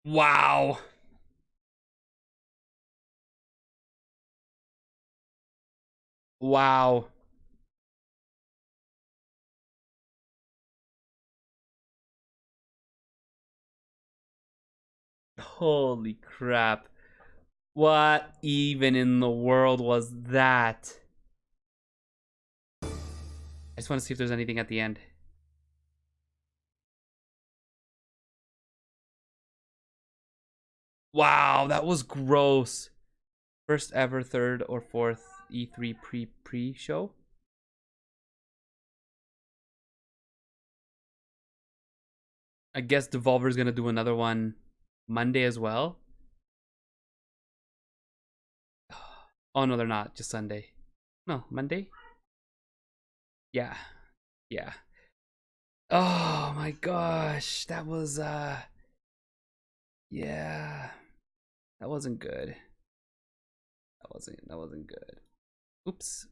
Wow. Wow. Holy crap. What even in the world was that? I just want to see if there's anything at the end. Wow, that was gross. First ever third or fourth E3 pre-show. I guess Devolver's gonna do another one Monday as well. Oh no, they're not. Just Sunday. No, Monday. Yeah, yeah. Oh my gosh, that was yeah, that wasn't good. That wasn't good. Oops.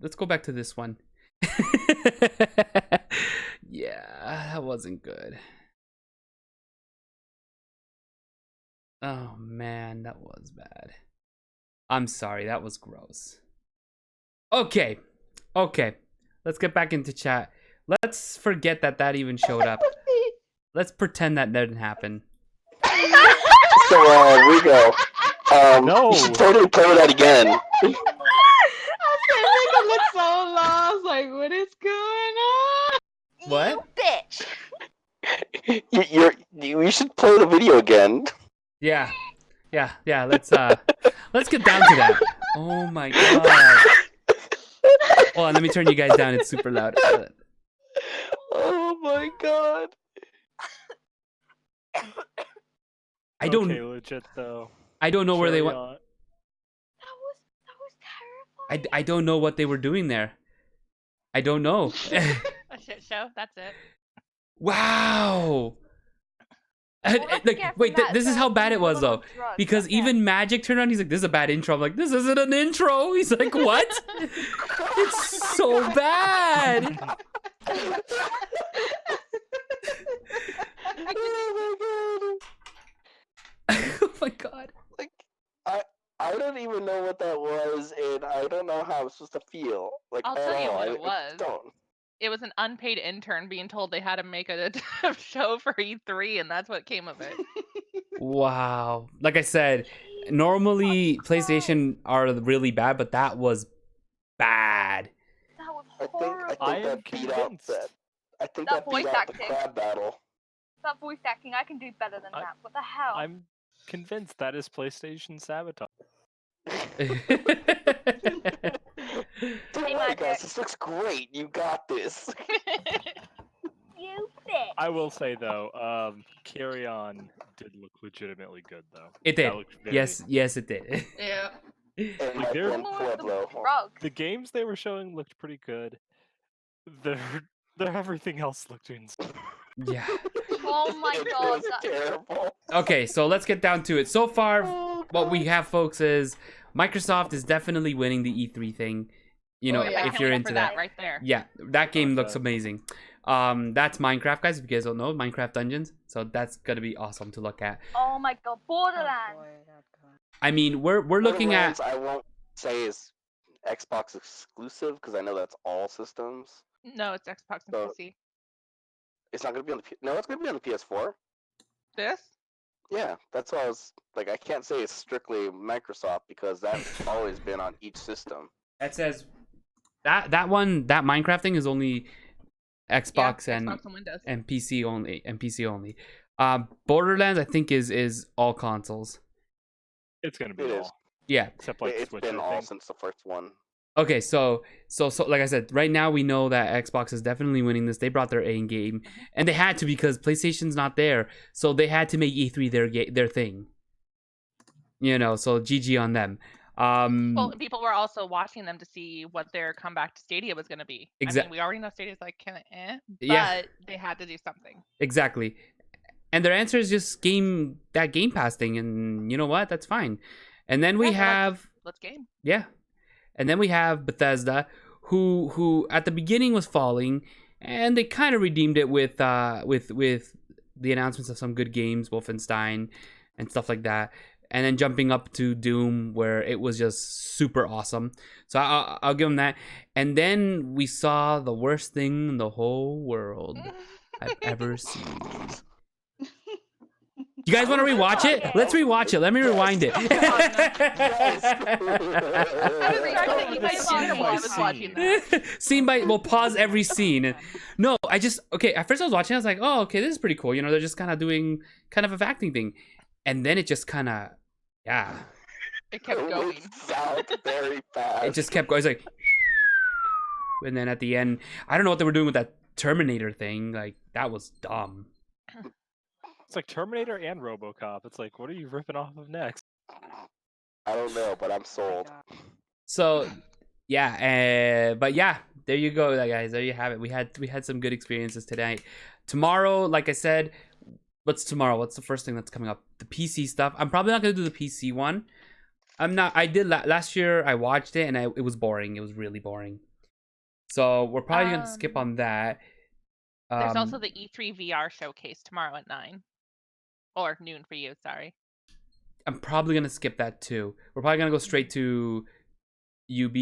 Let's go back to this one. Yeah, that wasn't good. Oh man, that was bad. I'm sorry, that was gross. Okay, okay. Let's get back into chat. Let's forget that that even showed up. Let's pretend that didn't happen. So we go. No. You should totally play that again. I looked so lost. Like, what is going on? What? Bitch. You should play the video again. Yeah, yeah. Let's get down to that. Oh my god. Hold on, let me turn you guys down. It's super loud. Oh my god. I don't. Okay, legit though. I don't know where they went. That was terrifying. I don't know what they were doing there. I don't know. A shit show. That's it. Wow. Like, wait, this is how bad it was though, because even Magic turned around. He's like, "This is a bad intro." I'm like, "This isn't an intro." He's like, "What?" It's so bad. Oh my god. Like, I don't even know what that was, and I don't know how I'm supposed to feel. Like, I'll tell you what it I was. don't. It was an unpaid intern being told they had to make a show for E3, and that's what came of it. Wow. Like I said, normally PlayStation are really bad, but that was bad. That was I horrible. think that beat out that. I think that beat out the crab battle. That voice acting, I can do better than that. What the hell? I'm convinced that is PlayStation sabotage. Don't worry, guys. This looks great. You got this. You bitch. I will say though, Carry On did look legitimately good though. It did. That looked very- Yes, it did. Yeah. Like, the games they were showing looked pretty good. Their everything else looked insane. Yeah. Oh my god, that's terrible. Okay, so let's get down to it. So far, what we have, folks, is Microsoft is definitely winning the E3 thing. You know, yeah. if you're into that. Right there. Yeah, that game looks amazing. That's Minecraft, guys. If you guys don't know, Minecraft Dungeons. So that's gonna be awesome to look at. Oh my god, Borderlands. I mean, we're looking at. I won't say is Xbox exclusive because I know that's all systems. No, it's Xbox and PC. It's not gonna be on the no. It's gonna be on the PS4. This? Yeah, that's why I was like, I can't say it's strictly Microsoft because that's always been on each system. That says that Minecraft thing is only Xbox and Windows. and PC only. Borderlands I think is all consoles. It's gonna be It all. is. Yeah. Except like It's Switch, been I all think. since the first one. Okay, so like I said, right now we know that Xbox is definitely winning this. They brought their A game, and they had to because PlayStation's not there, so they had to make E3 their thing. You know, so GG on them. Well, people were also watching them to see what their comeback to Stadia was going to be. I mean, we already know Stadia's like kind of but Yeah. they had to do something. Exactly, and their answer is just Game Pass thing, and you know what? That's fine. And then we have let's game. Yeah. And then we have Bethesda, who at the beginning was falling, and they kind of redeemed it with the announcements of some good games, Wolfenstein, and stuff like that, and then jumping up to Doom, where it was just super awesome. So I'll give them that. And then we saw the worst thing in the whole world I've ever seen. You guys want to rewatch it? Let's rewatch it. Let me rewind it. Scene by, we'll pause every scene. No, okay, at first I was watching, I was like, oh, okay, this is pretty cool. You know, they're just kind of doing kind of a acting thing. And then it just kind of, yeah. It kept going. Sound very fast. It just kept going. It's like, and then at the end, I don't know what they were doing with that Terminator thing. Like, that was dumb. It's like Terminator and RoboCop. It's like, what are you ripping off of next? I don't know, but I'm sold. So, yeah, but yeah, there you go, guys. There you have it. We had some good experiences today. Tomorrow, like I said, what's tomorrow? What's the first thing that's coming up? The PC stuff. I'm probably not gonna do the PC one. I'm not. I did last year. I watched it and it was boring. It was really boring. So we're probably gonna skip on that. There's also the E3 VR showcase tomorrow at 9 or noon for you. Sorry. I'm probably gonna skip that too. We're probably gonna go straight to UB,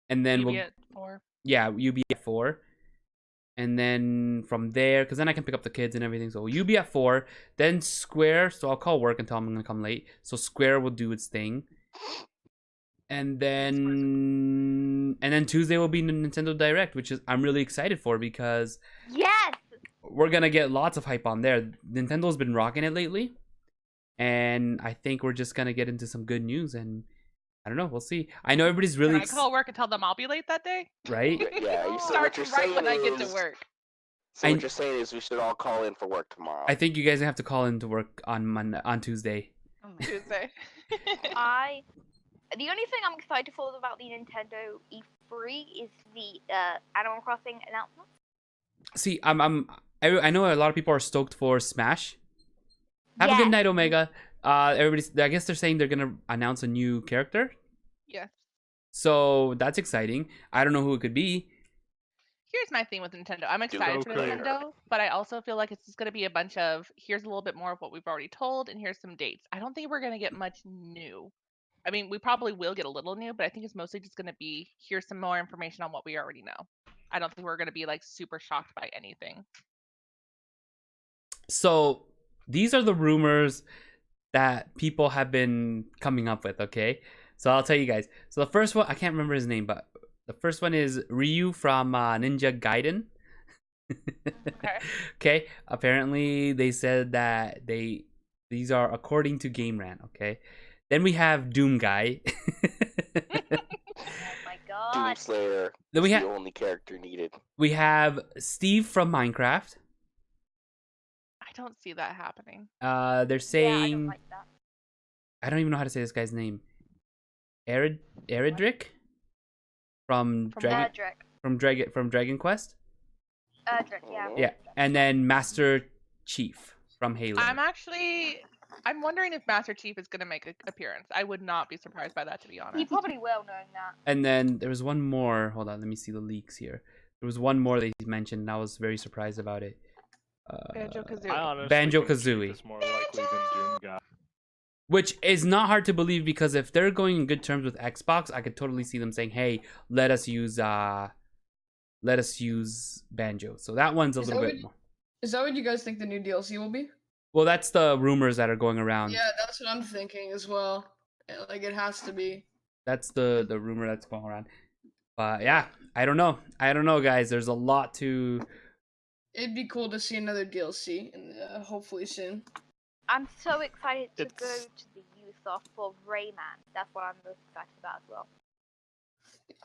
and then UB at 4. Yeah, UB at 4, and then from there, because then I can pick up the kids and everything. So UB at 4, then Square. So I'll call work and tell them I'm gonna come late. So Square will do its thing, and then Tuesday will be the Nintendo Direct, which is I'm really excited for because Yes. we're gonna get lots of hype on there. Nintendo's been rocking it lately. And I think we're just gonna get into some good news, and I don't know. We'll see. I know everybody's really. Can I call work and tell them I'll be late that day? Right? Yeah. You Start right when I get to work. So what you're saying is we should all call in for work tomorrow. I think you guys have to call in to work on Tuesday. Tuesday. The only thing I'm excited for about the Nintendo E3 is the Animal Crossing announcement. See, I know a lot of people are stoked for Smash. Have a good night, Omega. Everybody's. I guess they're saying they're gonna announce a new character. Yes. So that's exciting. I don't know who it could be. Here's my thing with Nintendo. I'm excited for Nintendo, but I also feel like it's just going to be a bunch of here's a little bit more of what we've already told, and here's some dates. I don't think we're going to get much new. I mean, we probably will get a little new, but I think it's mostly just going to be here's some more information on what we already know. I don't think we're going to be like super shocked by anything. So these are the rumors that people have been coming up with, okay? So I'll tell you guys. So the first one, I can't remember his name, but the first one is Ryu from Ninja Gaiden. Okay. Apparently they said that these are according to Game Rant, okay? Then we have Doom Guy. Oh my god. Doomslayer Then is the only character needed. We have Steve from Minecraft. I don't see that happening. They're saying I don't like that. I don't even know how to say this guy's name. Eridrick from Dragon Quest. Erdrick, yeah. Yeah, and then Master Chief from Halo. I'm wondering if Master Chief is going to make an appearance. I would not be surprised by that, to be honest. He probably will, knowing that. And then there was one more. Hold on, let me see the leaks here. There was one more that he mentioned, and I was very surprised about it. Banjo-Kazooie. Banjo-Kazooie. Is more likely than Doom Guy. Which is not hard to believe because if they're going in good terms with Xbox, I could totally see them saying, "Hey, let us use Banjo." So that one's a little bit more. Is that what you guys think the new DLC will be? Well, that's the rumors that are going around. Yeah, that's what I'm thinking as well. Like it has to be. That's the rumor that's going around. But yeah, I don't know. Guys. There's a lot to. It'd be cool to see another DLC, and hopefully soon. I'm so excited to go to the Ubisoft for Rayman. That's what I'm most excited about as well.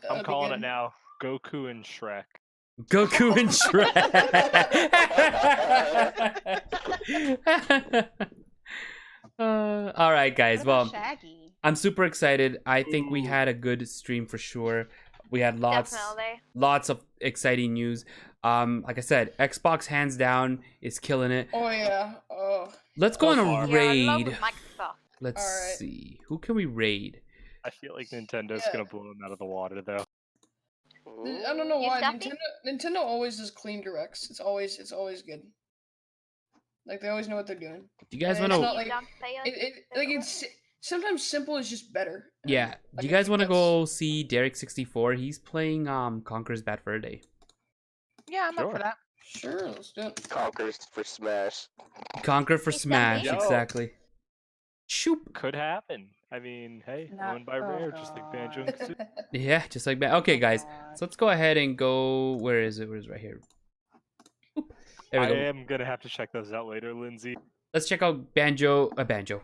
I'm calling it now. Goku and Shrek. Goku and Shrek. All right, guys. Well, I'm super excited. I think we had a good stream for sure. We had lots of exciting news. Like I said, Xbox hands down is killing it. Oh yeah. Oh. Let's go on a raid. Microsoft. Let's see. Who can we raid? I feel like Nintendo's gonna blow them out of the water though. I don't know why. Nintendo always does clean directs. It's always good. Like they always know what they're doing. Do you guys want to? It's sometimes simple is just better. Yeah. Do you guys want to go see Derek64? He's playing Conker's Bad Fur Day. Yeah, I'm up for that. Sure, let's do it. Conquers for Smash. Conquer for Smash, exactly. Shoop. Could happen. I mean, hey, owned by Rare, just like Banjo and Kazooie. Yeah, just like that. Okay, guys, so let's go ahead and go. Where is it? Where is it? Right here? There we I go. am gonna have to check those out later, Lindsay. Let's check out Banjo.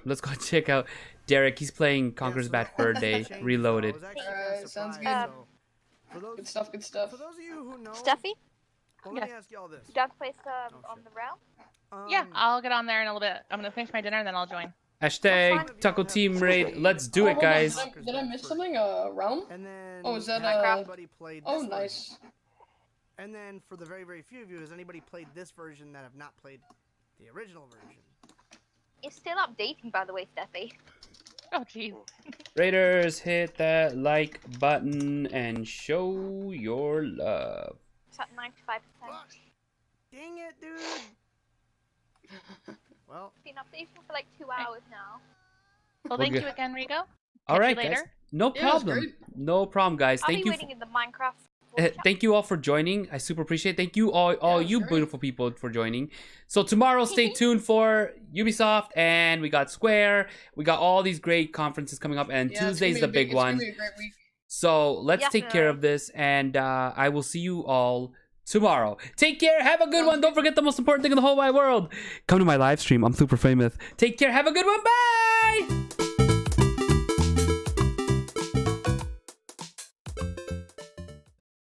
Let's go check out Derek. He's playing Conqueror's Bad Fur Day Reloaded. Alright, sounds good. Good stuff, good stuff. For those of you who know, Stuffy? well, let me ask y'all this. You done to play some on the realm? Yeah, I'll get on there in a little bit. I'm gonna finish my dinner and then I'll join. Hashtag TacoTeam raid. Let's do it, hold on, guys. Did I miss something? Realm? And then Oh, is that has anybody played Oh, this nice. version? And then for the very, very few of you, has anybody played this version that have not played the original version? It's still updating, by the way, Stephie. Oh, jeez. Raiders, hit that like button and show your love. It's at 95%. Dang it, dude. Well, It's been updating for like 2 hours now. Well, thank you again, Rico. All right, Catch you guys. later. No Yeah, it was problem. great. No problem, guys. I'll Thank be you. waiting in the Minecraft. Thank you all for joining. I super appreciate it. Thank you all you beautiful people for joining. So tomorrow, stay tuned for Ubisoft, and we got Square. We got all these great conferences coming up, and Tuesday's the big one. It's gonna be a great week. So let's take care of this, and I will see you all tomorrow. Take care. Have a good one. Don't forget the most important thing in the whole wide world. Come to my live stream. I'm super famous. Take care. Have a good one. Bye.